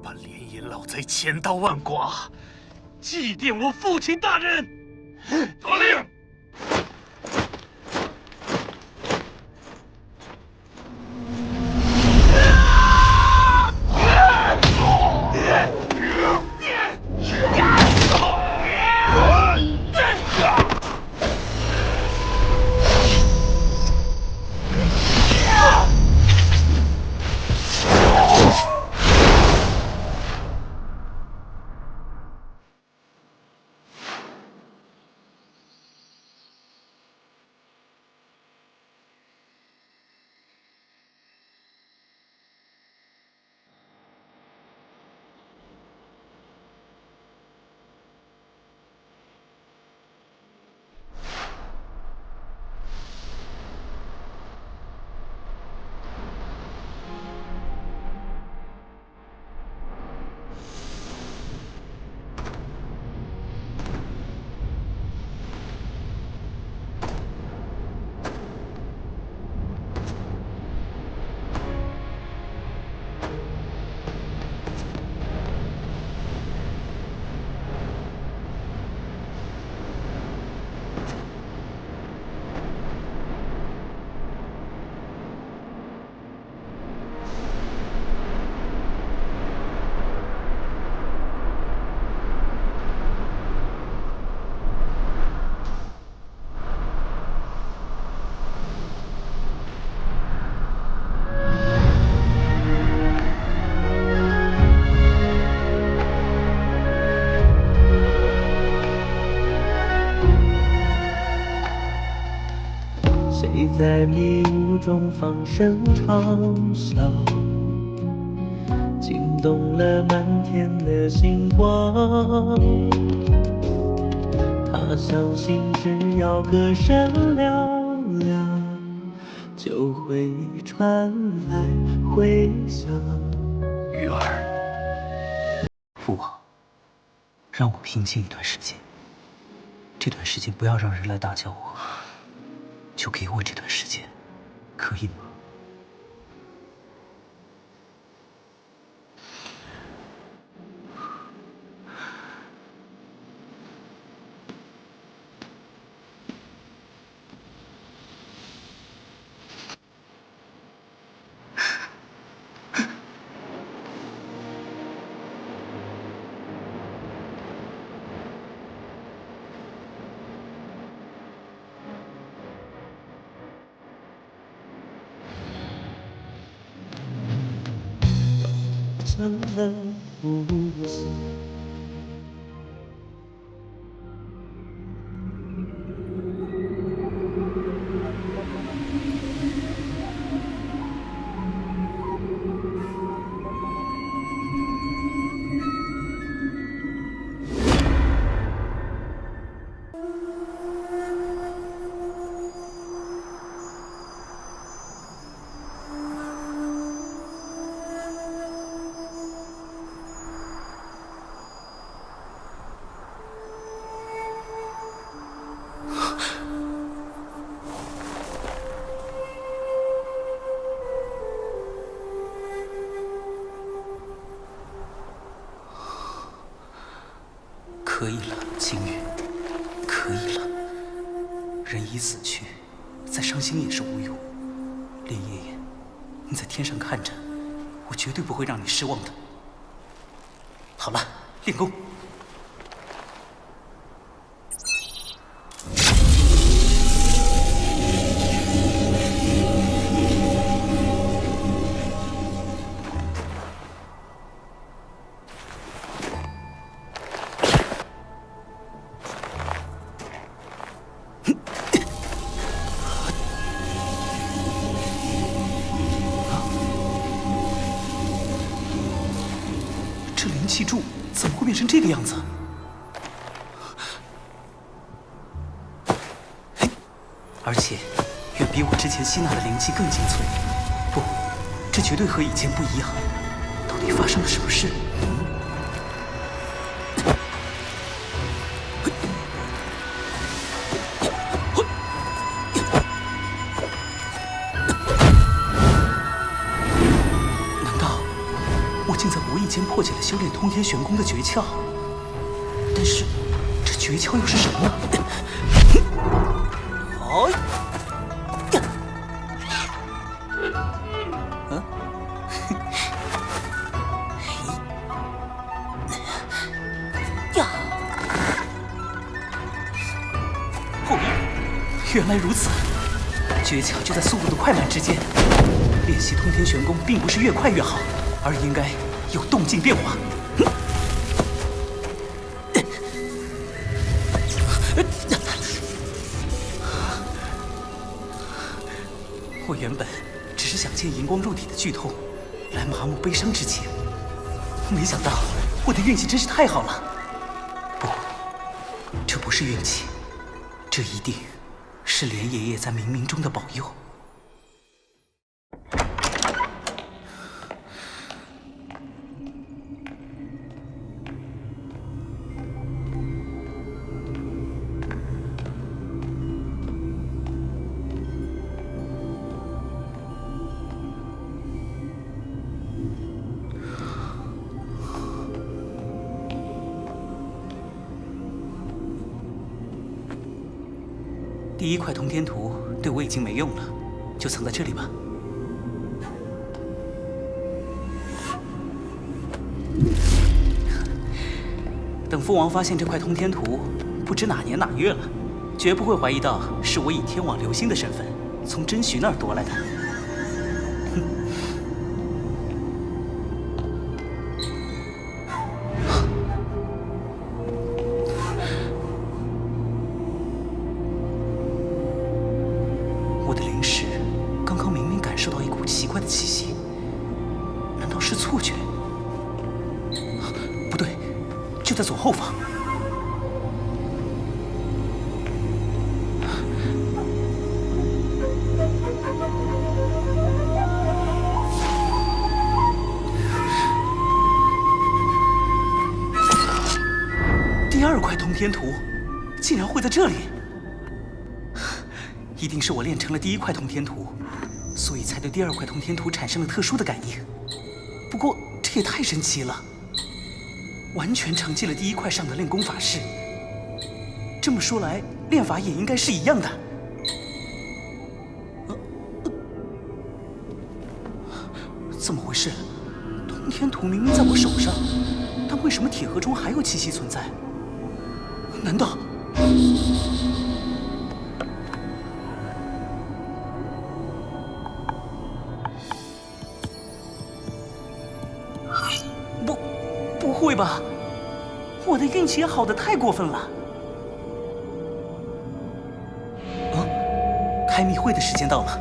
把连野老贼千刀万剐，祭奠我父亲大人。得令。谁在迷雾中放声嘲笑，惊动了满天的星光。他相信只要歌声嘹亮，就会传来回响。鱼儿，父王，让我平静一段时间。这段时间不要让人来打搅我，就给我这段时间，可以吗？怎能不死？可以了，青羽，可以了。人已死去，再伤心也是无用。林爷爷，你在天上看着，我绝对不会让你失望的。好了，练功。气柱怎么会变成这个样子？而且远比我之前吸纳的灵气更精粹。不，这绝对和以前不一样。到底发生了什么事？难道我竟在无意间破解了修炼通天玄功的诀窍？但是这诀窍又是什么呢？好呀！原来如此，诀窍就在速度的快慢之间。练习通天玄功并不是越快越好，而应该有动静变化。我原本只是想借荧光入体的剧痛来麻木悲伤之情，没想到我的运气真是太好了。不，这不是运气，这一定是莲爷爷在冥冥中的保佑。第一块通天图对我已经没用了，就藏在这里吧。等父王发现这块通天图不知哪年哪月了，绝不会怀疑到是我以天网流星的身份从真徐那儿夺来的。气息，难道是错觉？不对，就在左后方。第二块通天图竟然会在这里，一定是我练成了第一块通天图，所以才对第二块通天图产生了特殊的感应。不过这也太神奇了，完全承继了第一块上的练功法式。这么说来，练法也应该是一样的。怎么回事？通天图明明在我手上，但为什么铁盒中还有气息存在？难道……不会吧！我的运气也好得太过分了。开密会的时间到了。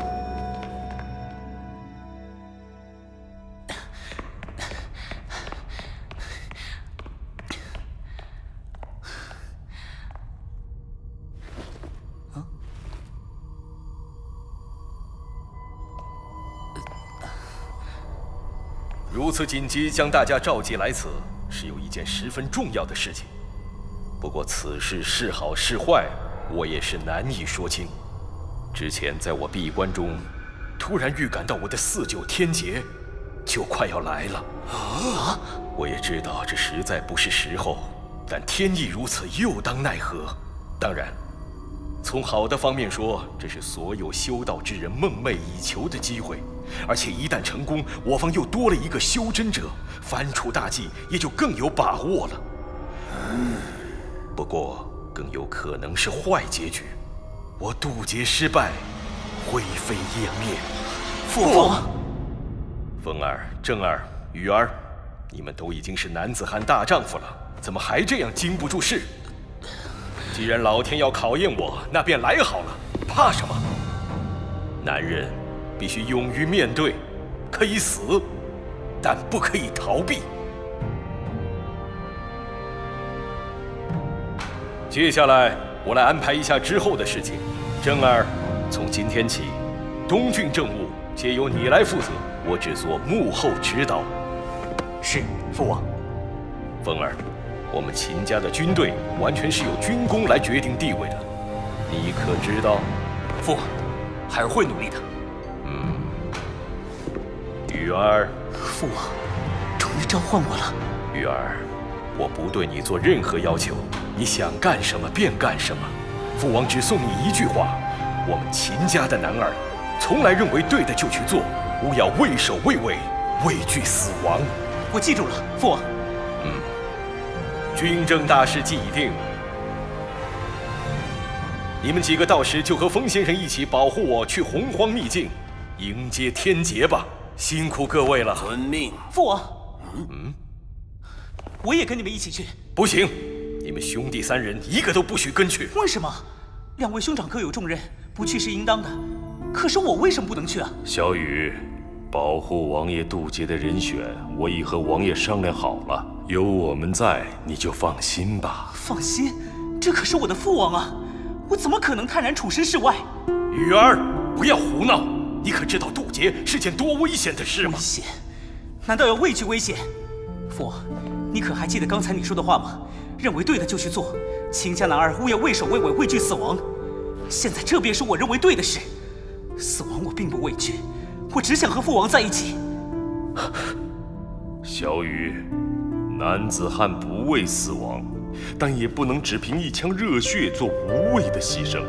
如此紧急将大家召集来此，是有一件十分重要的事情。不过此事是好是坏，我也是难以说清。之前在我闭关中，突然预感到我的4九天劫就快要来了。我也知道这实在不是时候，但天意如此，又当奈何。当然，从好的方面说，这是所有修道之人梦寐以求的机会。而且一旦成功，我方又多了一个修真者，翻出大计也就更有把握了。不过更有可能是坏结局，我渡劫失败，灰飞烟灭。父王，风儿、正儿、雨儿，你们都已经是男子汉大丈夫了，怎么还这样经不住事？既然老天要考验我，那便来好了，怕什么？男人必须勇于面对，可以死，但不可以逃避。接下来我来安排一下之后的事情。正儿，从今天起，东郡政务皆由你来负责，我只做幕后指导。是，父王。凤儿，我们秦家的军队完全是由军功来决定地位的，你可知道？父王，孩儿会努力的。玉儿，父王，终于召唤我了。玉儿，我不对你做任何要求，你想干什么便干什么。父王只送你一句话：我们秦家的男儿，从来认为对的就去做，勿要畏首畏尾，畏惧死亡。我记住了，父王。军政大事既已定，你们几个到时就和风先生一起保护我去洪荒秘境，迎接天劫吧。辛苦各位了。遵命。父王。我也跟你们一起去。不行，你们兄弟3人一个都不许跟去。为什么？2位兄长各有重任，不去是应当的。可是我为什么不能去啊？小雨，保护王爷渡劫的人选，我已和王爷商量好了，有我们在，你就放心吧。放心？这可是我的父王啊，我怎么可能泰然处身事外？雨儿，不要胡闹！你可知道渡劫是件多危险的事吗？危险？难道要畏惧危险？父王，你可还记得刚才你说的话吗？认为对的就去做，秦家男儿勿要畏首畏尾，畏惧死亡。现在这便是我认为对的事。死亡我并不畏惧，我只想和父王在一起。小雨，男子汉不畏死亡，但也不能只凭一腔热血做无谓的牺牲。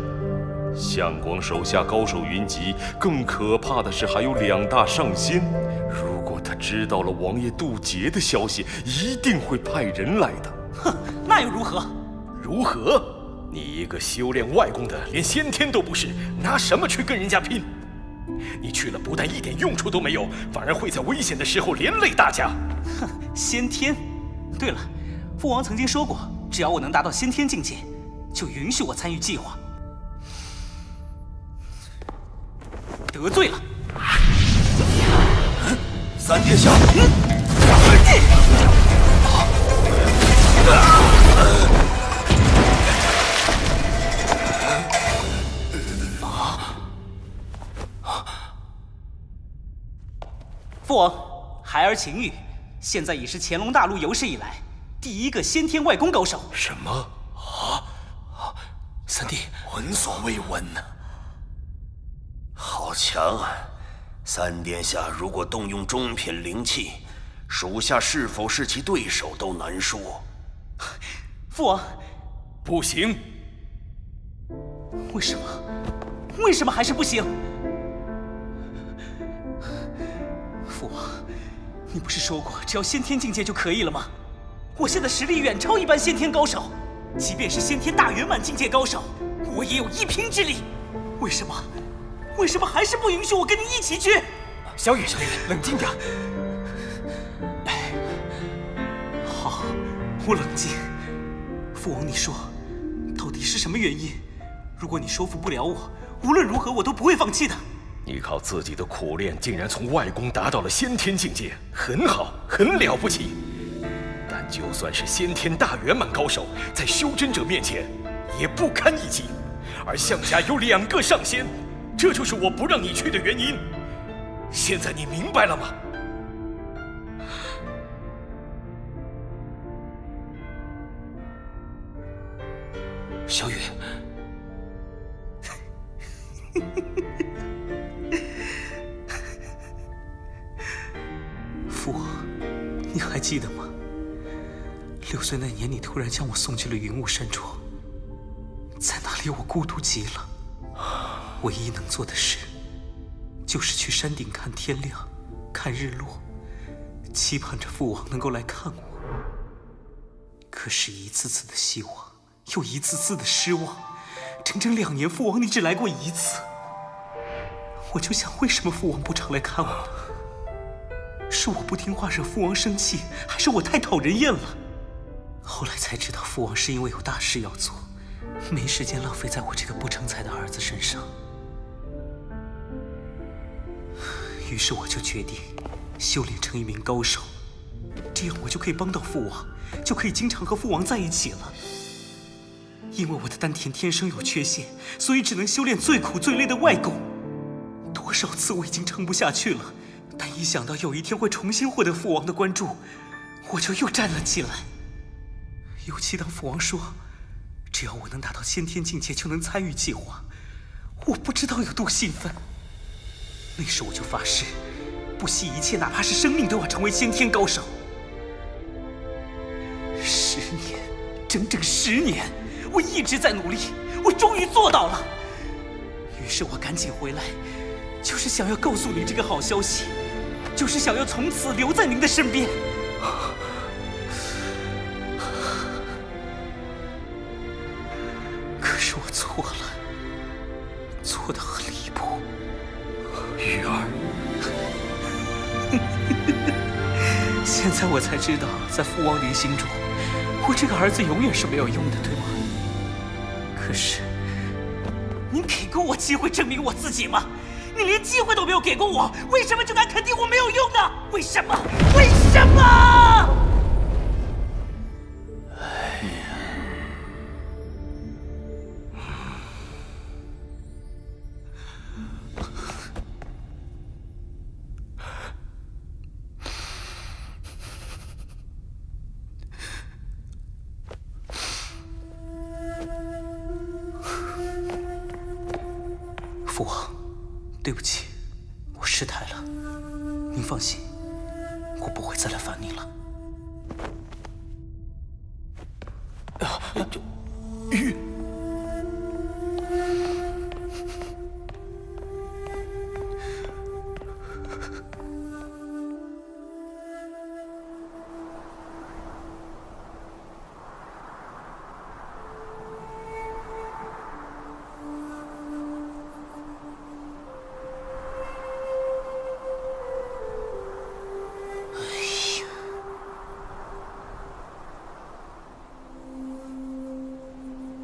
相光手下高手云集，更可怕的是还有2大上仙。如果他知道了王爷渡劫的消息，一定会派人来的。哼，那又如何？如何？你一个修炼外功的，连先天都不是，拿什么去跟人家拼？你去了不但一点用处都没有，反而会在危险的时候连累大家。哼，先天。对了，父王曾经说过，只要我能达到先天境界，就允许我参与计划。得罪了。3殿下。父王，孩儿秦羽，现在已是乾隆大陆有史以来第一个先天外功高手。什么？三弟，闻所未闻呢。好强啊！3殿下如果动用中品灵气，属下是否是其对手都难说。父王，不行。为什么？为什么还是不行？父王，你不是说过只要先天境界就可以了吗？我现在实力远超一般先天高手，即便是先天大圆满境界高手，我也有一拼之力。为什么？为什么还是不允许我跟你一起去？小雨，冷静点。好，我冷静。父王，你说，到底是什么原因？如果你说服不了我，无论如何我都不会放弃的。你靠自己的苦练，竟然从外功达到了先天境界，很好，很了不起。但就算是先天大圆满高手，在修真者面前也不堪一击。而项家有2个上仙，这就是我不让你去的原因。现在你明白了吗？小雨。父王，你还记得吗？6岁那年，你突然将我送去了云雾山庄，在那里我孤独极了。唯一能做的事，就是去山顶看天亮，看日落，期盼着父王能够来看我。可是，一次次的希望，又一次次的失望。整整2年，父王你只来过1次。我就想，为什么父王不常来看我呢？是我不听话惹父王生气，还是我太讨人厌了？后来才知道，父王是因为有大事要做，没时间浪费在我这个不成才的儿子身上。于是我就决定修炼成一名高手，这样我就可以帮到父王，就可以经常和父王在一起了。因为我的丹田天生有缺陷，所以只能修炼最苦最累的外功。多少次我已经撑不下去了，但一想到有一天会重新获得父王的关注，我就又站了起来。尤其当父王说，只要我能达到先天境界就能参与计划，我不知道有多兴奋。那时我就发誓，不惜一切，哪怕是生命都要成为先天高手。10年，整整10年，我一直在努力，我终于做到了。于是我赶紧回来，就是想要告诉你这个好消息，就是想要从此留在您的身边。可是我错了，错得很离谱。玉儿，现在我才知道，在父王您心中，我这个儿子永远是没有用的，对吗？可是，您给过我机会证明我自己吗？你连机会都没有给过我，为什么就敢肯定我没有用呢？为什么？为什么？父王，对不起，我失态了。您放心，我不会再来烦您了。玉，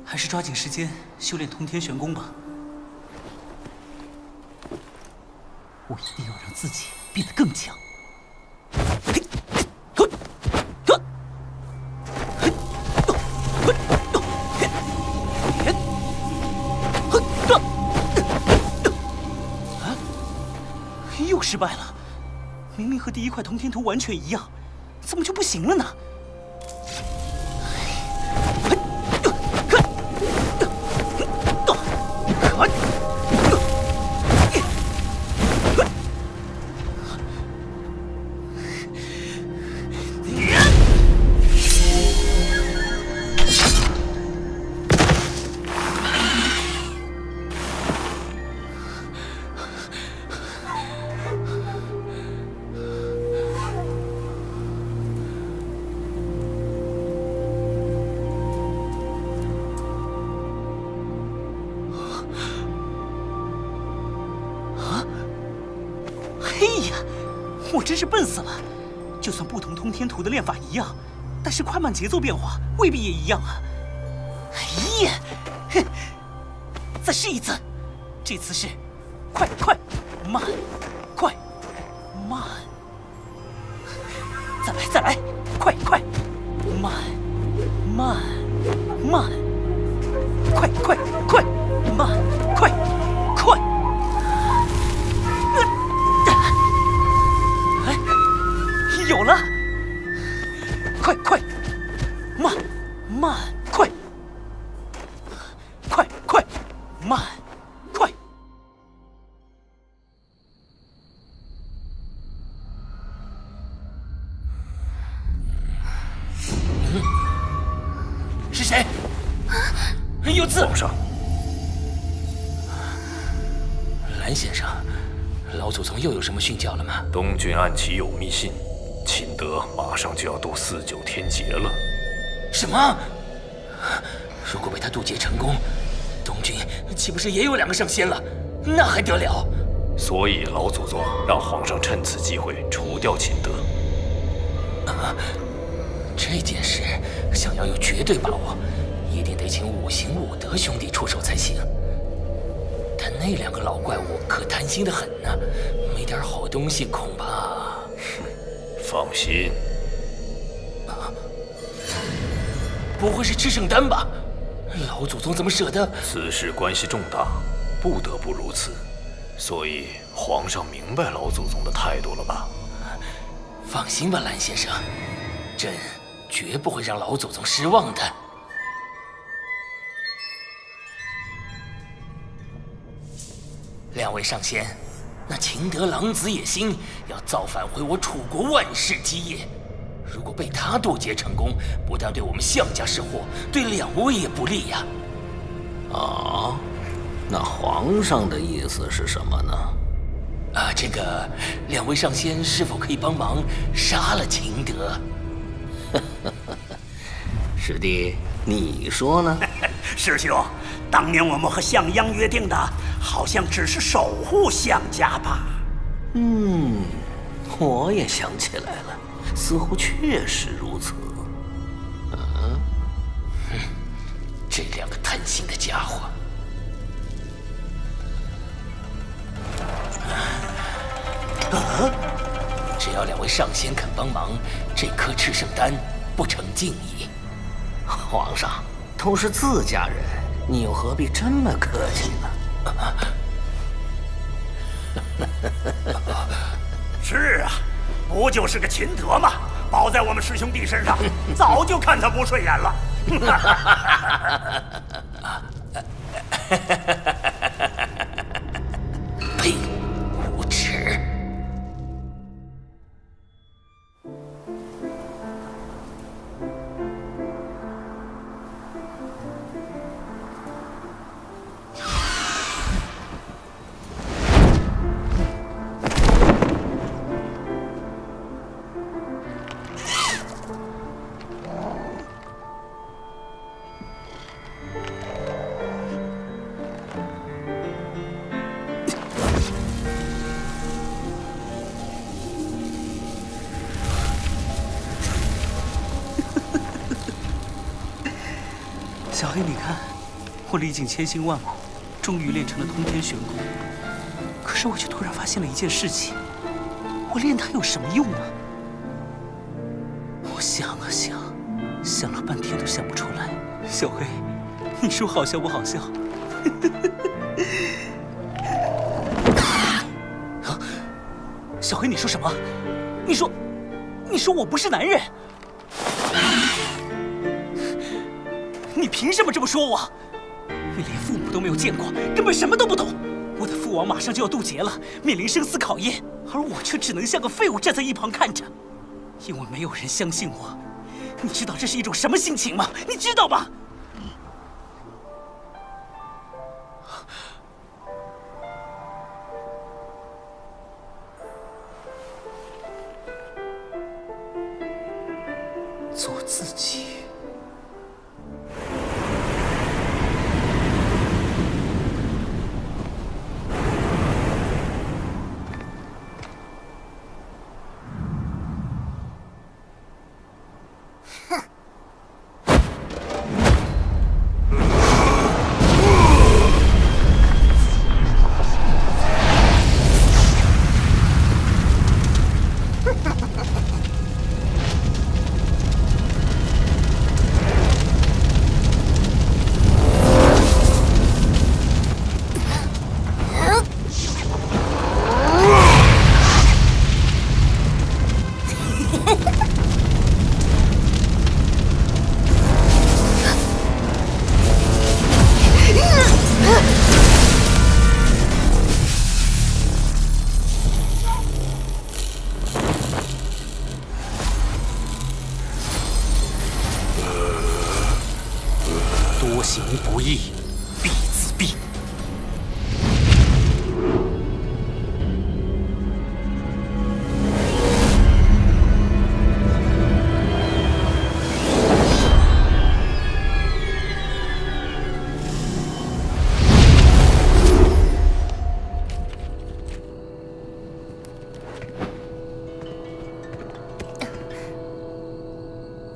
还是抓紧时间修炼通天玄功吧。我一定要让自己变得更强。又失败了，明明和第一块通天图完全一样，怎么就不行了呢？我真是笨死了！就算不同通天图的练法一样，但是快慢节奏变化未必也一样啊！哎呀，哼！再试一次，这次是快快慢快慢，再来，快快慢慢慢，快快快慢快快！有了！快快，慢慢快，快快慢快。是谁？有字！皇上，蓝先生，老祖宗又有什么训教了吗？东郡暗棋有密信。秦德马上就要渡49天劫了。什么？如果被他渡劫成功，东郡岂不是也有2个上仙了？那还得了？所以老祖宗让皇上趁此机会除掉秦德。这件事想要有绝对把握，一定得请5行5德兄弟出手才行。但那2个老怪物可贪心的很呢，没点好东西恐怕……放心，不会是吃圣丹吧？老祖宗怎么舍得？此事关系重大，不得不如此。所以皇上明白老祖宗的态度了吧？放心吧，蓝先生，朕绝不会让老祖宗失望的。两位上仙，那秦德狼子野心要造反回我楚国万世基业，如果被他渡劫成功，不但对我们项家是祸，对两位也不利呀。啊，那皇上的意思是什么呢？这个两位上仙是否可以帮忙杀了秦德？师弟，你说呢？师兄，当年我们和项鞅约定的，好像只是守护项家吧？我也想起来了，似乎确实如此。这两个贪心的家伙！只要两位上仙肯帮忙，这颗赤圣丹不成敬意。皇上，都是自家人，你又何必这么客气呢？是啊，不就是个秦德吗？包在我们师兄弟身上，早就看他不顺眼了。呸！无耻！小黑，你看，我历尽千辛万苦，终于练成了通天玄功。可是我却突然发现了一件事情：我练它有什么用呢？我想啊想，想了半天都想不出来。小黑，你说好笑不好笑？小黑，你说什么？你说我不是男人？你凭什么这么说我？你连父母都没有见过，根本什么都不懂。我的父王马上就要渡劫了，面临生死考验，而我却只能像个废物站在一旁看着，因为没有人相信我。你知道这是一种什么心情吗？你知道吗？做自己。多行不义必自毙。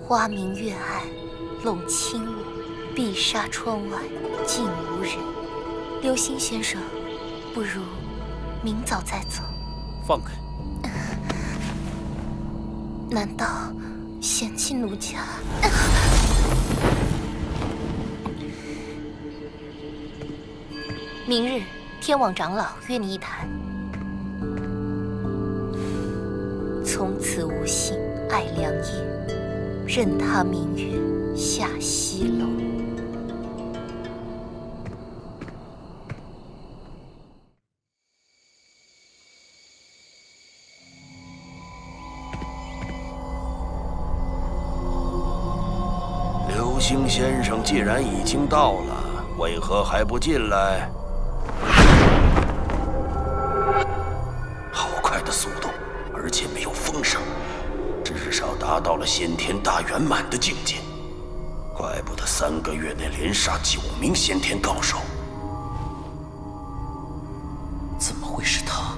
花明月暗，漏轻雾，碧纱窗外尽无人。流星先生，不如明早再走。放开！难道嫌弃奴家？明日天网长老约你一谈。从此无心爱良夜，任他明月下西楼。流星先生既然已经到了，为何还不进来？好快的速度，而且没有风声，至少达到了先天大圆满的境界。怪不得3个月内连杀9名先天高手。怎么会是他？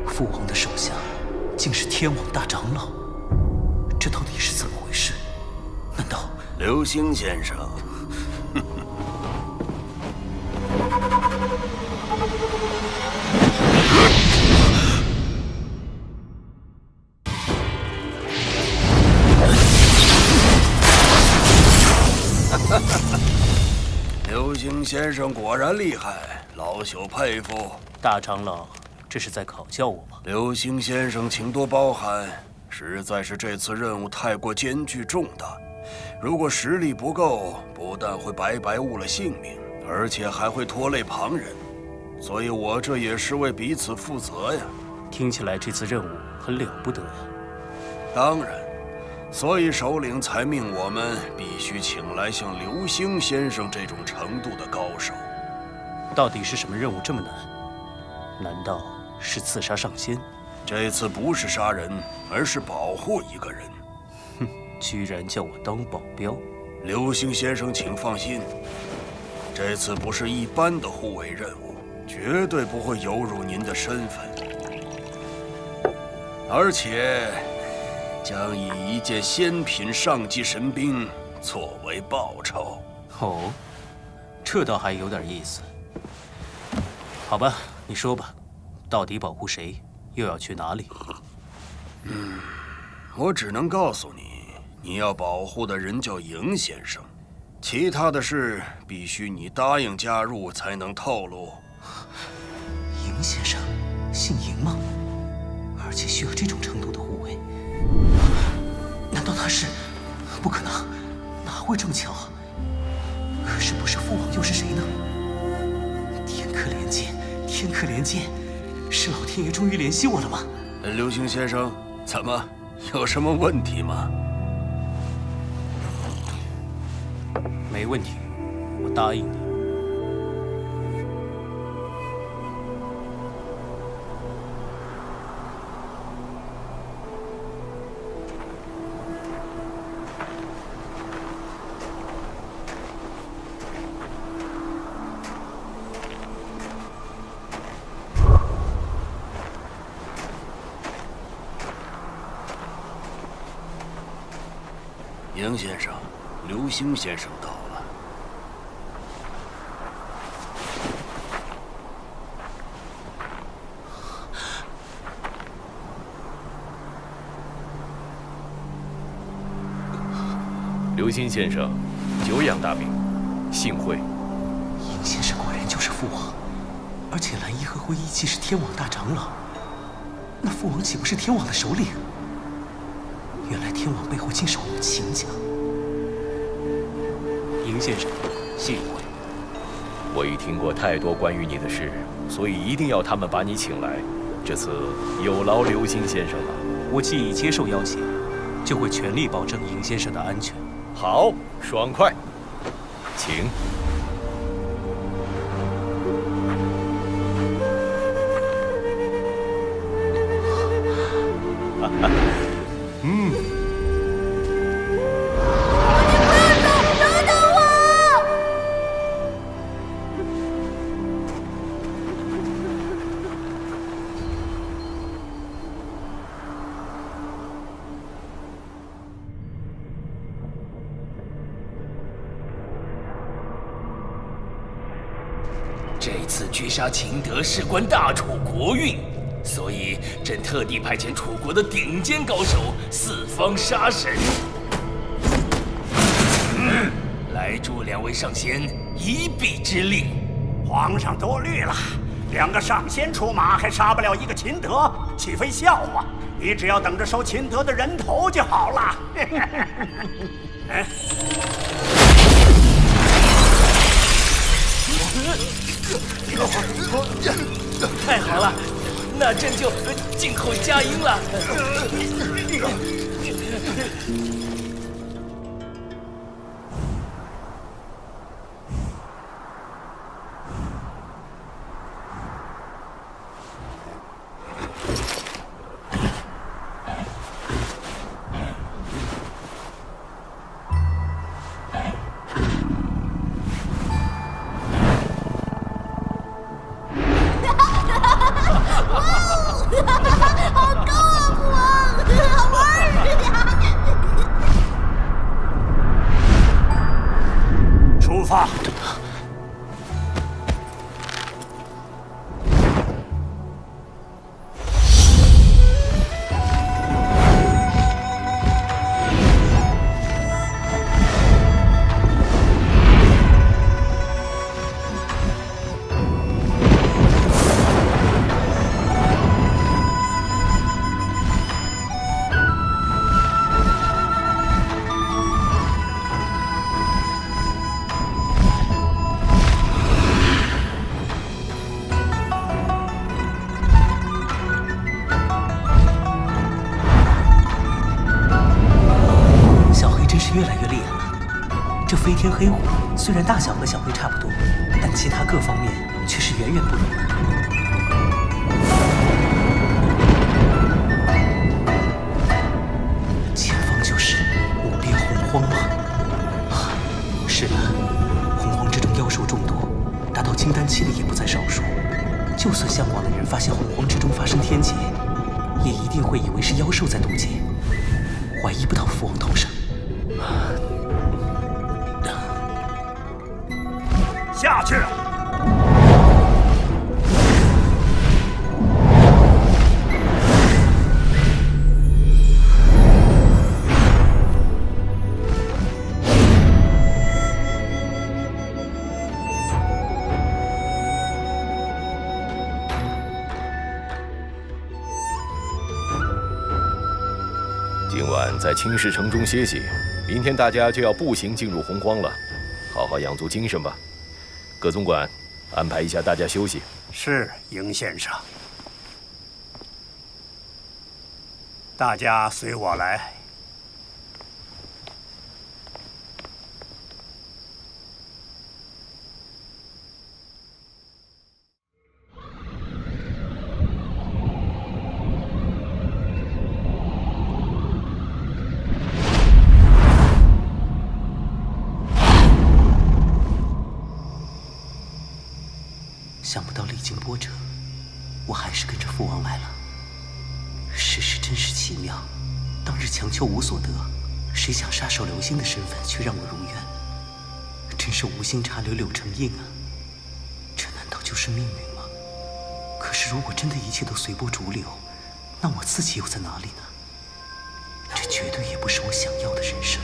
父王的手下竟是天网大长老，这到底是怎么回事？难道流星先生？流星先生果然厉害，老朽佩服。大长老，这是在考教我吗？流星先生，请多包涵，实在是这次任务太过艰巨重大。如果实力不够，不但会白白误了性命，而且还会拖累旁人。所以我这也是为彼此负责呀。听起来这次任务很了不得呀。当然，所以首领才命我们必须请来像流星先生这种程度的高手。到底是什么任务这么难？难道是刺杀上仙？这次不是杀人，而是保护一个人。哼，居然叫我当保镖！流星先生，请放心，这次不是一般的护卫任务，绝对不会有辱您的身份，而且将以一件仙品上级神兵作为报酬。哦，这倒还有点意思。好吧，你说吧，到底保护谁，又要去哪里？我只能告诉你，你要保护的人叫赢先生，其他的事必须你答应加入才能透露。赢先生，姓赢吗？而且需要这种程度的护卫？难道他是？不可能，哪会这么巧？可是不是父王又是谁呢？天客连剑，天客连剑，是老天爷终于联系我了吗？流星先生，怎么有什么问题吗？没问题，我答应你。赢先生，流星先生到了。流星先生，久仰大名，幸会。赢先生果然就是父王，而且蓝衣和灰衣既是天网大长老，那父王岂不是天网的首领？原来天网背后竟是我们秦家。赢先生，幸会。我已听过太多关于你的事，所以一定要他们把你请来。这次有劳流星先生了。我既已接受邀请，就会全力保证赢先生的安全。好，爽快，请。这次狙杀秦德事关大楚国运，所以朕特地派遣楚国的顶尖高手四方杀神，来助两位上仙一臂之力。皇上多虑了，2个上仙出马还杀不了1个秦德，岂非笑话？你只要等着收秦德的人头就好了。哎，太好了，那朕就静候佳音了。好高啊，父王，好玩呀！出发。越来越厉害了。这飞天黑虎虽然大小和小黑差不多，但其他各方面却是远远不如。前方就是无边洪荒吗？是的，洪荒之中妖兽众多，达到金丹期的也不在少数。就算相望的人发现洪荒之中发生天劫，也一定会以为是妖兽在渡劫，怀疑不到父王头上。下去！今晚在青石城中歇息，明天大家就要步行进入洪荒了，好好养足精神吧。葛总管，安排一下大家休息。是，营先生。大家随我来。想不到历经波折，我还是跟着父王来了。世事真是奇妙，当日强求无所得，谁想杀手流星的身份却让我如愿，真是无心插柳柳成荫啊！这难道就是命运吗？可是如果真的一切都随波逐流，那我自己又在哪里呢？这绝对也不是我想要的人生。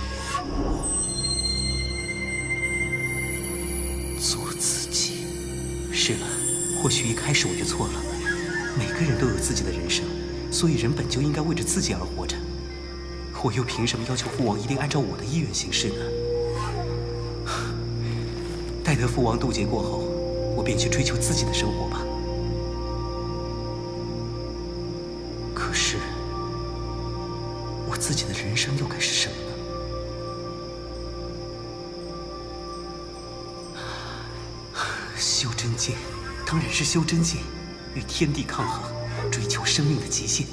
做自己。是了，或许一开始我就错了。每个人都有自己的人生，所以人本就应该为着自己而活着。我又凭什么要求父王一定按照我的意愿行事呢？待得父王渡劫过后，我便去追求自己的生活吧。可是，我自己的人生又该是什么呢？修真界，当然是修真界，与天地抗衡，追求生命的极限。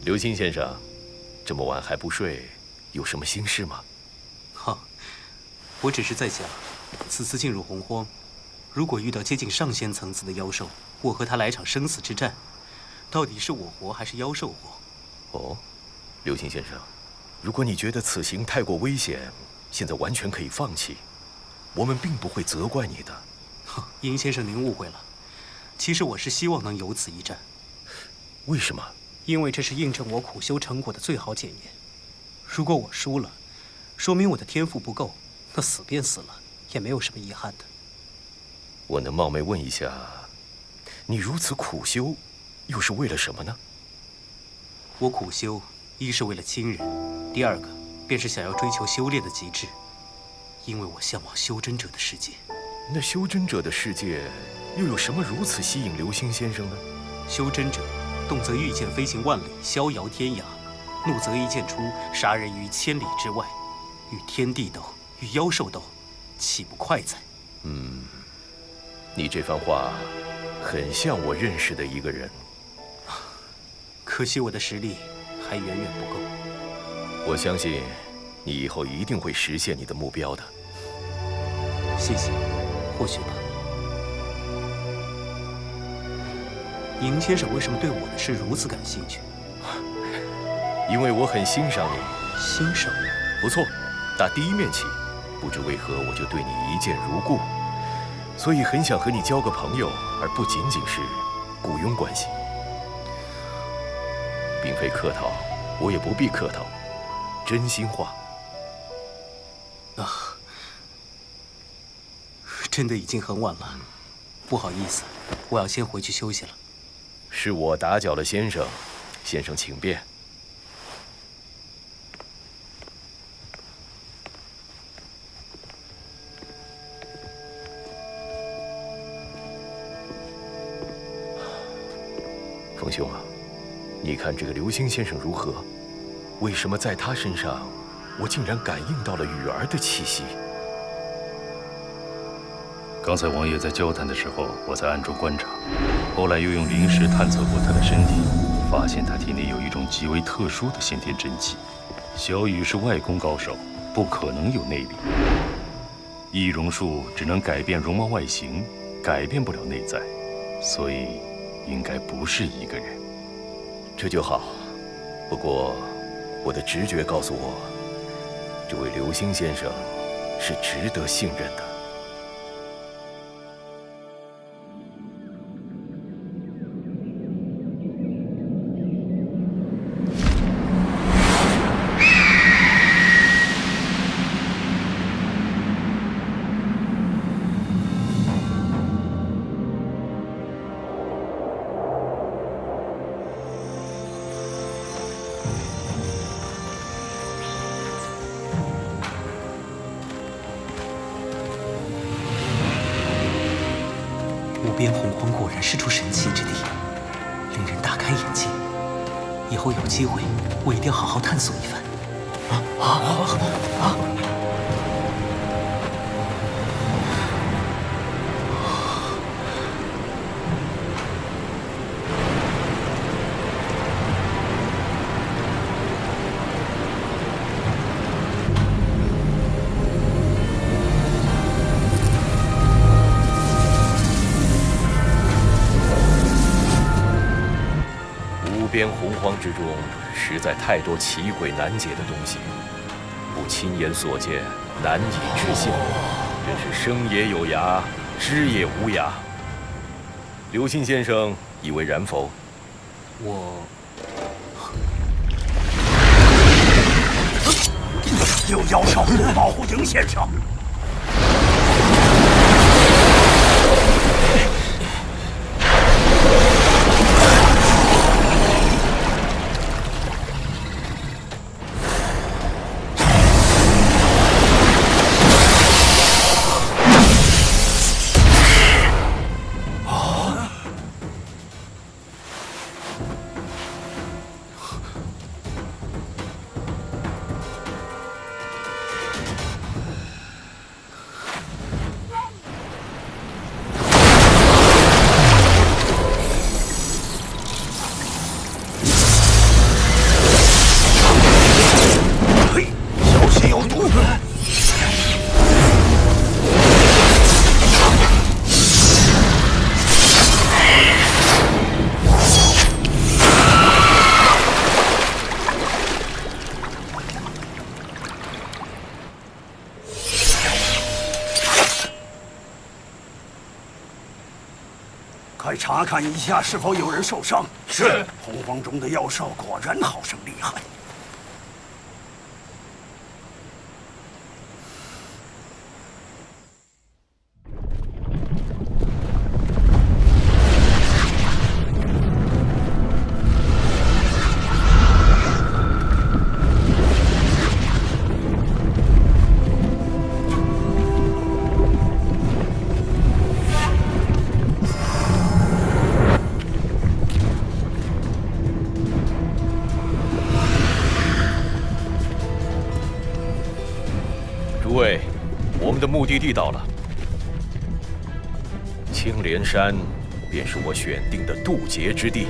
刘星先生，这么晚还不睡，有什么心事吗？我只是在想，此次进入洪荒，如果遇到接近上仙层次的妖兽，我和他来场生死之战，到底是我活还是妖兽活？哦，刘星先生，如果你觉得此行太过危险，现在完全可以放弃。我们并不会责怪你的。殷先生，您误会了。其实我是希望能有此一战。为什么？因为这是印证我苦修成果的最好检验。如果我输了，说明我的天赋不够，那死便死了，也没有什么遗憾的。我能冒昧问一下，你如此苦修，又是为了什么呢？我苦修，一是为了亲人，第二个便是想要追求修炼的极致，因为我向往修真者的世界。那修真者的世界，又有什么如此吸引流星先生呢？修真者，动则御剑飞行万里，逍遥天涯；怒则一剑出，杀人于千里之外。与天地斗，与妖兽斗，岂不快哉？你这番话，很像我认识的一个人。可惜我的实力还远远不够。我相信，你以后一定会实现你的目标的。谢谢，或许吧。尹先生为什么对我的事如此感兴趣？因为我很欣赏你。欣赏我？不错，打第一面起，不知为何我就对你一见如故，所以很想和你交个朋友，而不仅仅是雇佣关系。并非客套，我也不必客套，真心话。真的已经很晚了，不好意思，我要先回去休息了。是我打搅了先生，先生请便。冯兄啊，你看这个流星先生如何？为什么在他身上，我竟然感应到了雨儿的气息？刚才王爷在交谈的时候，我在暗中观察，后来又用灵石探测过他的身体，发现他体内有一种极为特殊的先天真气。小雨是外功高手，不可能有内力。易容术只能改变容貌外形，改变不了内在，所以应该不是一个人。这就好。不过，我的直觉告诉我，这位流星先生是值得信任的。无边洪荒果然是处神奇之地，令人大开眼界。以后有机会，我一定要好好探索一番。无边洪荒之中，实在太多奇诡难解的东西，不亲眼所见，难以置信。真是生也有涯，知也无涯。刘星先生以为然否？有妖兽保护尹先生。快查看一下是否有人受伤。是。洪荒中的妖兽果然好生厉害。诸位，我们的目的地到了。青莲山便是我选定的渡劫之地。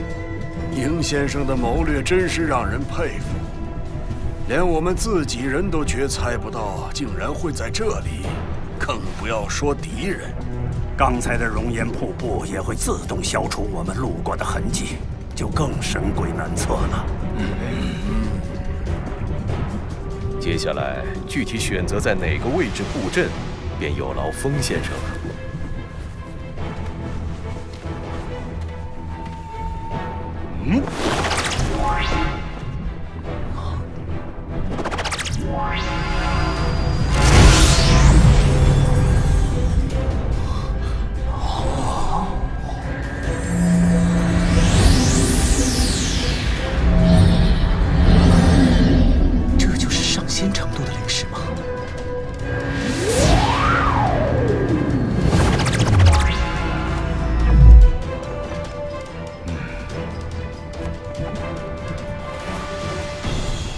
宁先生的谋略真是让人佩服，连我们自己人都绝猜不到，竟然会在这里，更不要说敌人。刚才的熔岩瀑布也会自动消除我们路过的痕迹，就更神鬼难测了。接下来具体选择在哪个位置布阵，便有劳风先生了。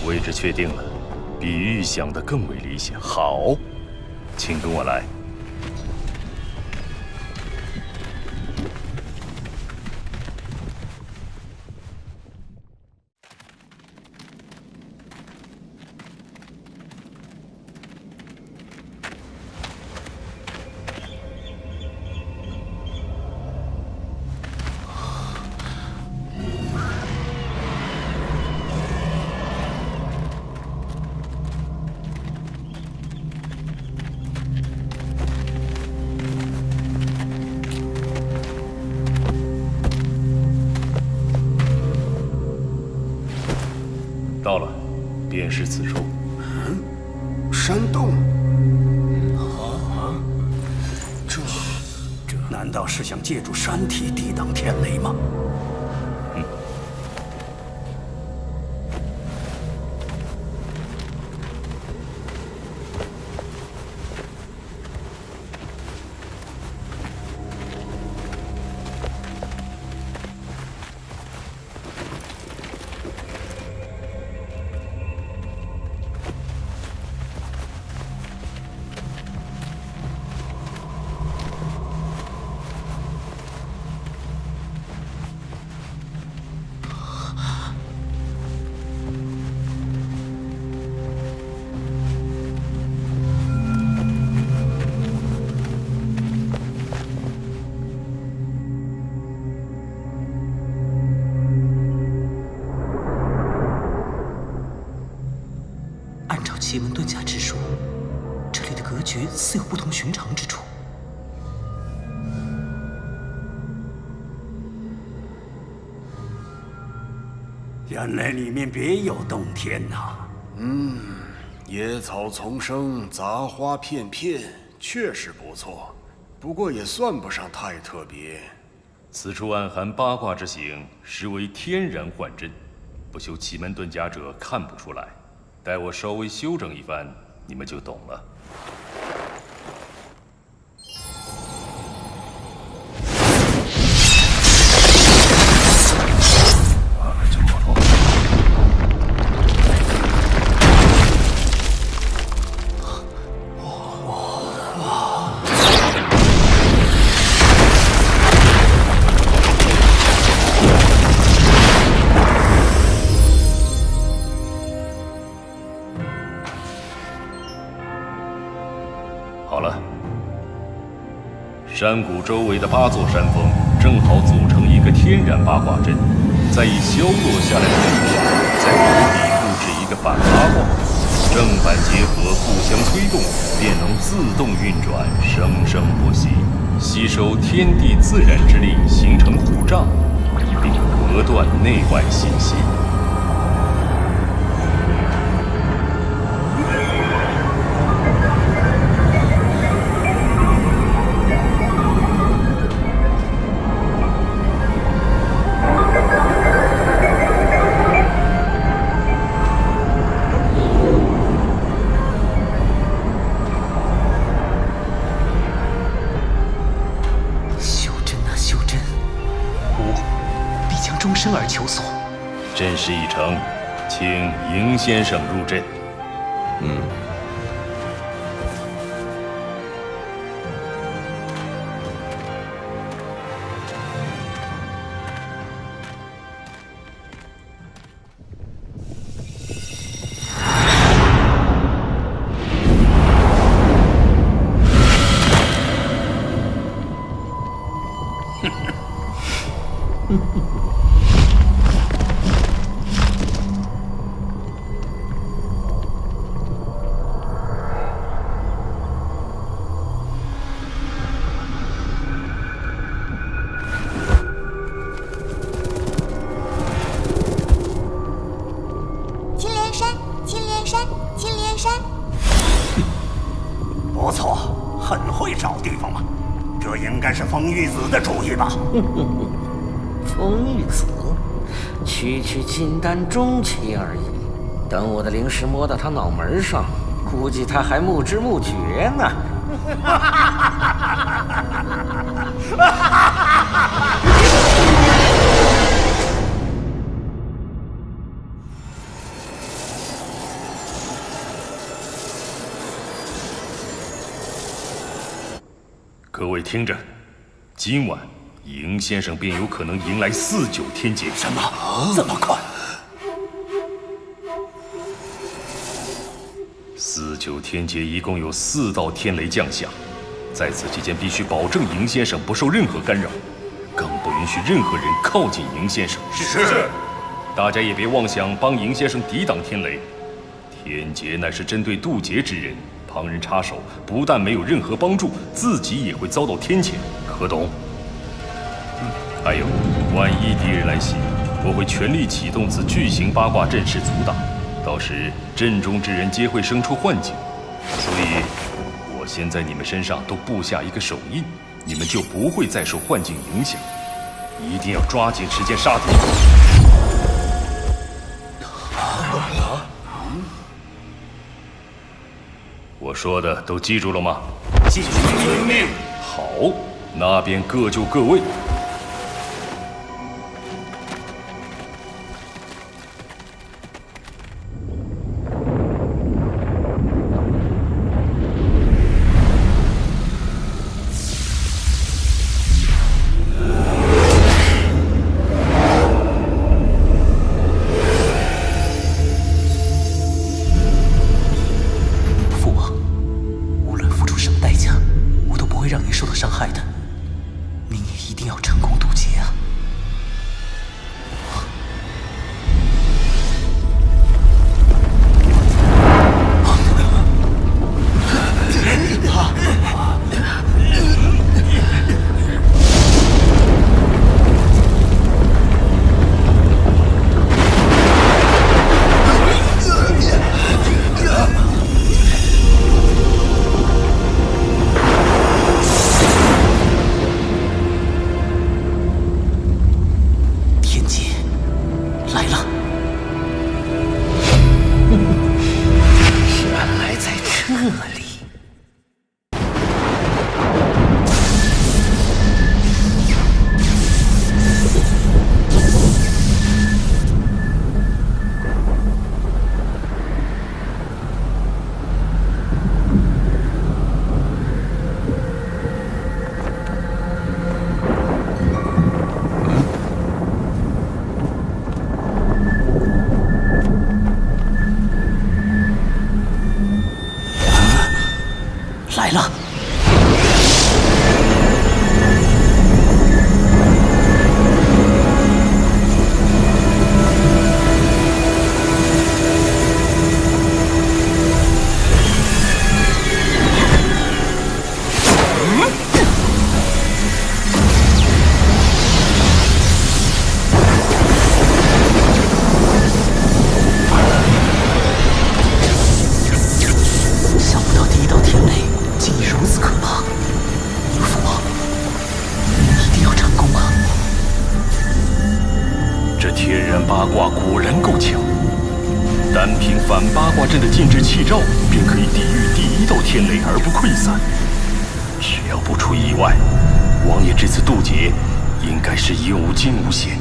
位置确定了，比预想的更为理想。好，请跟我来。到了，便是此处。山洞。这难道是想借助山体抵挡天雷吗？奇门遁甲之术，这里的格局似有不同寻常之处。原来里面别有洞天呐！野草丛生，杂花片片，确实不错，不过也算不上太特别。此处暗含八卦之形，实为天然幻阵，不修奇门遁甲者看不出来。待我稍微修整一番，你们就懂了。好了，山谷周围的8座山峰正好组成一个天然八卦阵，再以消落下来的力量，在谷底布置一个反八卦，正反结合，互相推动，便能自动运转，生生不息，吸收天地自然之力，形成护障，并隔断内外信息。而求索。阵势已成，请迎先生入阵。不错，很会找地方嘛。这应该是风玉子的主意吧？风玉子，区区金丹中期而已。等我的灵石摸到他脑门上，估计他还目知目觉呢。各位听着，今晚迎先生便有可能迎来49天劫。什么？这么快？49天劫一共有4道天雷降下，在此期间必须保证迎先生不受任何干扰，更不允许任何人靠近迎先生。是。大家也别妄想帮迎先生抵挡天雷，天劫乃是针对渡劫之人。旁人插手，不但没有任何帮助，自己也会遭到天谴，可懂？还有，万一敌人来袭，我会全力启动此巨型八卦阵势阻挡，到时阵中之人皆会生出幻境，所以，我先在你们身上都布下一个手印，你们就不会再受幻境影响。一定要抓紧时间杀敌。我说的都记住了吗？记住遵命。好，那便各就各位。让您受到伤害的，您也一定要八卦果然够强，单凭反八卦阵的禁制气罩，便可以抵御第1道天雷而不溃散。只要不出意外，王爷这次渡劫应该是有惊无险。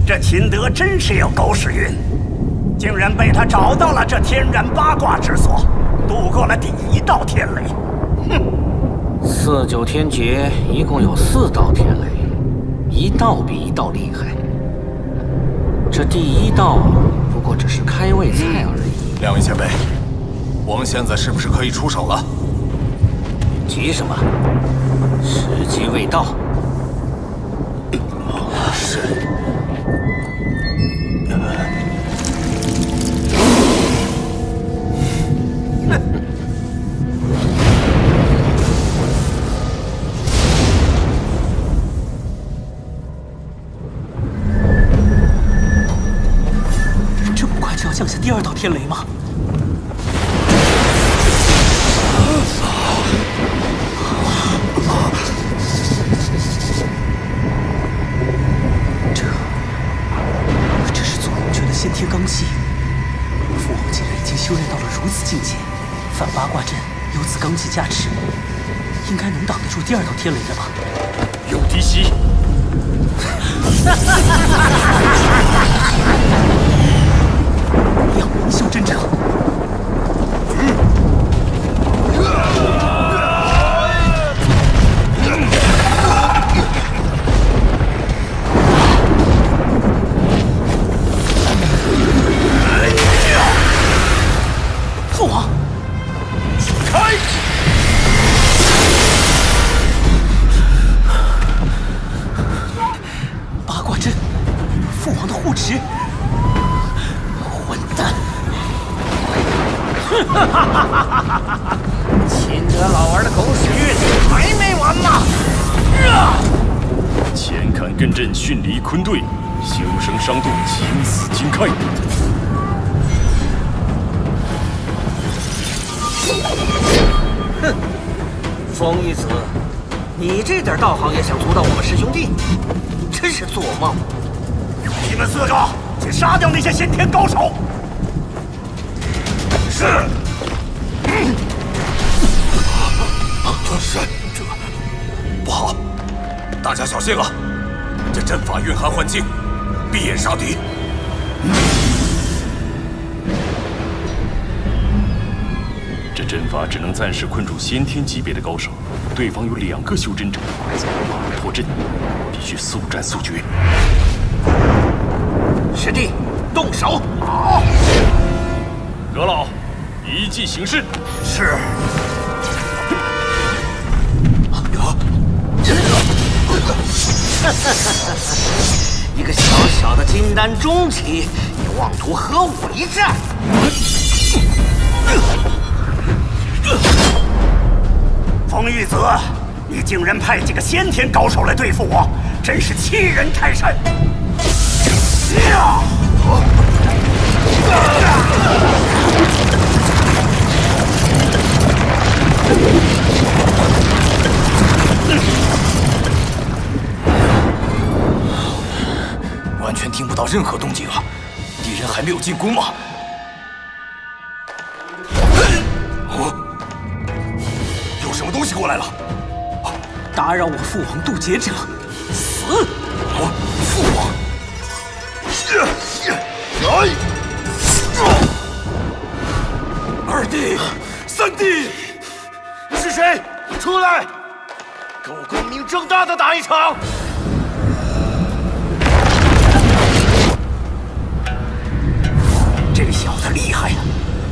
这秦德真是有狗屎运，竟然被他找到了这天然八卦之所，度过了第1道天雷。哼，4、9天劫一共有4道天雷，1道比1道厉害。这第1道不过只是开胃菜而已。两位前辈，我们现在是不是可以出手了？急什么？时机未到。是。这么快就要降下第2道天雷吗？这是左龙诀的先天罡气，父王竟然已经修炼到了如此境界，反八卦阵有此罡气加持，应该能挡得住第2道天雷了吧？有敌袭！两名修真者。父王，开！八卦阵，父王的护持。混蛋！秦德老儿的狗屎运还没完吗？前坎艮震，迅离坤兑，修生伤度，青死金开。哼，风玉子，你这点道行也想阻挡我们师兄弟，真是做梦！你们4个去杀掉那些先天高手。是。这不好，大家小心了！这阵法蕴含幻境，闭眼杀敌。这阵法只能暂时困住先天级别的高手，对方有2个修真者，无法破阵，必须速战速决。师弟，动手！阁老，依计行事。是。一个小小的金丹中期，也妄图和我一战！风玉子，你竟然派几个先天高手来对付我，真是欺人太甚！完全听不到任何动静啊！敌人还没有进攻吗？有什么东西过来了？打扰我父王渡劫者，死！父王！2弟、3弟，是谁？出来，跟我光明正大的打一场！这小子厉害呀！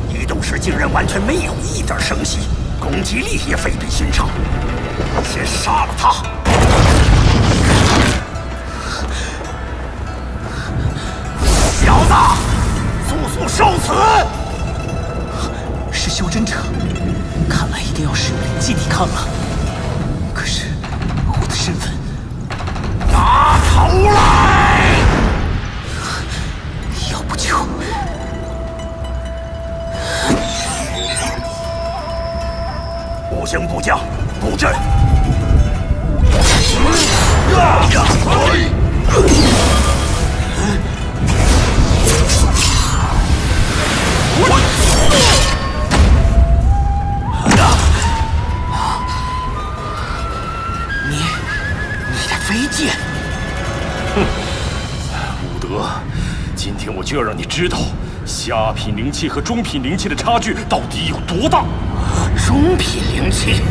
移动时竟然完全没有一点声息，攻击力也非比寻常。先杀了他！小子，速受死！是修真者，看来一定要使用灵气抵抗了。可是我的身份……拿头来！要不就……不行不将，布阵。你的飞剑！哼，武德，今天我就要让你知道，下品灵气和中品灵气的差距到底有多大。中品灵气。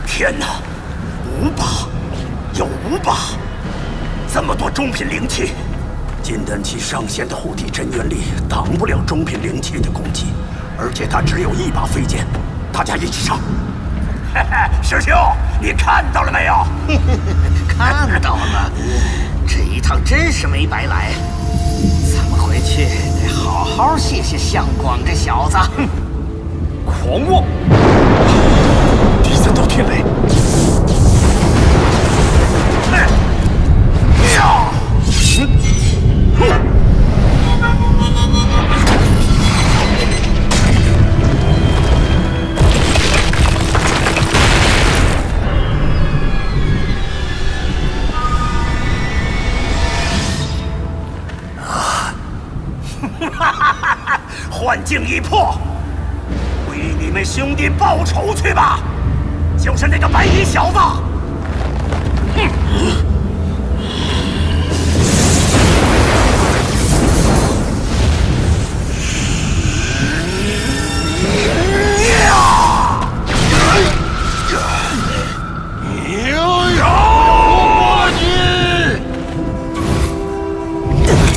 天哪，5把，有5把，这么多中品灵气，金丹期上仙的护体真元力挡不了中品灵气的攻击，而且他只有1把飞剑，大家一起上。嘿嘿，师兄，你看到了没有？看到了，这一趟真是没白来。咱们回去得好好谢谢相广这小子。狂妄！第3道天雷。幻境已破，为你们兄弟报仇去吧！就是那个白衣小子。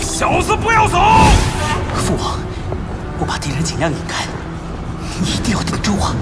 小子，不要走！父王，我把敌人尽量引开，你一定要顶住啊！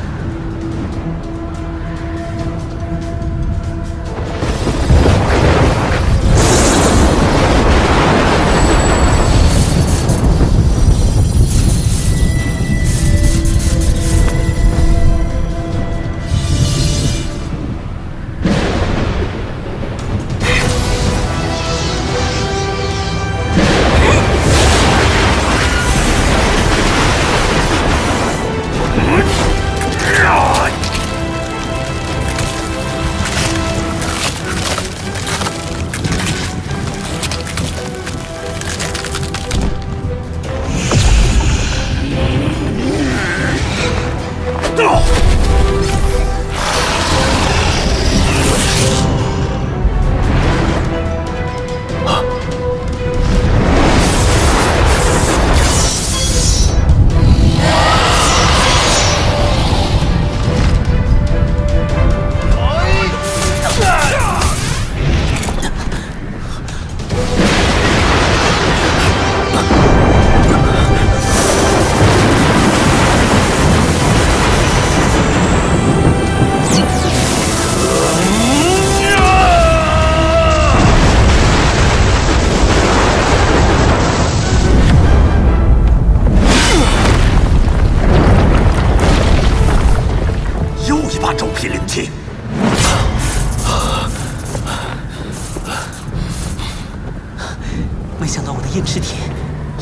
没想到我的燕赤铁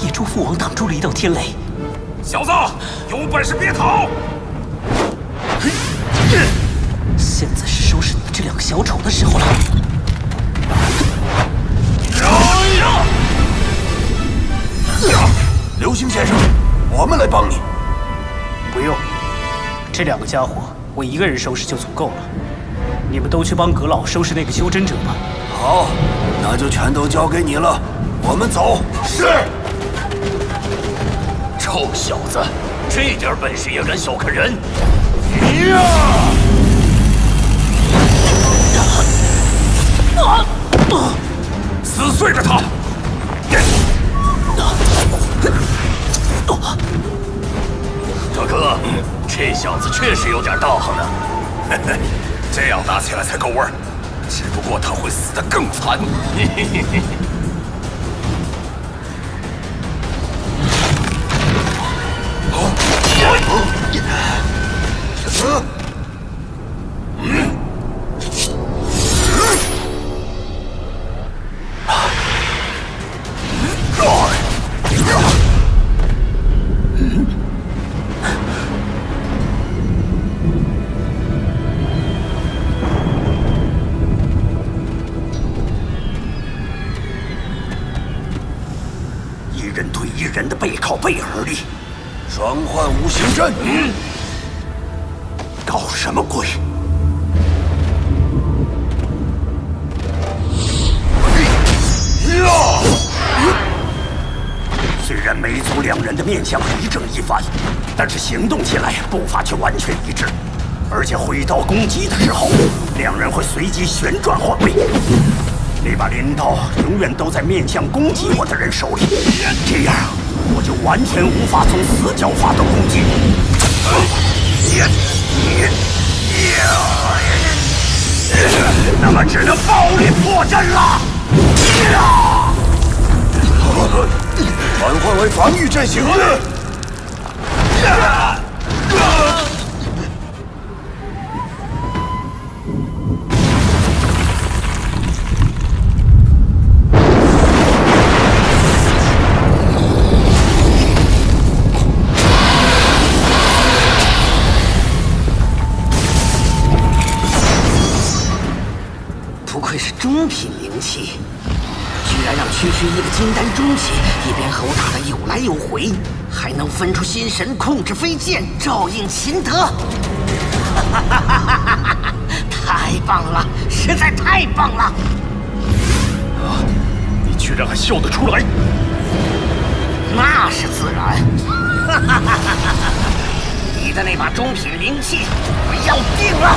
也助父王挡住了一道天雷。小子，有本事别逃！现在是收拾你们这2个小丑的时候了。流星先生，我们来帮你。不用，这2个家伙我一个人收拾就足够了。你们都去帮阁老收拾那个修真者吧。好，那就全都交给你了。我们走。是。臭小子，这点本事也敢小看人？撕碎了他！大哥，这小子确实有点道行呢。这样打起来才够味儿，只不过他会死得更惨。人对一人的背靠背而立。双幻五行阵，搞什么鬼？虽然梅族两人的面相一正一反，但是行动起来步伐却完全一致，而且挥刀攻击的时候，两人会随即旋转换位。那把镰刀永远都在面向攻击我的人手里，这样我就完全无法从死角发动攻击。那么只能暴力破阵了。转换为防御阵型。不愧是中品灵器，居然让区区一个金丹中期，一边和我打得有来有回，还能分出心神，控制飞剑，照应秦德。太棒了，实在太棒了！你居然还笑得出来？那是自然。你的那把中品灵器，我要定了！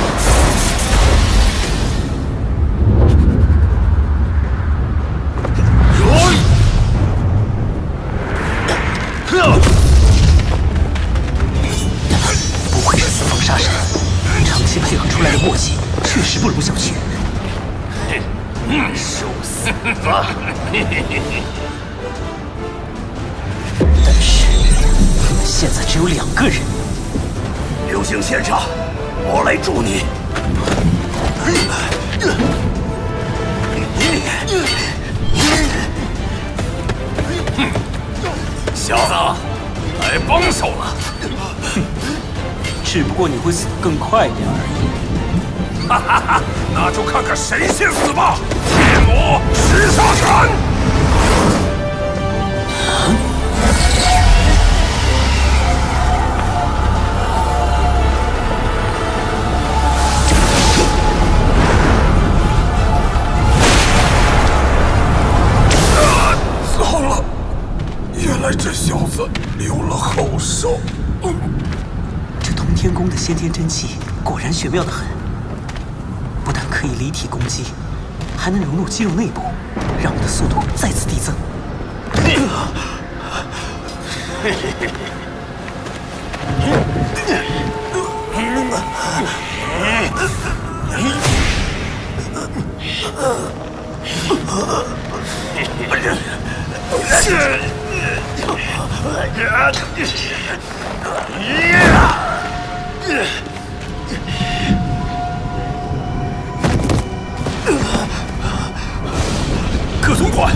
不愧是四方杀神，长期配合出来的默契，确实不容小觑。受死吧！但是你们现在只有2个人。流星先生，我来助你。小子，来帮手了。只不过你会死得更快一点而已。哈哈哈，那就看看谁先死吧！天魔食杀拳！糟了，原来这小子留了后手。这通天宫的先天真气果然玄妙得很，不但可以离体攻击，还能融入肌肉内部，让我的速度再次递增。各总管，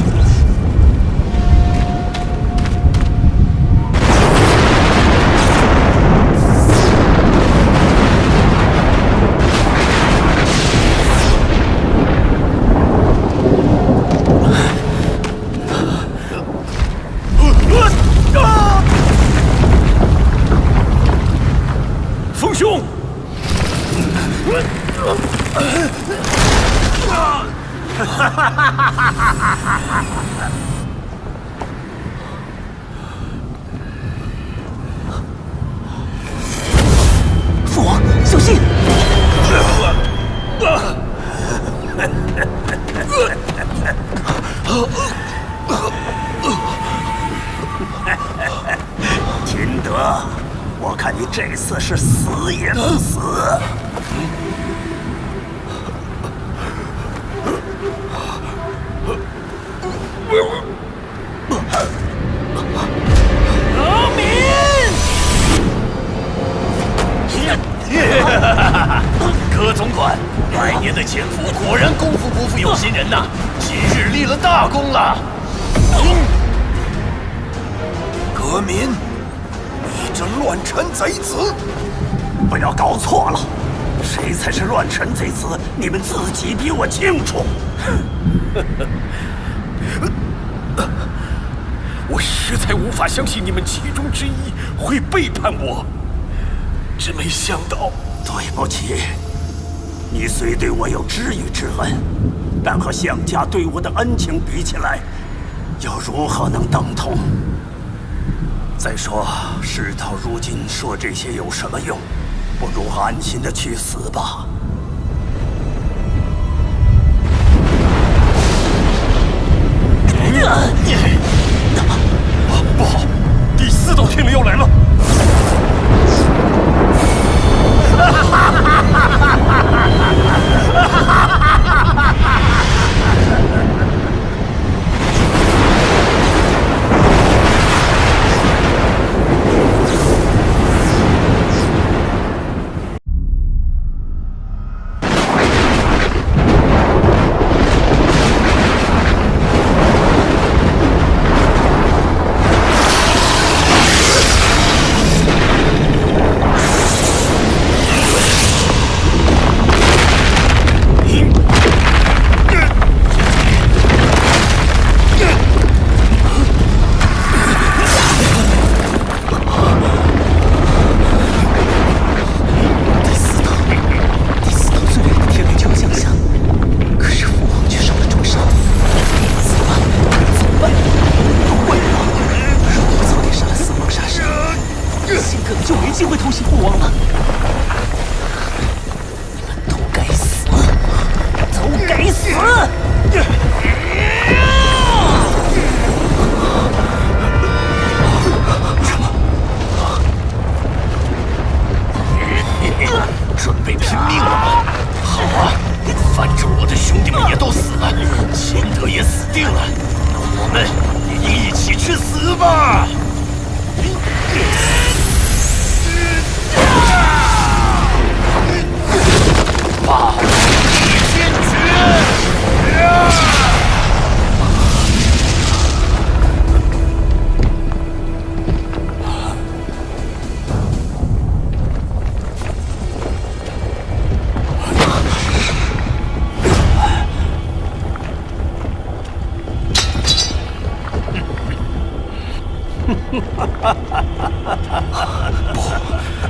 风兄。父王，小心！秦德，我看你这次是死也不死。革命！葛总管，100年的潜伏果然功夫不负有心人呐，今日立了大功了。革民，你这乱臣贼子！不要搞错了，谁才是乱臣贼子，你们自己比我清楚。我实无法相信你们其中之一会背叛我，只没想到。对不起，你虽对我有知遇之恩，但和项家对我的恩情比起来，又如何能等同？再说，事到如今说这些有什么用？不如安心的去死吧。不好，第4道天雷要来了！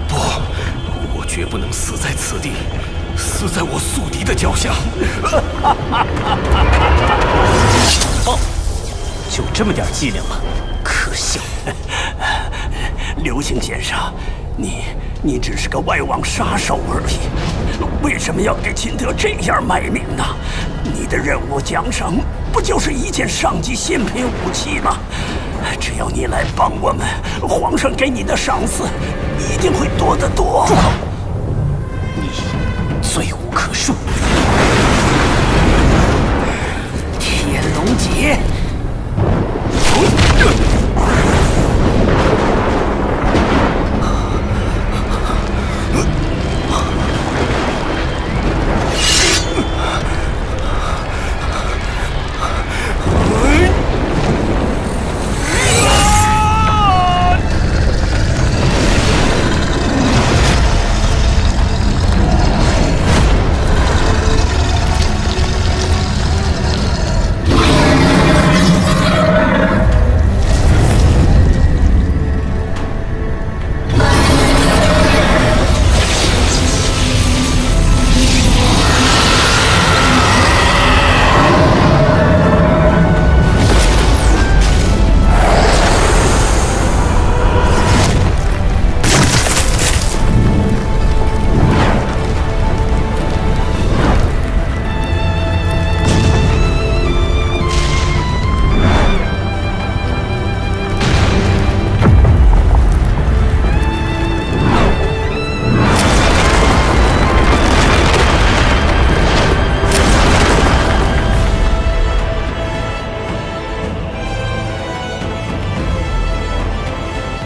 不，我绝不能死在此地，死在我宿敌的脚下。哦，就这么点伎俩吗？可笑！刘星先生，你只是个外王杀手而已，为什么要给秦德这样卖命呢？你的任务奖赏不就是一件上级仙品武器吗？只要你来帮我们，皇上给你的赏赐一定会多得多。住口！你罪无可恕。天龙劫！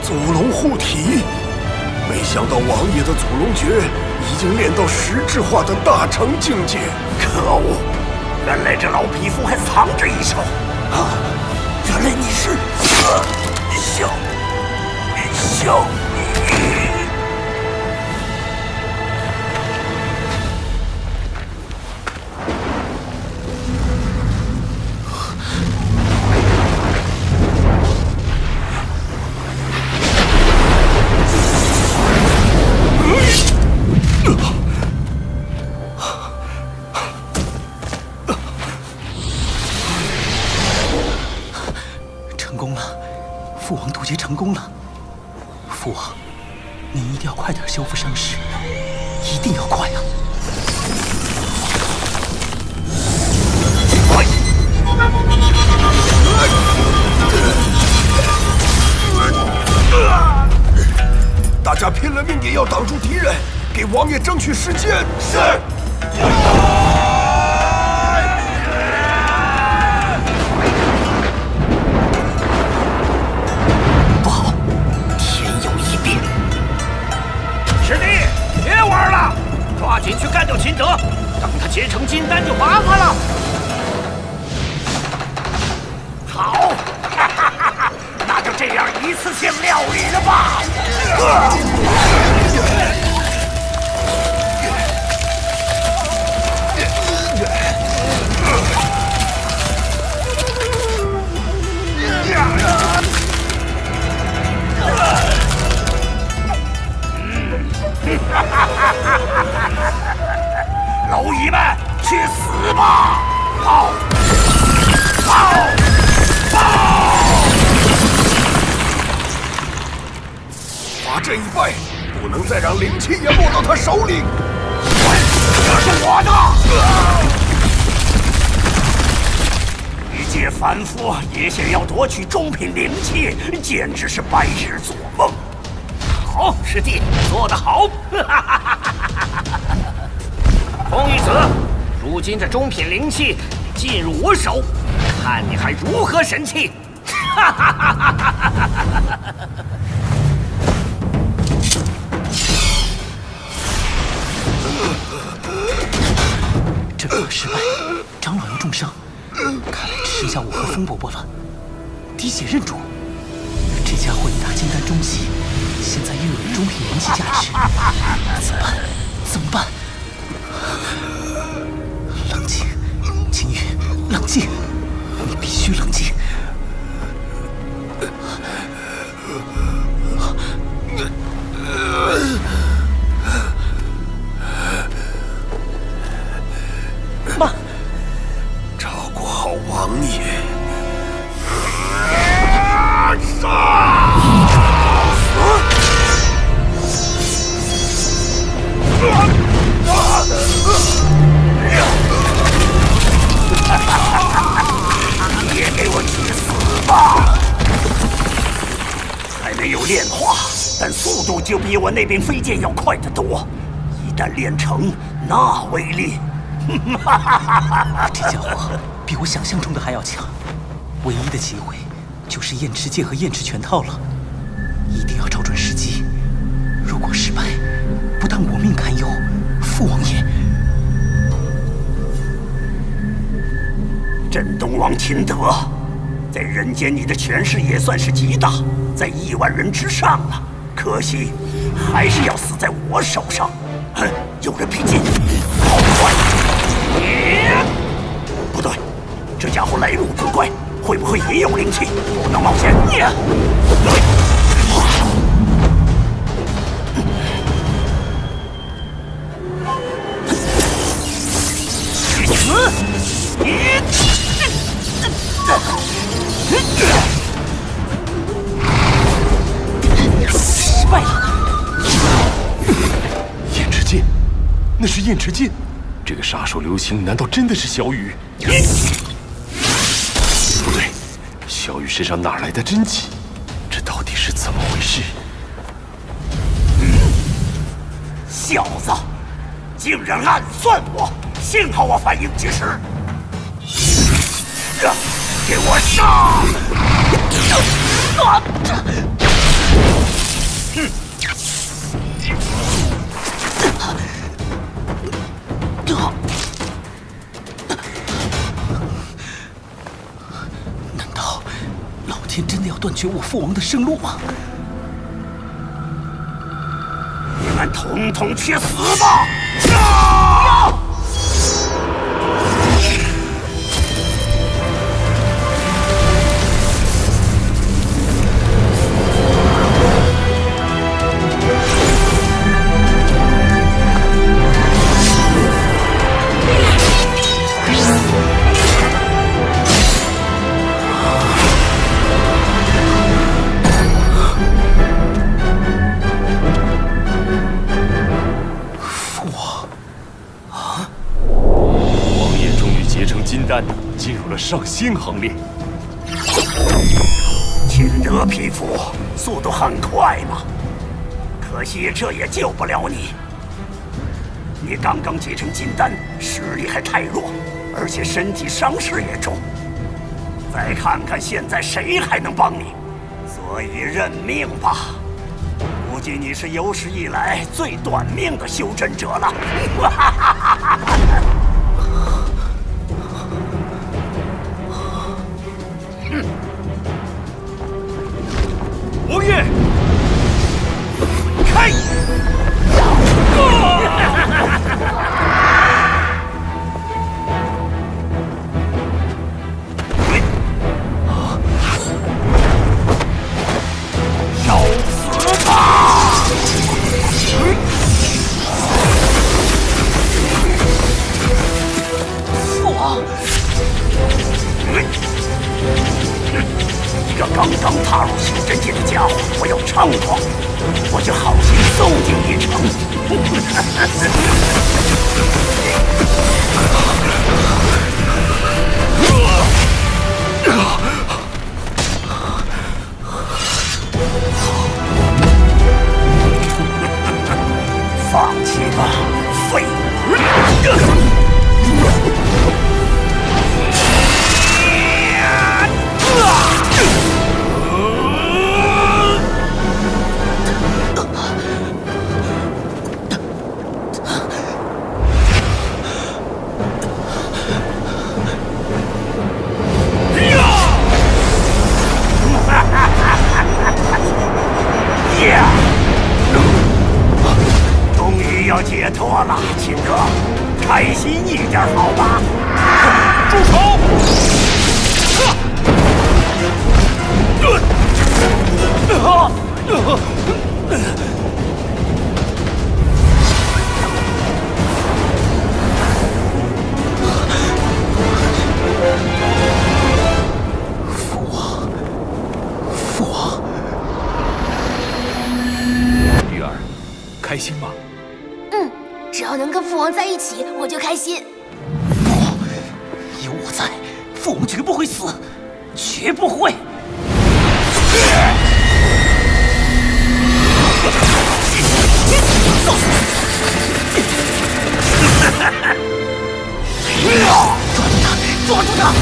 祖龙护体，没想到王爷的祖龙诀已经练到实质化的大成境界。可恶！原来这老匹夫还藏着一手啊！原来你是小雨。功了，父王渡劫成功了。父王，您一定要快点修复伤势，一定要快啊！大家拼了命也要挡住敌人，给王爷争取时间。是。不好，天有异变！师弟，别玩了，抓紧去干掉秦德，等他结成金丹就麻烦了。好，那就这样一次性料理了吧。蝼蚁们，去死吧！跑！跑！跑！华镇已败，不能再让灵气也落到他手里。这是我的！一介凡夫也想要夺取中品灵气，简直是白日做梦。好，师弟，做得好！风玉子，如今这中品灵气进入我手，看你还如何神气！阵法失败，长老又重伤，看来只剩下我和风伯伯了。滴血认主，这家伙以大金丹中期，现在又有中品灵气加持，怎么办？怎么办？冷静，秦羽，冷静，你必须冷静。慢，照顾好王爷。你也给我去死吧！还没有炼化，但速度就比我那柄飞剑要快得多。一旦炼成，那威力……这家伙比我想象中的还要强。唯一的机会就是燕池剑和燕池拳套了，一定要找准时机。如果失败，不但我命堪忧，父王也……镇东王秦德，在人间你的权势也算是极大，在1万人之上了。可惜，还是要死在我手上。哼，有人逼近，好快！不对，这家伙来路古怪，会不会也有灵气？不能冒险！失败了。燕池剑，那是燕池剑。这个杀手刘星难道真的是小雨？不对，小雨身上哪来的真气？这到底是怎么回事？小子，竟然暗算我！幸好我反应及时。给我上！难道老天真的要断绝我父王的生路吗？你们统统去死吧！新行列。秦德匹夫速度很快嘛，可惜这也救不了你。你刚刚继承金丹，实力还太弱，而且身体伤势也重。再看看现在谁还能帮你，所以认命吧。估计你是有史以来最短命的修真者了。王爷，开！找死吧！父王，一个刚刚踏入修真界的家伙，我要猖狂，我就好心送你一程。放弃吧，废物！终于要解脱了，秦哥，开心一点好吧？住手！父王，玉儿，开心吗？只要能跟父王在一起，我就开心。有我在，父王绝不会死，绝不会。抓住他！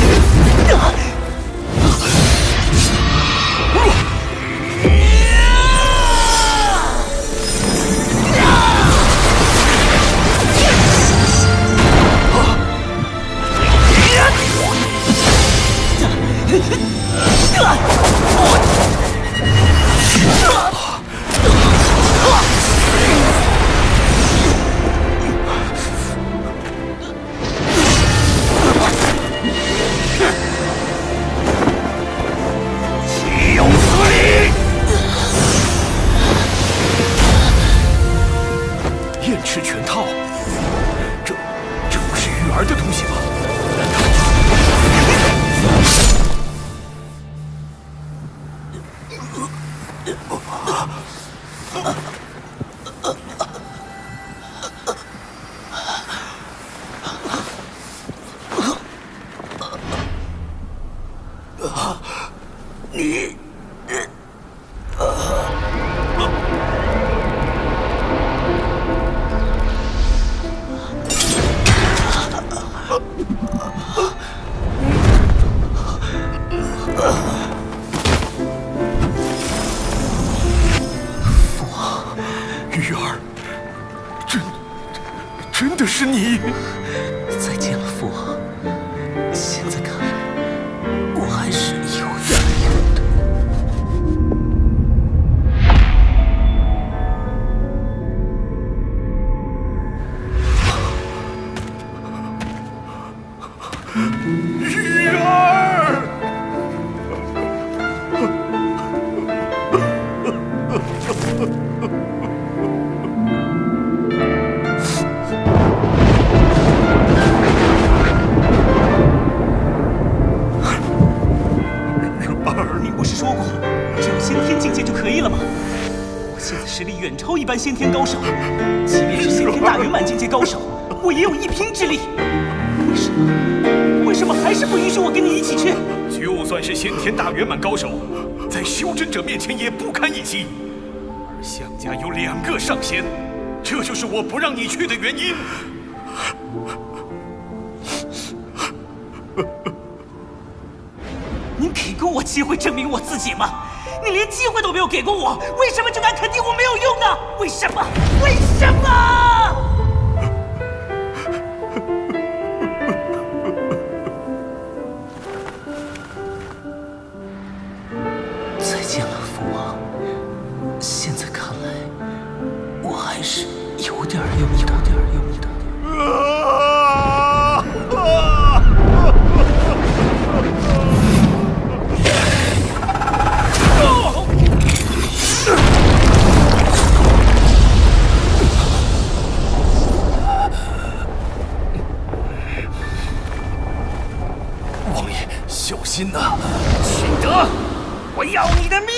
岂有此理！燕翅全套，这不是玉儿的东西吗？你，玉儿，真的是你！再见了，父王。现在看来，我还是有缘有的。玉儿！你不是说过，只有先天境界就可以了吗？我现在实力远超一般先天高手，即便是先天大圆满境界高手，我也有一拼之力。为什么么还是不允许我跟你一起去？就算是先天大圆满高手，在修真者面前也不堪一击。而项家有2个上仙，这就是我不让你去的原因。你给过我机会证明我自己吗？你连机会都没有给过我，为什么就敢肯定我没有用呢？为什么？为什么？再见了，父王。现在看来，我还是有点用的。王爷，小心呐！秦德，我要你的命！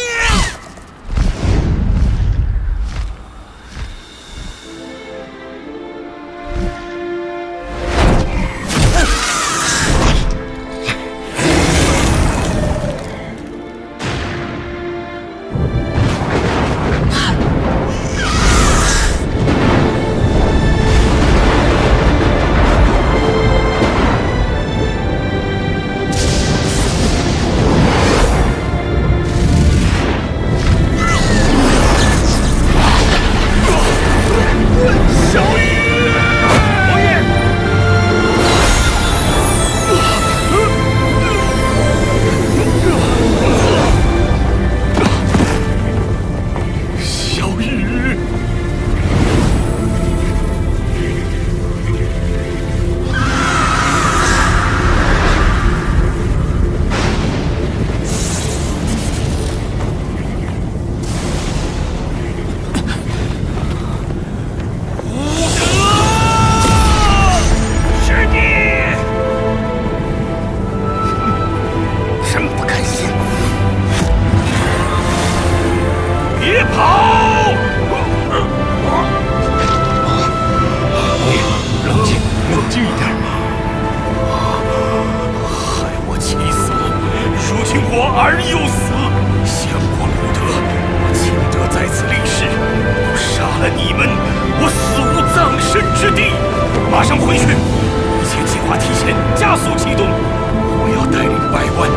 马上回去，一切计划提前加速启动。我要带领100万